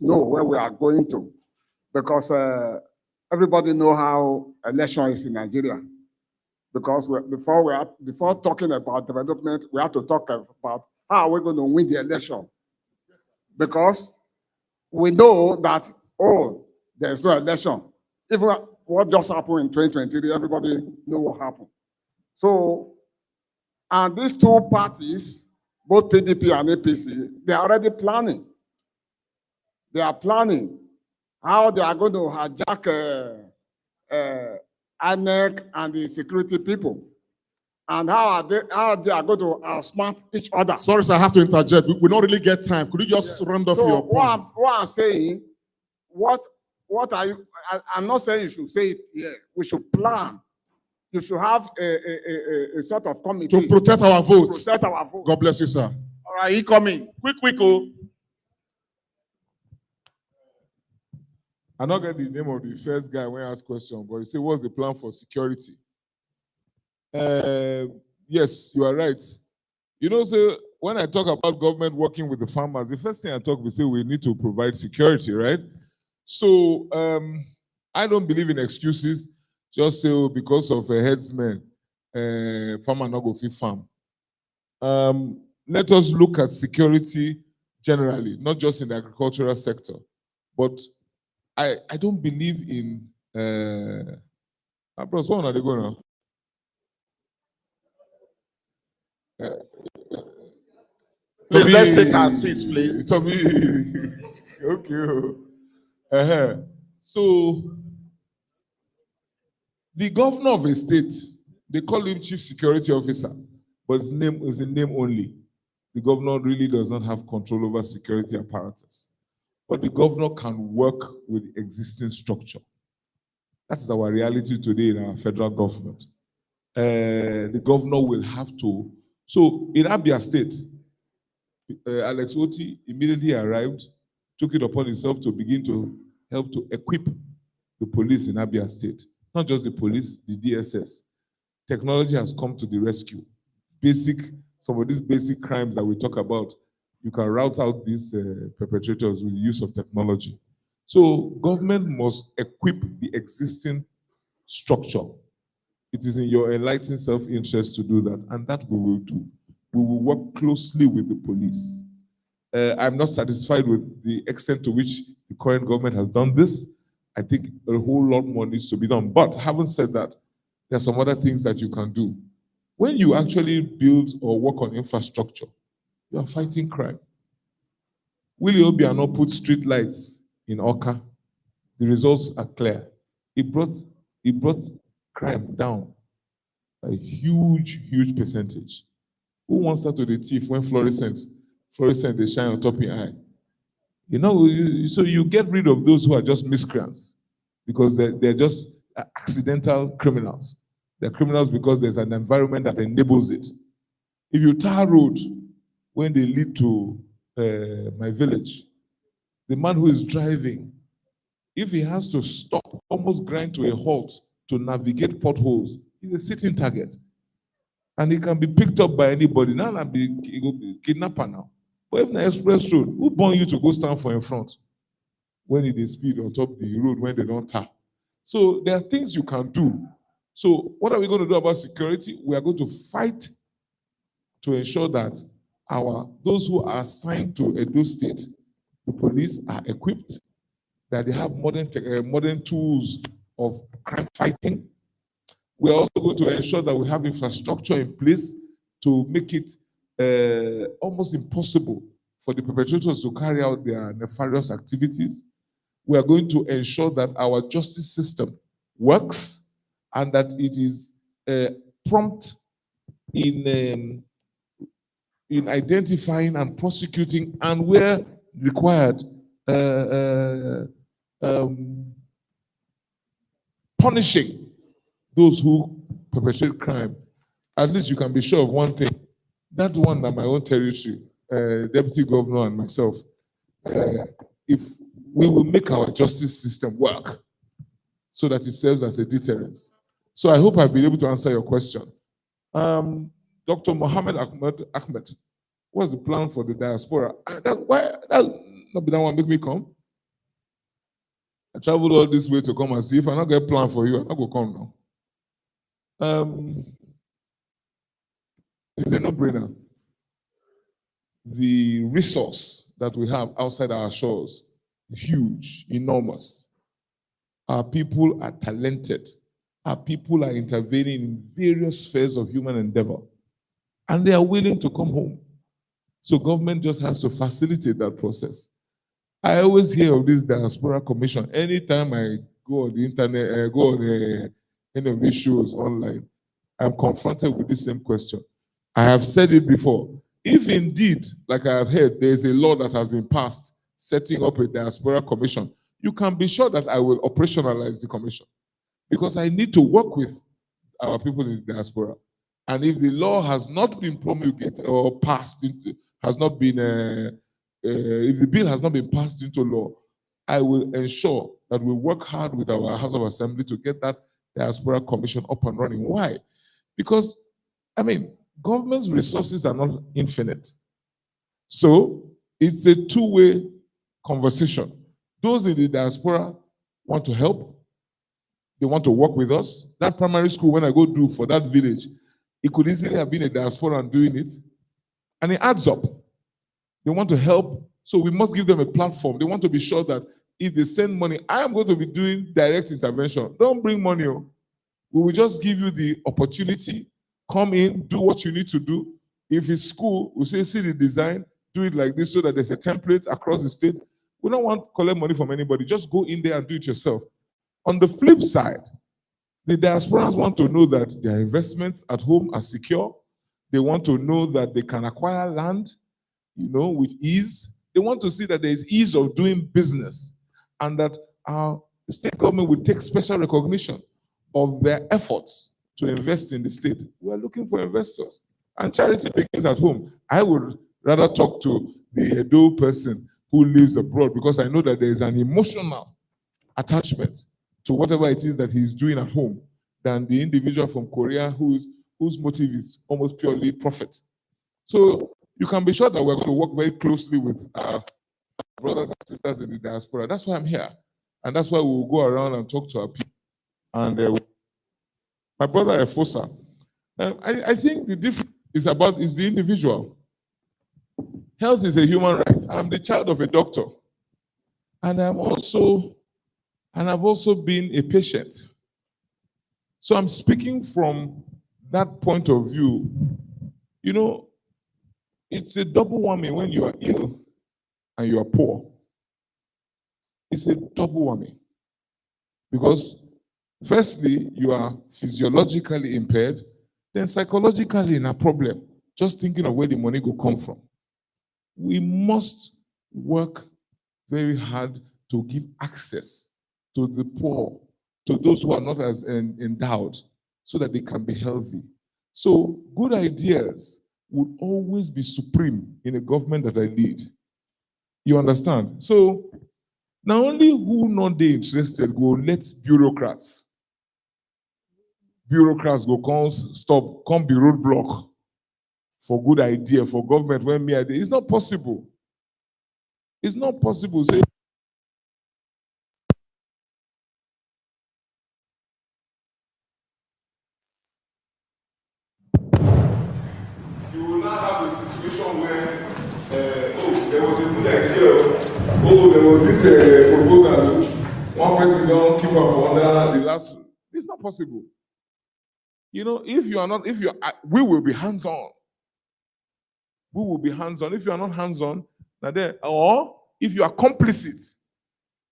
know where we are going to. Because everybody know how election is in Nigeria. Because before talking about development, we have to talk about how we're going to win the election. Because we know that, there's no election. Even what just happened in 2023, everybody know what happened. So, and these two parties, both PDP and APC, they are already planning. They are planning how they are going to hijack INEC and the security people. And how they are going to outsmart each other. Sorry, sir, I have to interject. We don't really get time. Could you just round off your points? What I'm saying, what are you? I'm not saying you should say it here. We should plan. You should have a sort of committee to protect our votes. Protect our votes. God bless you, sir. All right, he coming. Quick, oh. I not get the name of the first guy when I asked question, but he said, what's the plan for security? Yes, you are right. You know, so when I talk about government working with the farmers, the first thing I talk, we say we need to provide security, right? So I don't believe in excuses. Just say, because of a headsman, farmer not go fit farm. Let us look at security generally, not just in the agricultural sector. But I don't believe in. Bros, what are they going on? Please, let's take our seats, please. Okay. So, the governor of a state, they call him chief security officer, but his name is a name only. The governor really does not have control over security apparatus. But the governor can work with existing structure. That is our reality today in our federal government. The governor will have to. So in Abia State, Alex Oti immediately arrived, took it upon himself to begin to help to equip the police in Abia State. Not just the police, the DSS. Technology has come to the rescue. Some of these basic crimes that we talk about, you can route out these perpetrators with the use of technology. So government must equip the existing structure. It is in your enlightened self-interest to do that, and that we will do. We will work closely with the police. I'm not satisfied with the extent to which the current government has done this. I think a whole lot more needs to be done. But having said that, there are some other things that you can do. When you actually build or work on infrastructure, you are fighting crime. Will Obiano put street lights in Oka The results are clear. It brought crime down a huge percentage. Who wants that to the thief when fluorescent they shine on top of your eye? You know, so you get rid of those who are just miscreants because they're just accidental criminals. They're criminals because there's an environment that enables it. If you tar road when they lead to my village, the man who is driving, if he has to stop, almost grind to a halt to navigate potholes, he's a sitting target. And he can be picked up by anybody. Now he go be kidnapper now. But if na express road, who born you to go stand for in front when it is speed on top the road when they don't tap? So there are things you can do. So what are we going to do about security? We are going to fight to ensure that those who are assigned to Edo State, the police are equipped, that they have modern tools of crime fighting. We are also going to ensure that we have infrastructure in place to make it almost impossible for the perpetrators to carry out their nefarious activities. We are going to ensure that our justice system works and that it is prompt in identifying and prosecuting, and where required, punishing those who perpetrate crime. At least you can be sure of one thing. That one at my own territory, Deputy Governor and myself, if we will make our justice system work so that it serves as a deterrence. So I hope I've been able to answer your question. Dr. Mohammed Ahmed, what's the plan for the diaspora? Why that not be that one make me come? I traveled all this way to come and see. If I not get a plan for you, I'm not going to come now. It's a no-brainer. The resource that we have outside our shores, huge, enormous. Our people are talented. Our people are intervening in various spheres of human endeavor. And they are willing to come home. So government just has to facilitate that process. I always hear of this diaspora commission. Anytime I go on the internet, go on any of these shows online, I'm confronted with the same question. I have said it before. If indeed, like I have heard, there is a law that has been passed setting up a diaspora commission, you can be sure that I will operationalize the commission because I need to work with our people in the diaspora. And if the law has not been promulgated or passed into, has not been, if the bill has not been passed into law, I will ensure that we work hard with our House of Assembly to get that diaspora commission up and running. Why? Because, I mean, government's resources are not infinite. So it's a two-way conversation. Those in the diaspora want to help. They want to work with us. That primary school, when I go do for that village, it could easily have been a diaspora and doing it. And it adds up. They want to help. So we must give them a platform. They want to be sure that if they send money, I am going to be doing direct intervention. Don't bring money. We will just give you the opportunity. Come in, do what you need to do. If it's school, we say, see the design, do it like this so that there's a template across the state. We don't want to collect money from anybody. Just go in there and do it yourself. On the flip side, the diasporans want to know that their investments at home are secure. They want to know that they can acquire land, with ease. They want to see that there is ease of doing business and that our state government will take special recognition of their efforts to invest in the state. We are looking for investors. And charity begins at home. I would rather talk to the Edo person who lives abroad because I know that there is an emotional attachment to whatever it is that he's doing at home than the individual from Korea whose motive is almost purely profit. So you can be sure that we're going to work very closely with our brothers and sisters in the diaspora. That's why I'm here. And that's why we'll go around and talk to our people. And my brother Efosa, I think the difference is the individual. Health is a human right. I'm the child of a doctor. And I've also been a patient. So I'm speaking from that point of view. It's a double whammy when you are ill and you are poor. It's a double whammy. Because firstly, you are physiologically impaired, then psychologically in a problem, just thinking of where the money will come from. We must work very hard to give access to the poor, to those who are not as endowed, so that they can be healthy. So good ideas would always be supreme in a government that I lead. You understand? So now only who not they interested go let bureaucrats go come stop, come be roadblock for good idea for government when me idea. It's not possible. It's not possible. Say, you will now have a situation where, oh, there was a good idea. Oh, there was this proposal. One person don't keep up for under the last. It's not possible. You know, if you are not, if you are, we will be hands-on. We will be hands-on. If you are not hands-on, now there, or if you are complicit,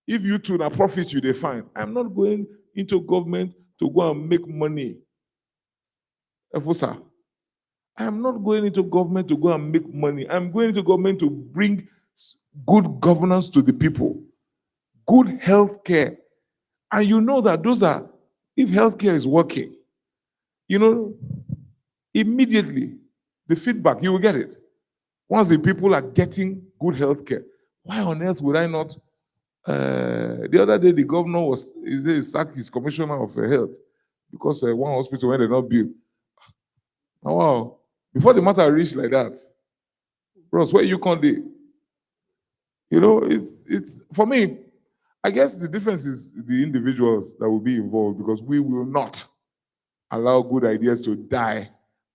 if you two are profit you define. I'm not going into government to go and make money. Efosa, I am not going into government to go and make money. I'm going into government to bring good governance to the people, good health care. And you know that those are, if healthcare is working, you know, immediately the feedback, you will get it. Once the people are getting good health care, why on earth would I not? The other day, the governor was sacked his commissioner of health because one hospital where they not build. Oh, wow. Before the matter reached like that, bros, where you can't do? You know, it's for me, I guess the difference is the individuals that will be involved, because we will not allow good ideas to die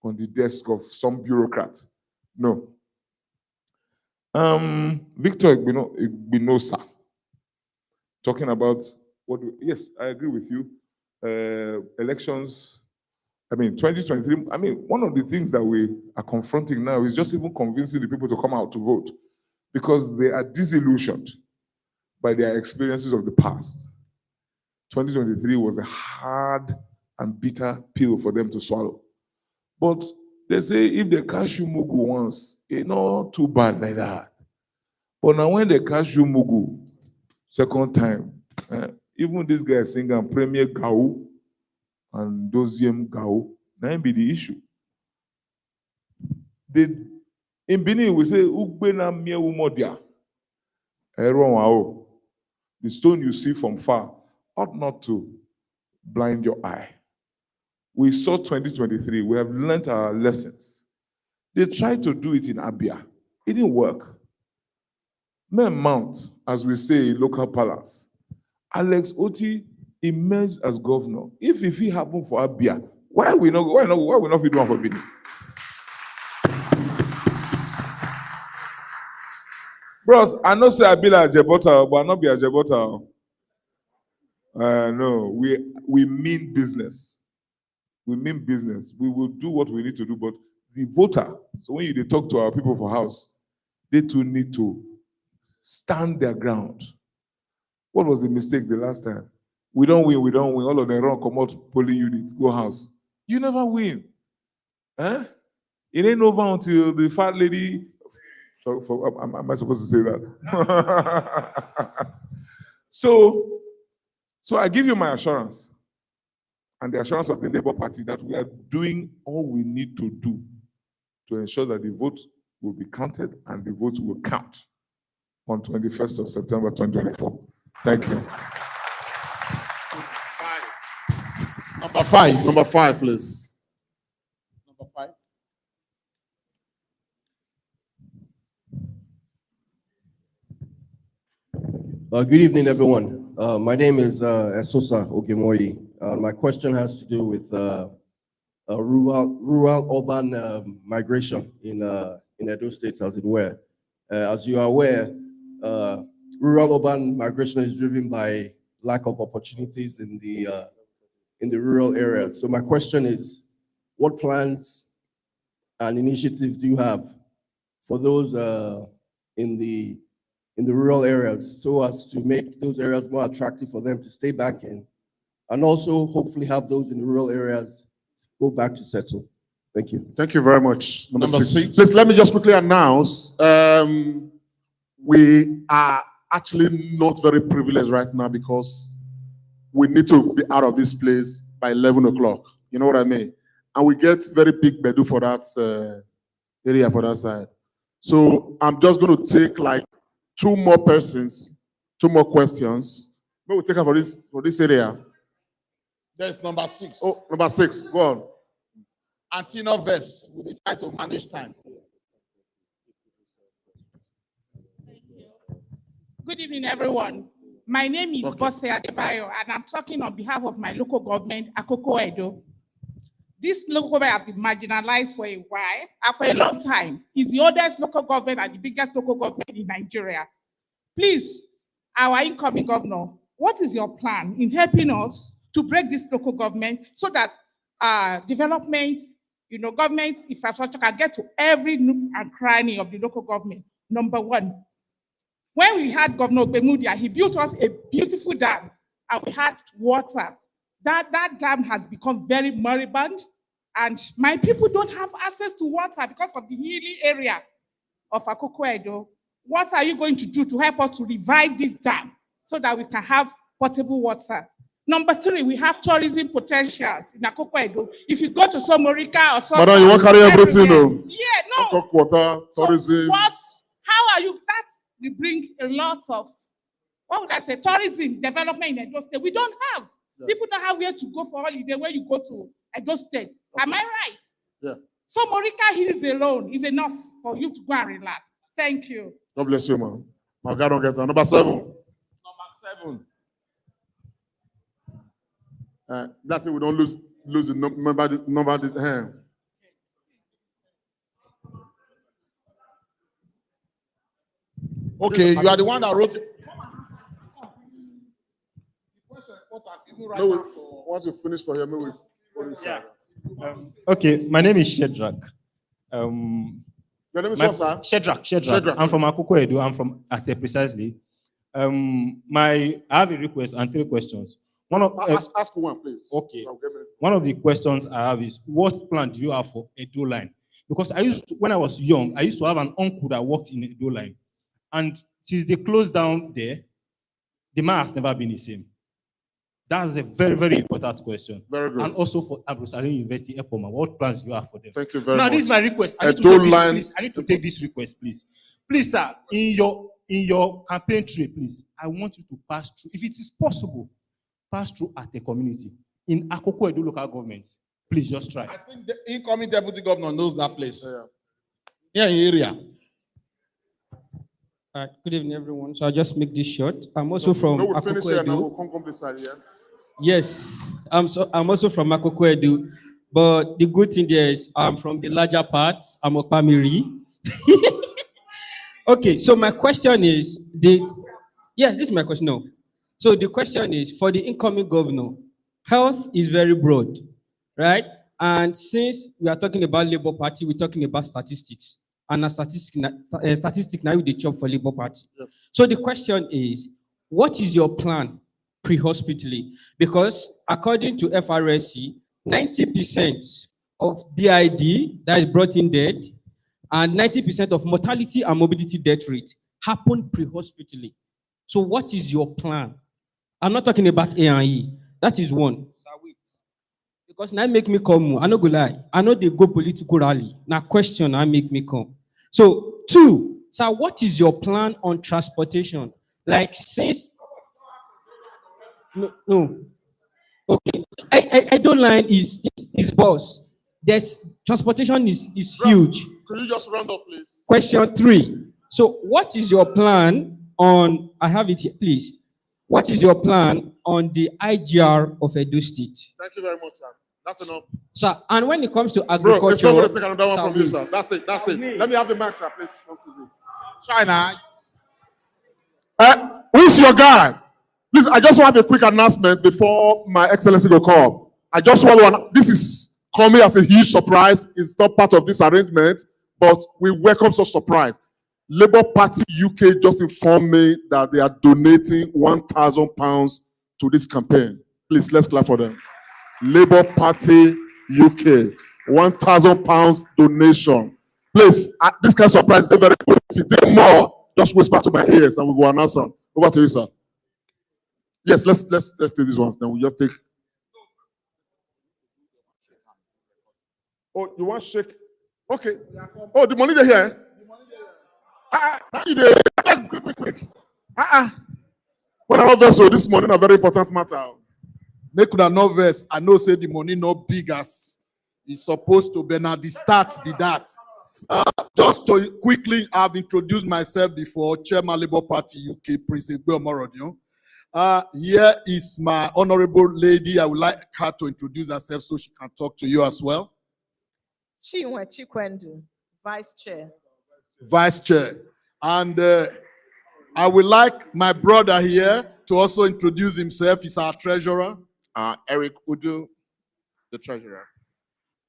on the desk of some bureaucrat. No. Victor Igbinosa, talking about yes, I agree with you. Elections, 2023, one of the things that we are confronting now is just even convincing the people to come out to vote, because they are disillusioned by their experiences of the past. 2023 was a hard and bitter pill for them to swallow. But they say if they catch you mugu once, it's not too bad like that. But now when they catch you mugu second time, even this guy singing Premier Gao and Doziem Gao, that be the issue. In Benin, we say, Ugbena mie umodia. The stone you see from far ought not to blind your eye. We saw 2023, we have learned our lessons. They tried to do it in Abia. It didn't work. Men mount, as we say in local palace. Alex Oti emerged as governor. If it happened for Abia, why we not be doing for Benin? Bros, I know say I be like Jebota, but I not be a Jebota. No, we mean business. We mean business. We will do what we need to do, but the voter, so when you talk to our people for house, they too need to stand their ground. What was the mistake the last time? We don't win. All of them run, come out, polling units, go house. You never win. It ain't over until the fat lady. Am I supposed to say that? So I give you my assurance, and the assurance of the Labour Party, that we are doing all we need to do to ensure that the votes will be counted and the votes will count on 21st of September 2024. Thank you. Number five, please. Number 5. Good evening, everyone. My name is Esosa Ogemoyi. My question has to do with rural-urban migration in Edo State, as it were. As you are aware, rural-urban migration is driven by lack of opportunities in the rural area. So my question is, what plans and initiatives do you have for those in the rural areas, so as to make those areas more attractive for them to stay back in, and also hopefully have those in the rural areas go back to settle. Thank you. Thank you very much. Number Number six. six. Please let me just quickly announce we are actually not very privileged right now because we need to be out of this place by 11 o'clock. You know what I mean? And we get very big bedu for that area for that side. So I'm just going to take like two more persons, two more questions. Maybe we'll take up for this area. There's number 6. Oh, number 6. Go on. Antino verse. We try to manage time. Good evening, everyone. My name is Bose Adebayo, and I'm talking on behalf of my local government, Akoko Edo. This local government has been marginalized for a while, and for a long time. It's the oldest local government and the biggest local government in Nigeria. Please, our incoming governor, what is your plan in helping us to break this local government so that development, government infrastructure can get to every nook and cranny of the local government? Number one, when we had Governor Bemudia, he built us a beautiful dam and we had water. That dam has become very moribund and my people don't have access to water because of the hilly area of Akoko Edo. What are you going to do to help us to revive this dam so that we can have potable water? Number 3, we have tourism potentials in Akoko Edo. If you go to Somorika or something. Madam, you want to carry everything, no? Yeah, no. Water, tourism. So how are you? We bring a lot of, what would I say, tourism development in Edo State. We don't have. Yeah. People don't have where to go for holiday when you go to Edo State. Okay. Am I right? Yeah. So Morika Hills alone is enough for you to go and relax. Thank you. God bless you, man. My God don't get that. Number 7. Number 7. That's it. We don't lose the number this hand. Okay, you are the one that wrote it. Once you finish for here, maybe okay, my name is Shedrack. Your name is what, sir? Shedrack. I'm from Akoko Edo. I'm from Ate precisely. I have a request and 3 questions. Ask one, please. Okay. One of the questions I have is, what plan do you have for Edo line? Because when I was young, I used to have an uncle that worked in Edo line. And since they closed down there, the man has never been the same. That's a very, very important question. Very good. And also for Abu Salim University, Epoma, what plans do you have for them? Thank you very much. Now, this is my request. I need to take this request, please. Please, sir, in your campaign trail, please, I want you to pass through, if it is possible, pass through at the community. In Akoko Edo local government, please just try. I think the incoming deputy governor knows that place. Yeah, area. Good evening, everyone. So I'll just make this short. I'm also from Akoko Edo. Finish here now. We'll come this side, yeah? Yes, I'm also from Akoko Edo, but the good thing there is I'm from the larger part. I'm a Pamiri. Okay, so my question is yes, this is my question. No, so the question is for the incoming governor. Health is very broad, right? And since we are talking about Labour Party, we're talking about statistics. And a statistic now with the job for Labour Party. Yes. So the question is, what is your plan pre-hospitally? Because according to FRSC, 90% of BID that is brought in dead and 90% of mortality and morbidity death rate happen pre-hospitally. So what is your plan? I'm not talking about A&E. That is one. Because now make me come. I know go lie. I know they go political rally. Now question I make me come. So 2, sir, what is your plan on transportation? Like since no. Okay. I don't line is boss. There's transportation is huge. Could you just round up, please? Question 3. So what is your plan on I have it here, please. What is your plan on the IGR of Edo State? Thank you very much, sir. That's enough. Sir, and when it comes to agriculture... Bro, it's not going to take another one from you, sir. That's it. Let me have the mic, sir, please. Don't seize it. China. Who's your guy? Please, I just want a quick announcement before my excellency will come. I just want to... This is coming as a huge surprise. It's not part of this arrangement, but we welcome such surprise. Labour Party UK just informed me that they are donating £1,000 to this campaign. Please, let's clap for them. Labour Party UK, £1,000 donation. Please, this kind of surprise, they're very good. If you do more, just whisper to my ears and we will announce them. Over to you, sir. Yes, let's take these ones. Then we just take. Oh, you want shake? Okay. Oh, the money they here. How you there? Quick. When I have so this morning a very important matter. Make una no vex. I know say the money not big as it's supposed to be. Now the start be that. Just to quickly, I've introduced myself before. Chairman Labour Party UK, Prince Osaigbovo. Here is my honorable lady. I would like her to introduce herself so she can talk to you as well. Chinwe Chikwendu, Vice Chair. Vice Chair. And I would like my brother here to also introduce himself. He's our treasurer. Eric Udu, the treasurer.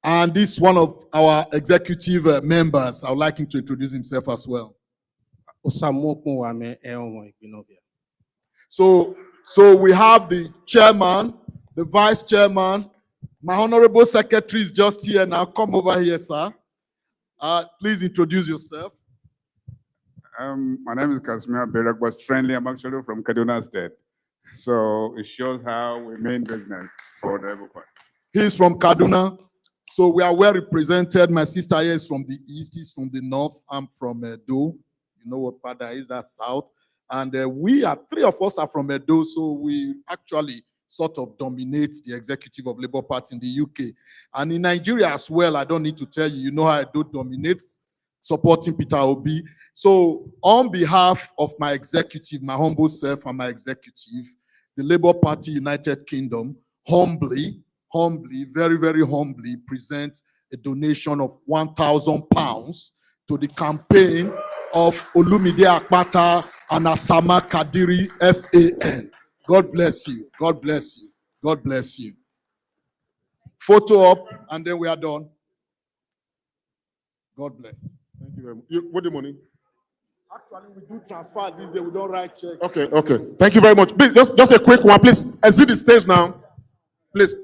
And this is one of our executive members. I would like him to introduce himself as well. So we have the chairman, the vice chairman. My honorable secretary is just here now. Come over here, sir. Please introduce yourself. My name is Kasimir Berak, but friendly. I'm actually from Kaduna State. So it shows how we mean business for the Labour Party. He's from Kaduna. So we are well represented. My sister here is from the east, he's from the north. I'm from Edo. You know what Pada is, that's south. And three of us are from Edo, so we actually sort of dominate the executive of Labour Party in the UK. And in Nigeria as well, I don't need to tell you, you know how Edo dominates, supporting Peter Obi. So on behalf of my executive, my humble self and my executive, the Labour Party United Kingdom, humbly, very, very humbly present a donation of £1,000 to the campaign of Olumide Akpata and Asama Kadiri SAN. God bless you. God bless you. God bless you. Photo up, and then we are done. God bless. Thank you very much. What the money? Actually, we do transfer these days. We don't write check. Okay. Thank you very much. Please, just a quick one, please. Exit the stage now. Please.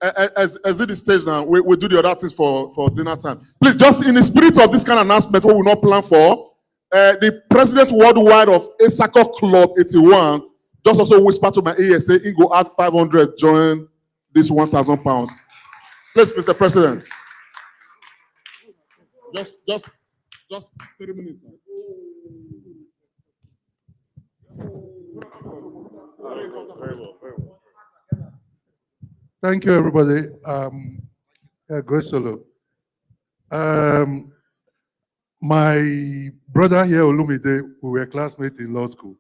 Exit the stage now. We do the other things for dinner time. Please, just in the spirit of this kind of announcement, what we not plan for, the president worldwide of Asako Club 81 just also whisper to my ear, say, he go add 500, join this £1,000. Please, Mr. President. Just 30 minutes. Thank you, everybody. Grace Solo. My brother here, Olumide, we were classmates in law school.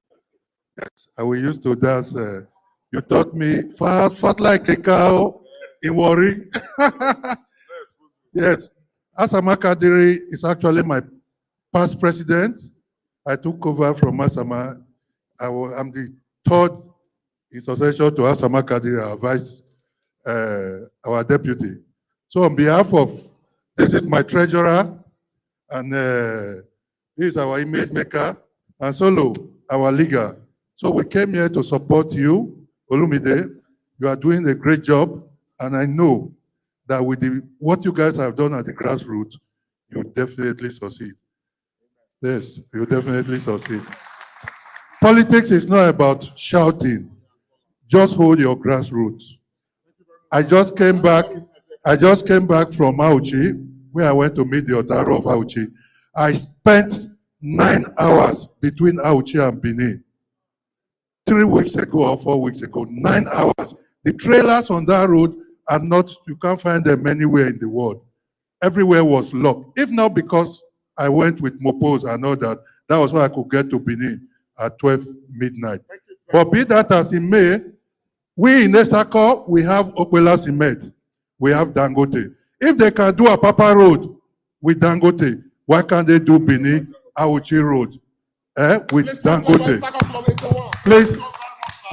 Yes, and we used to dance. You taught me fat like a cow in Warri. Yes. Asama Kadiri is actually my past president. I took over from Asama. I'm the third in succession to Asama Kadiri, our vice, our deputy. So on behalf of, this is my treasurer, and this is our image maker, and Solo, our leader. So we came here to support you, Olumide. You are doing a great job, and I know that with what you guys have done at the grassroots, you definitely succeed. Yes, you definitely succeed. Politics is not about shouting. Just hold your grassroots. I just came back from Auchi, where I went to meet the Otaro of Auchi. I spent 9 hours between Auchi and Benin. 3 weeks ago or 4 weeks ago, 9 hours. The trailers on that road are not, you can't find them anywhere in the world. Everywhere was locked. If not because I went with Mopos and all that, that was how I could get to Benin at 12 midnight. But be that as it may, we in Esako, we have Opela Cement, we have Dangote. If they can do a Papa Road with Dangote, why can't they do Benin Auchi Road with Dangote? Please,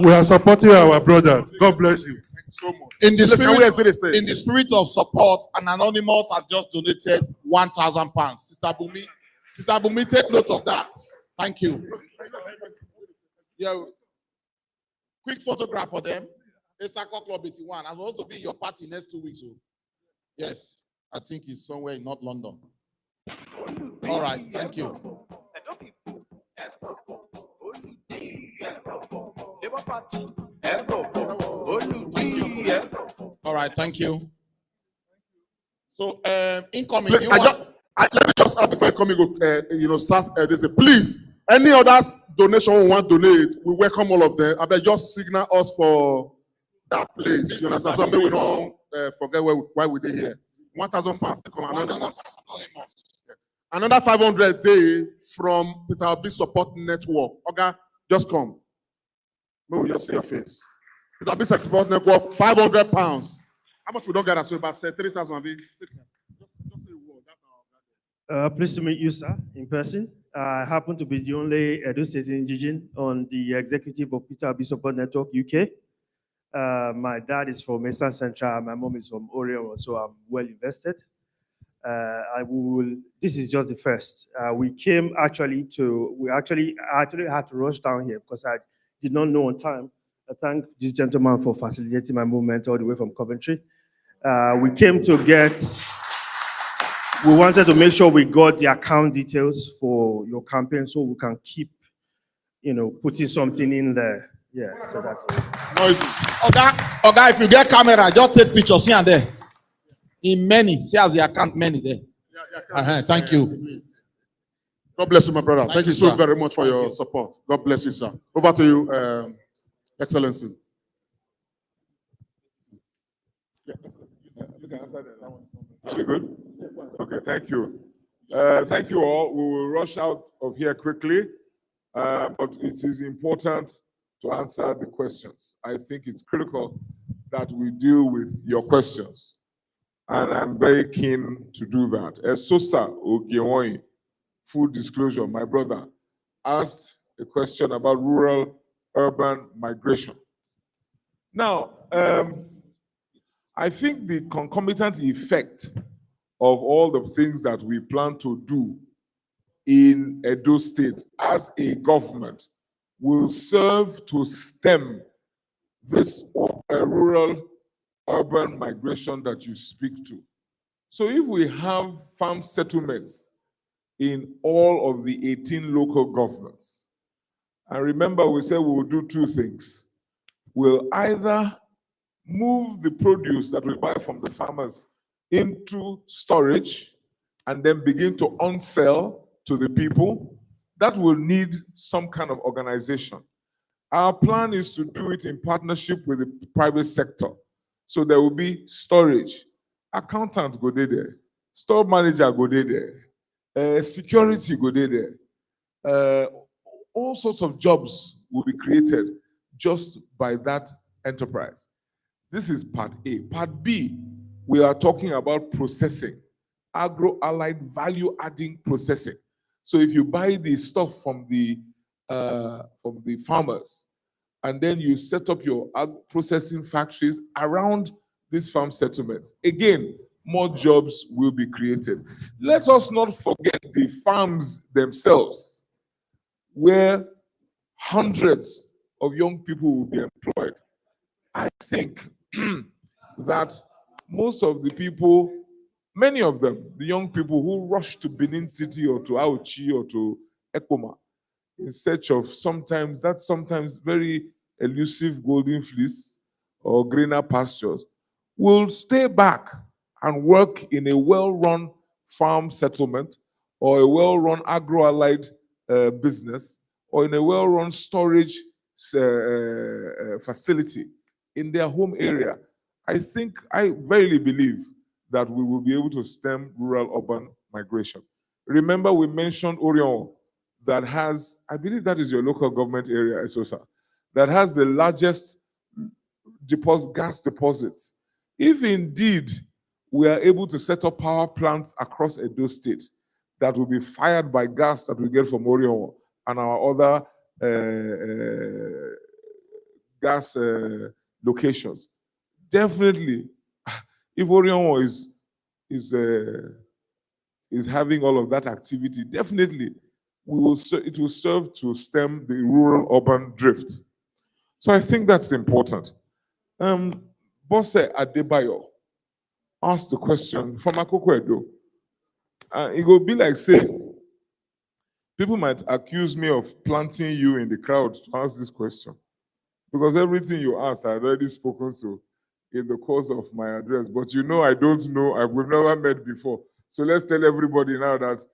we are supporting our brothers. God bless you. So much. In the spirit of support, an anonymous has just donated £1,000. Sister Bumi, take note of that. Thank you. Yeah. Quick photograph for them. A Soccer Club 81. I'm supposed to be in your party next 2 weeks. Yes, I think it's somewhere in North London. All right, thank you. All right, thank you. So, incoming. Let me just add before I come, start this. Please, any others donation we want to donate, we welcome all of them. I bet just signal us for that place. You understand? So maybe we don't forget why we did here. 1,000 pounds to come. Another 500 day from Peter Obi Support Network. Okay, just come. Maybe we just see your face. Peter Obi Support Network, 500 pounds. How much we don't get? So about 3,000. Pleased to meet you, sir, in person. I happen to be the only Edo State indigene on the executive of Peter Obi Support Network UK. My dad is from Eastern Central. My mom is from Orion, so I'm well invested. This is just the first. We actually had to rush down here because I did not know on time. I thank this gentleman for facilitating my movement all the way from Coventry. We wanted to make sure we got the account details for your campaign so we can keep, putting something in there. Yeah, so that's all. Noisy. Okay, if you get camera, just take pictures here and there. In many, see as the account many there. Thank you. God bless you, my brother. Thank you so sir. very much for your support. God bless you, sir. Over to you, Excellency. Are we good? Okay, thank you. Thank you all. We will rush out of here quickly, but it is important to answer the questions. I think it's critical that we deal with your questions, and I'm very keen to do that. Sosa Ogiewoi, full disclosure, my brother, asked a question about rural-urban migration. Now, I think the concomitant effect of all the things that we plan to do in Edo State as a government will serve to stem this rural-urban migration that you speak to. So if we have farm settlements in all of the 18 local governments, and remember we said we will do two things. We'll either move the produce that we buy from the farmers into storage and then begin to on-sell to the people. That will need some kind of organization. Our plan is to do it in partnership with the private sector. So there will be storage, accountant go there, store manager go there, security go there. All sorts of jobs will be created just by that enterprise. This is part A. Part B, we are talking about processing, agro-allied value-adding processing. So if you buy the stuff from the farmers, and then you set up your processing factories around these farm settlements, again, more jobs will be created. Let us not forget the farms themselves, where hundreds of young people will be employed. I think that most of the people, many of them, the young people who rush to Benin City or to Auchi or to Ekoma in search of sometimes very elusive golden fleece or greener pastures, will stay back and work in a well-run farm settlement or a well-run agro-allied business or in a well-run storage facility in their home area. I verily believe that we will be able to stem rural-urban migration. Remember, we mentioned Orion, that has, I believe that is your local government area, Esosa, that has the largest gas deposits. If indeed we are able to set up power plants across Edo State that will be fired by gas that we get from Orion and our other gas locations, definitely, if Orion is having all of that activity, definitely it will serve to stem the rural-urban drift. So I think that's important. Bose Adebayo asked the question from Akoko Edo. It will be like saying, people might accuse me of planting you in the crowd to ask this question. Because everything you asked, I had already spoken to in the course of my address. But you know, I don't know, we've never met before. So let's tell everybody now that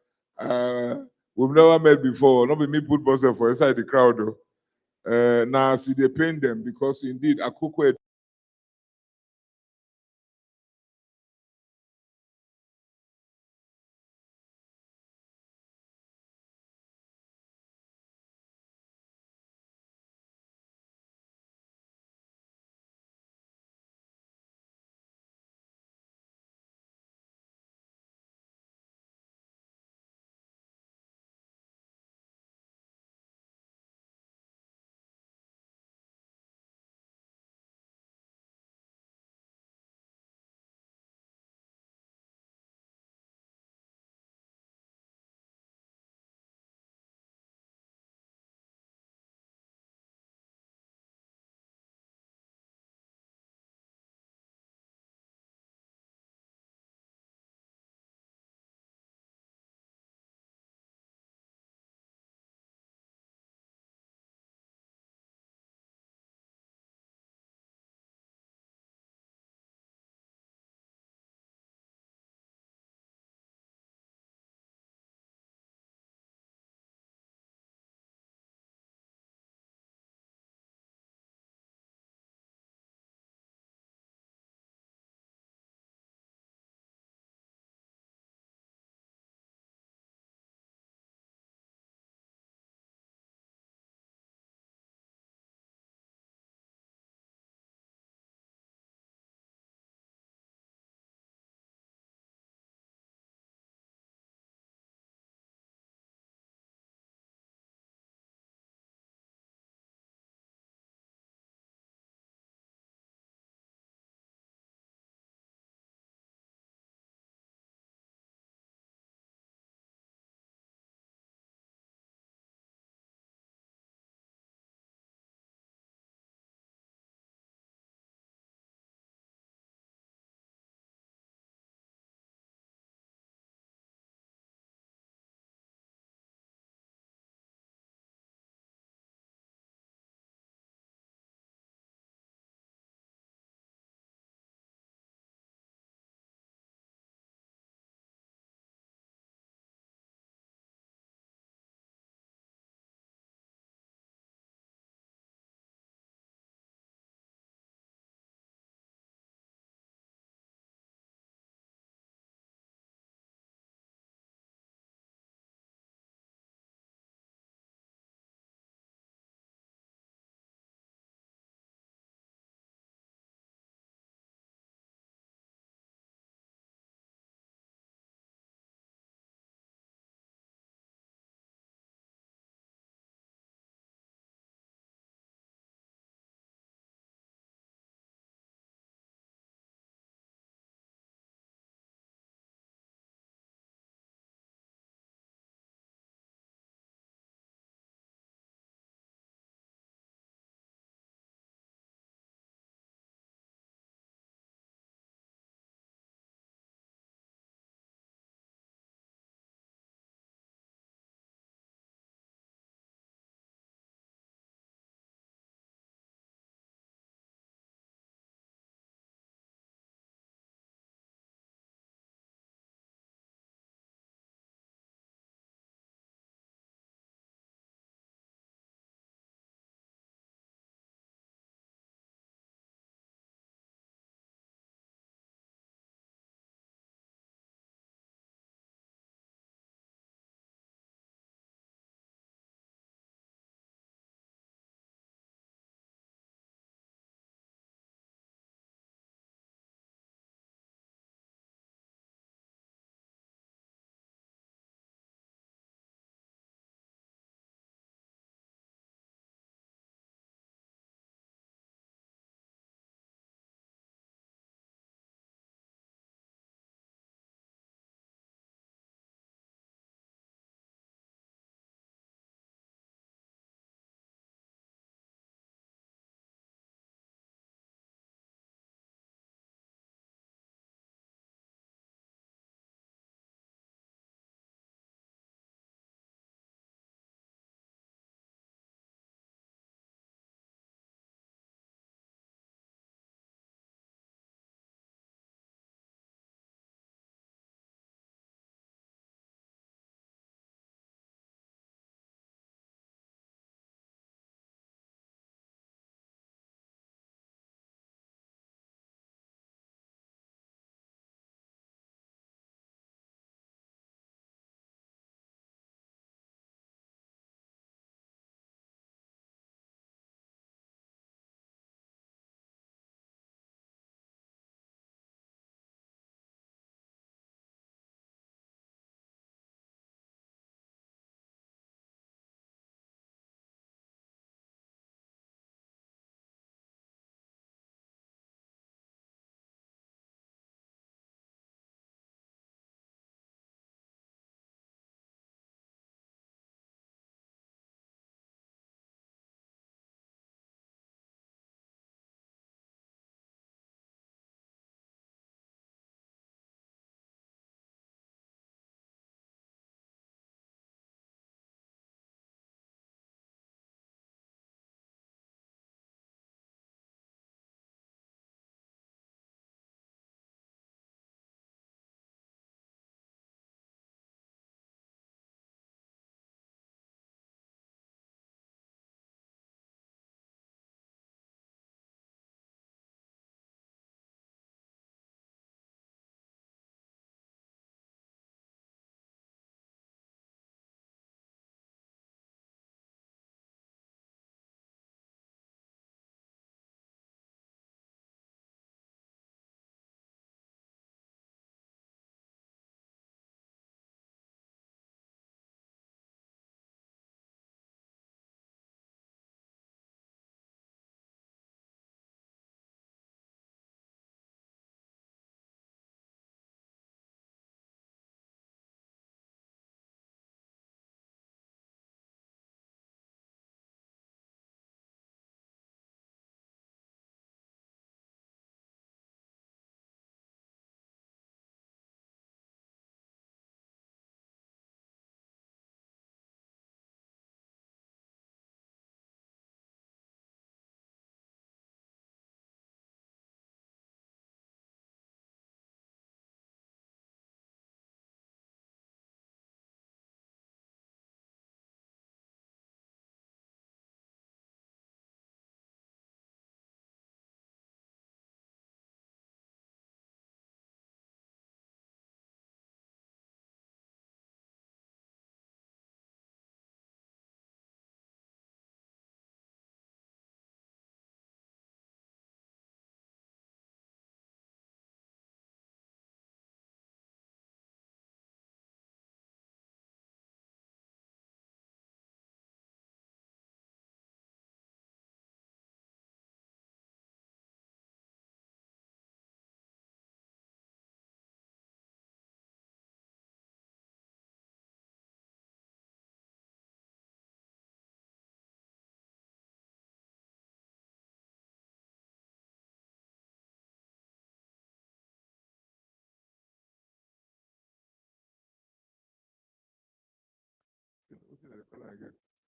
we've never met before. Not be me put myself for inside the crowd. Now, see, they pain them because indeed, Akoko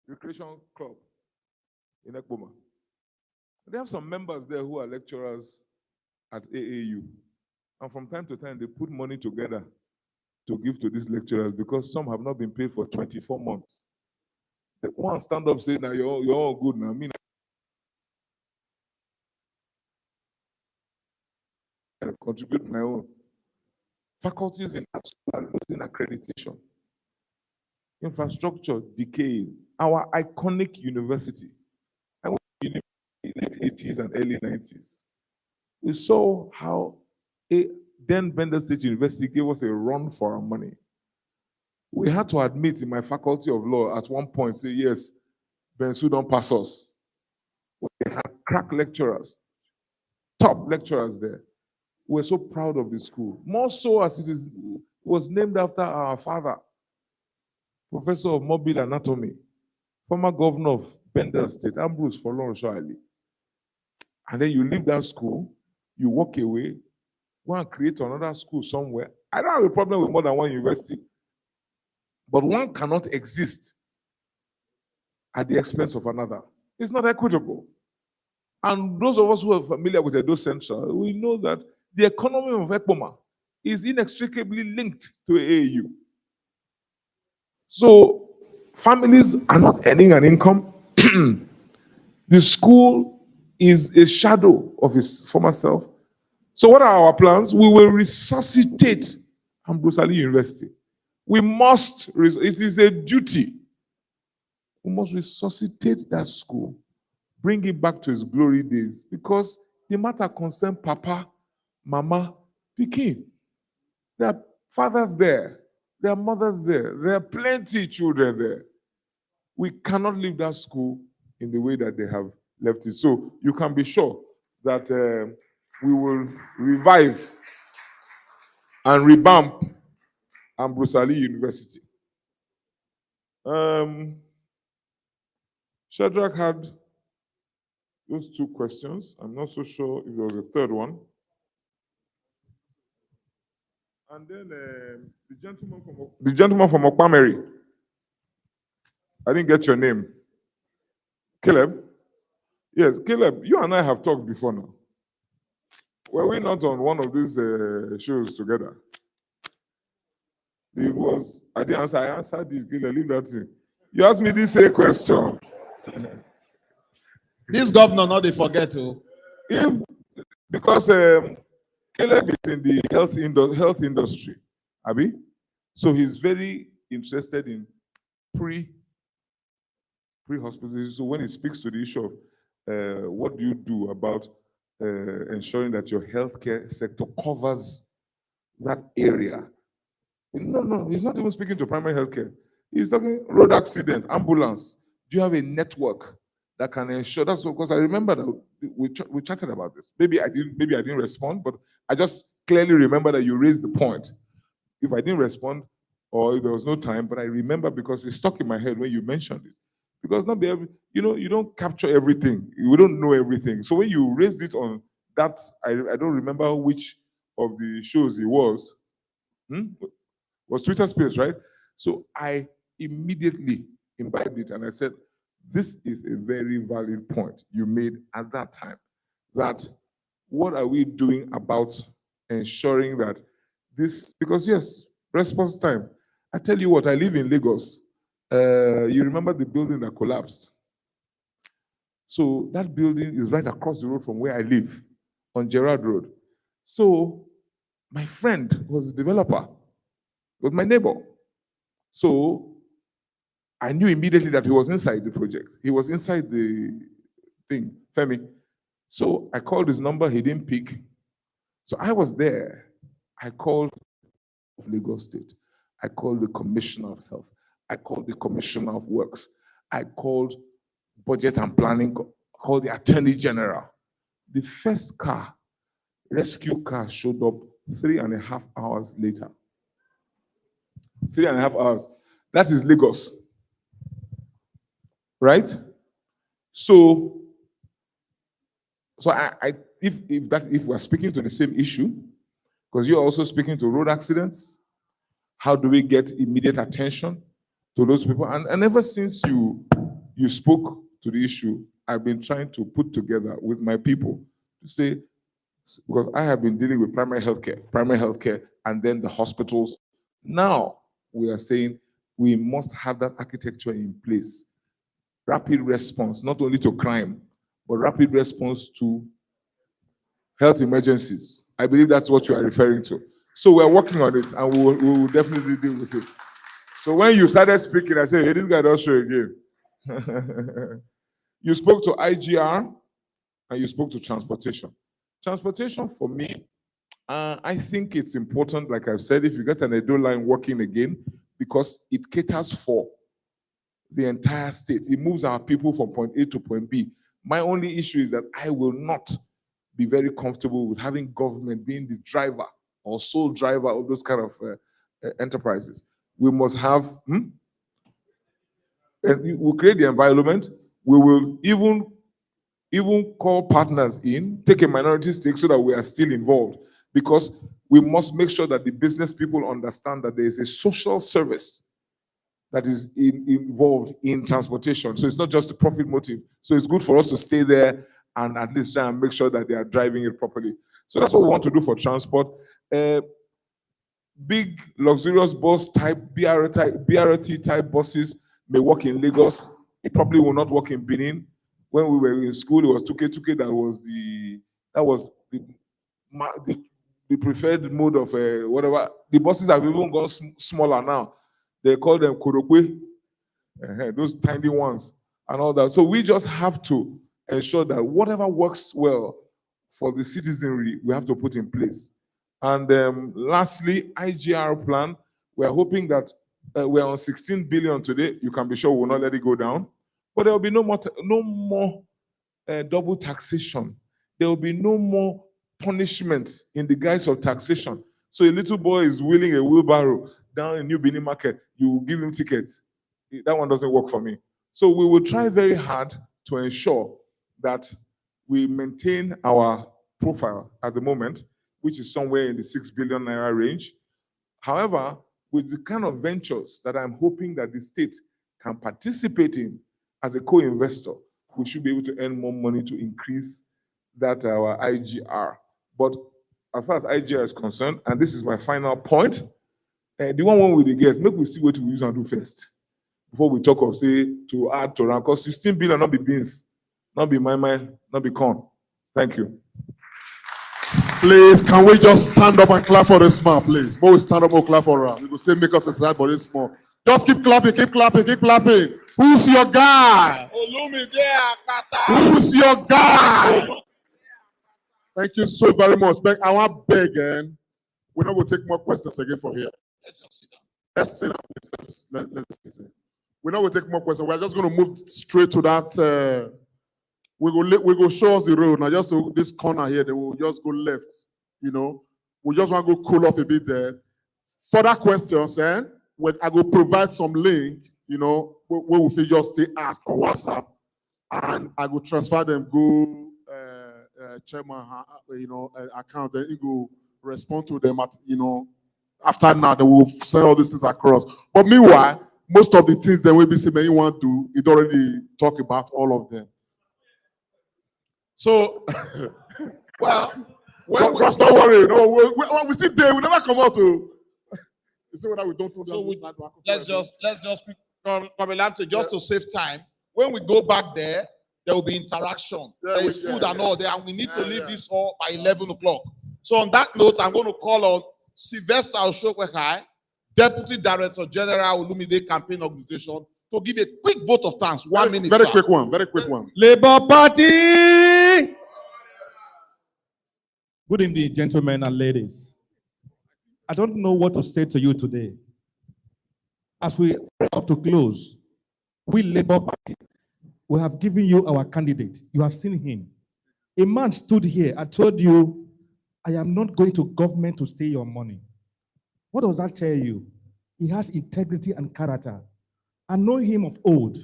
Recreation Club in Ekpoma. They have some members there who are lecturers at AAU. And from time to time, they put money together to give to these lecturers because some have not been paid for 24 months. They one stand up say, now you're all good now. Me, I contribute my own. Faculties in our school are losing accreditation. Infrastructure decaying. Our iconic university, I went to university in the late 80s and early 90s. We saw how then Bender State University gave us a run for our money. We had to admit in my faculty of law at one point, say, yes, Bensu don't pass us. We had crack lecturers, top lecturers there. We're so proud of the school. More so as it was named after our father, professor of mobile anatomy, former governor of Bender State, Ambrose Folorun Shali. And then you leave that school, you walk away, go and create another school somewhere. I don't have a problem with more than one university, but one cannot exist at the expense of another. It's not equitable. And those of us who are familiar with Edo Central, we know that the economy of Ekpoma is inextricably linked to AAU. So families are not earning an income. The school is a shadow of its former self. So what are our plans? We will resuscitate Ambrose Ali University. We must, it is a duty. We must resuscitate that school, bring it back to its glory days, because the matter concerns Papa, Mama, Pikin. There are fathers there. There are mothers there. There are plenty of children there. We cannot leave that school in the way that they have left it. So you can be sure that we will revive and revamp Ambrose Ali University. Shadrach had those two questions. I'm not so sure if there was a third one. And then the gentleman from Okpameri. I didn't get your name. Caleb? Yes, Caleb, you and I have talked before now. Were we not on one of these shows together? It was, I didn't answer, I answered it, Caleb, leave that thing. You asked me this same question. This governor, not they forget to. Because Caleb is in the health industry, Abi. So he's very interested in pre-hospitals. So when he speaks to the issue of what do you do about ensuring that your healthcare sector covers that area? No, he's not even speaking to primary healthcare. He's talking road accident, ambulance. Do you have a network that can ensure? That's because I remember that we chatted about this. Maybe I didn't respond, but I just clearly remember that you raised the point. If I didn't respond, or if there was no time, but I remember because it stuck in my head when you mentioned it. Because not be able, you don't capture everything. You don't know everything. So when you raised it on that, I don't remember which of the shows it was. Was Twitter Space, right? So I immediately imbibed it and I said, this is a very valid point you made at that time. That what are we doing about ensuring that this, because yes, response time. I tell you what, I live in Lagos. You remember the building that collapsed? So that building is right across the road from where I live, on Gerard Road. So my friend was a developer, was my neighbor. So I knew immediately that he was inside the project. He was inside the thing, Femi. So I called his number, he didn't pick. So I was there. I called Lagos State. I called the Commissioner of Health. I called the Commissioner of Works. I called Budget and Planning, called the Attorney General. The first car, rescue car, showed up 3.5 hours later. 3.5 hours. That is Lagos. Right? So if we're speaking to the same issue, because you're also speaking to road accidents, how do we get immediate attention? to those people. And ever since you spoke to the issue, I've been trying to put together with my people to say, because I have been dealing with primary healthcare, and then the hospitals. Now we are saying we must have that architecture in place. Rapid response, not only to crime, but rapid response to health emergencies. I believe that's what you are referring to. So we're working on it, and we will definitely deal with it. So when you started speaking, I said, hey, this guy does show again. You spoke to IGR, and you spoke to transportation. Transportation for me, I think it's important, like I've said, if you get an Edo line working again, because it caters for the entire state. It moves our people from point A to point B. My only issue is that I will not be very comfortable with having government being the driver or sole driver of those kind of enterprises. We must have, and we'll create the environment. We will even call partners in, take a minority stake so that we are still involved, because we must make sure that the business people understand that there is a social service that is involved in transportation. So it's not just a profit motive. So it's good for us to stay there and at least try and make sure that they are driving it properly. So that's what we want to do for transport. Big luxurious bus type, BRT type buses may work in Lagos. It probably will not work in Benin. When we were in school, it was tuke that was the preferred mode of whatever. The buses have even gone smaller now. They call them korokwe, those tiny ones and all that. So we just have to ensure that whatever works well for the citizenry, we have to put in place. And lastly, IGR plan, we're hoping that we're on 16 billion today. You can be sure we'll not let it go down. But there will be no more double taxation. There will be no more punishment in the guise of taxation. So a little boy is wheeling a wheelbarrow down in New Benin Market, you give him tickets. That one doesn't work for me. So we will try very hard to ensure that we maintain our profile at the moment, which is somewhere in the 6 billion naira range. However, with the kind of ventures that I'm hoping that the state can participate in as a co-investor, we should be able to earn more money to increase that our IGR. But as far as IGR is concerned, and this is my final point, the one we get, make we see what we use and do first before we talk of say to add to rank. Because 16 billion not be beans, not be my mind, not be corn. Thank you. Please, can we just stand up and clap for this man, please? More we stand up, more clap for her. We will say make us a side, but it's small. Just keep clapping, keep clapping, keep clapping. Who's your guy? Olumide, Akpata. Who's your guy? Thank you so very much. I want to beg, and we're not going to take more questions again from here. Let's sit down. Let's sit down. We're not going to take more questions. We're just going to move straight to that. We go show us the road. Now, just to this corner here, they will just go left. You know, we just want to go cool off a bit there. Further questions, I will provide some link, you know, where we will just stay ask on WhatsApp, and I will transfer them, go chairman, you know, account, then he will respond to them at, you know, after now, they will send all these things across. But meanwhile, most of the things that we be saying you want to do, it already talk about all of them. So, well, don't worry. No, we sit there. We never come out to. You see what we don't do. So let's just just to save time. When we go back there will be interaction. There is food and all there, and we need to leave this all by 11 o'clock. So on that note, I'm going to call on Sylvester Oshokwekai, Deputy Director General Olumide Campaign Organization, to give a quick vote of thanks. 1 minute. Very quick one. Very quick one. Labour Party. Good evening, gentlemen and ladies. I don't know what to say to you today. As we up to close, we Labour Party, we have given you our candidate. You have seen him. A man stood here. I told you, I am not going to government to steal your money. What does that tell you? He has integrity and character. I know him of old.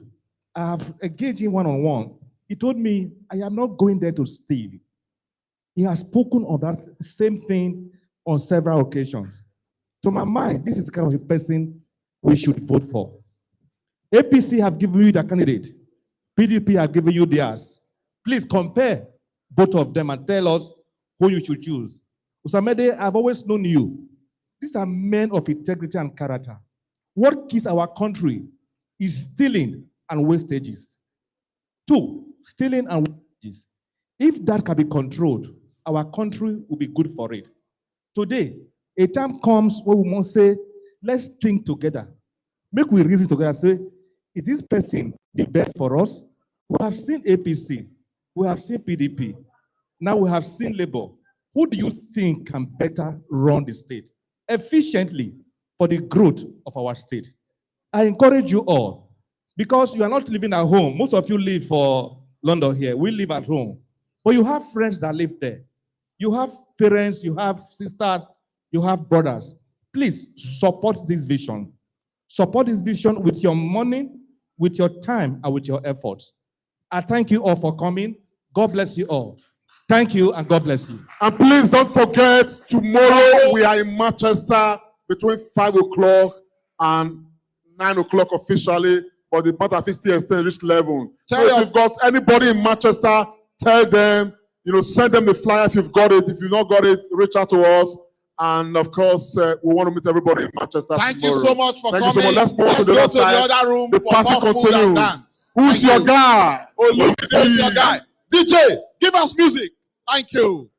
I have engaged him one-on-one. He told me, I am not going there to steal. He has spoken of that same thing on several occasions. To my mind, this is the kind of a person we should vote for. APC have given you their candidate. PDP have given you theirs. Please compare both of them and tell us who you should choose. Osaigbovo, I've always known you. These are men of integrity and character. What kills our country is stealing and wastages. 2, stealing and wastages. If that can be controlled, our country will be good for it. Today, a time comes where we must say, let's think together. Make we reason together, say, is this person the best for us? We have seen APC, we have seen PDP, now we have seen Labour. Who do you think can better run the state efficiently for the growth of our state? I encourage you all, because you are not living at home. Most of you live for London here. We live at home. But you have friends that live there. You have parents, you have sisters, you have brothers. Please support this vision. Support this vision with your money, with your time, and with your efforts. I thank you all for coming. God bless you all. Thank you, and God bless you. And please don't forget, tomorrow we are in Manchester between 5 o'clock and 9 o'clock officially, but the matter of still extend reach 11. So if you've got anybody in Manchester, tell them, send them the flyer if you've got it. If you've not got it, reach out to us. And of course, we want to meet everybody in Manchester Thank tomorrow. you so much for Thank coming. you so much. Let's move to the go other side. the other room The for party more food and continues. dance. Who's Thank your you. guy? Olumide is your guy. DJ, give us music. Thank you.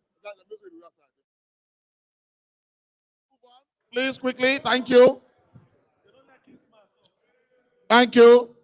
Please, quickly. Thank you. Thank you.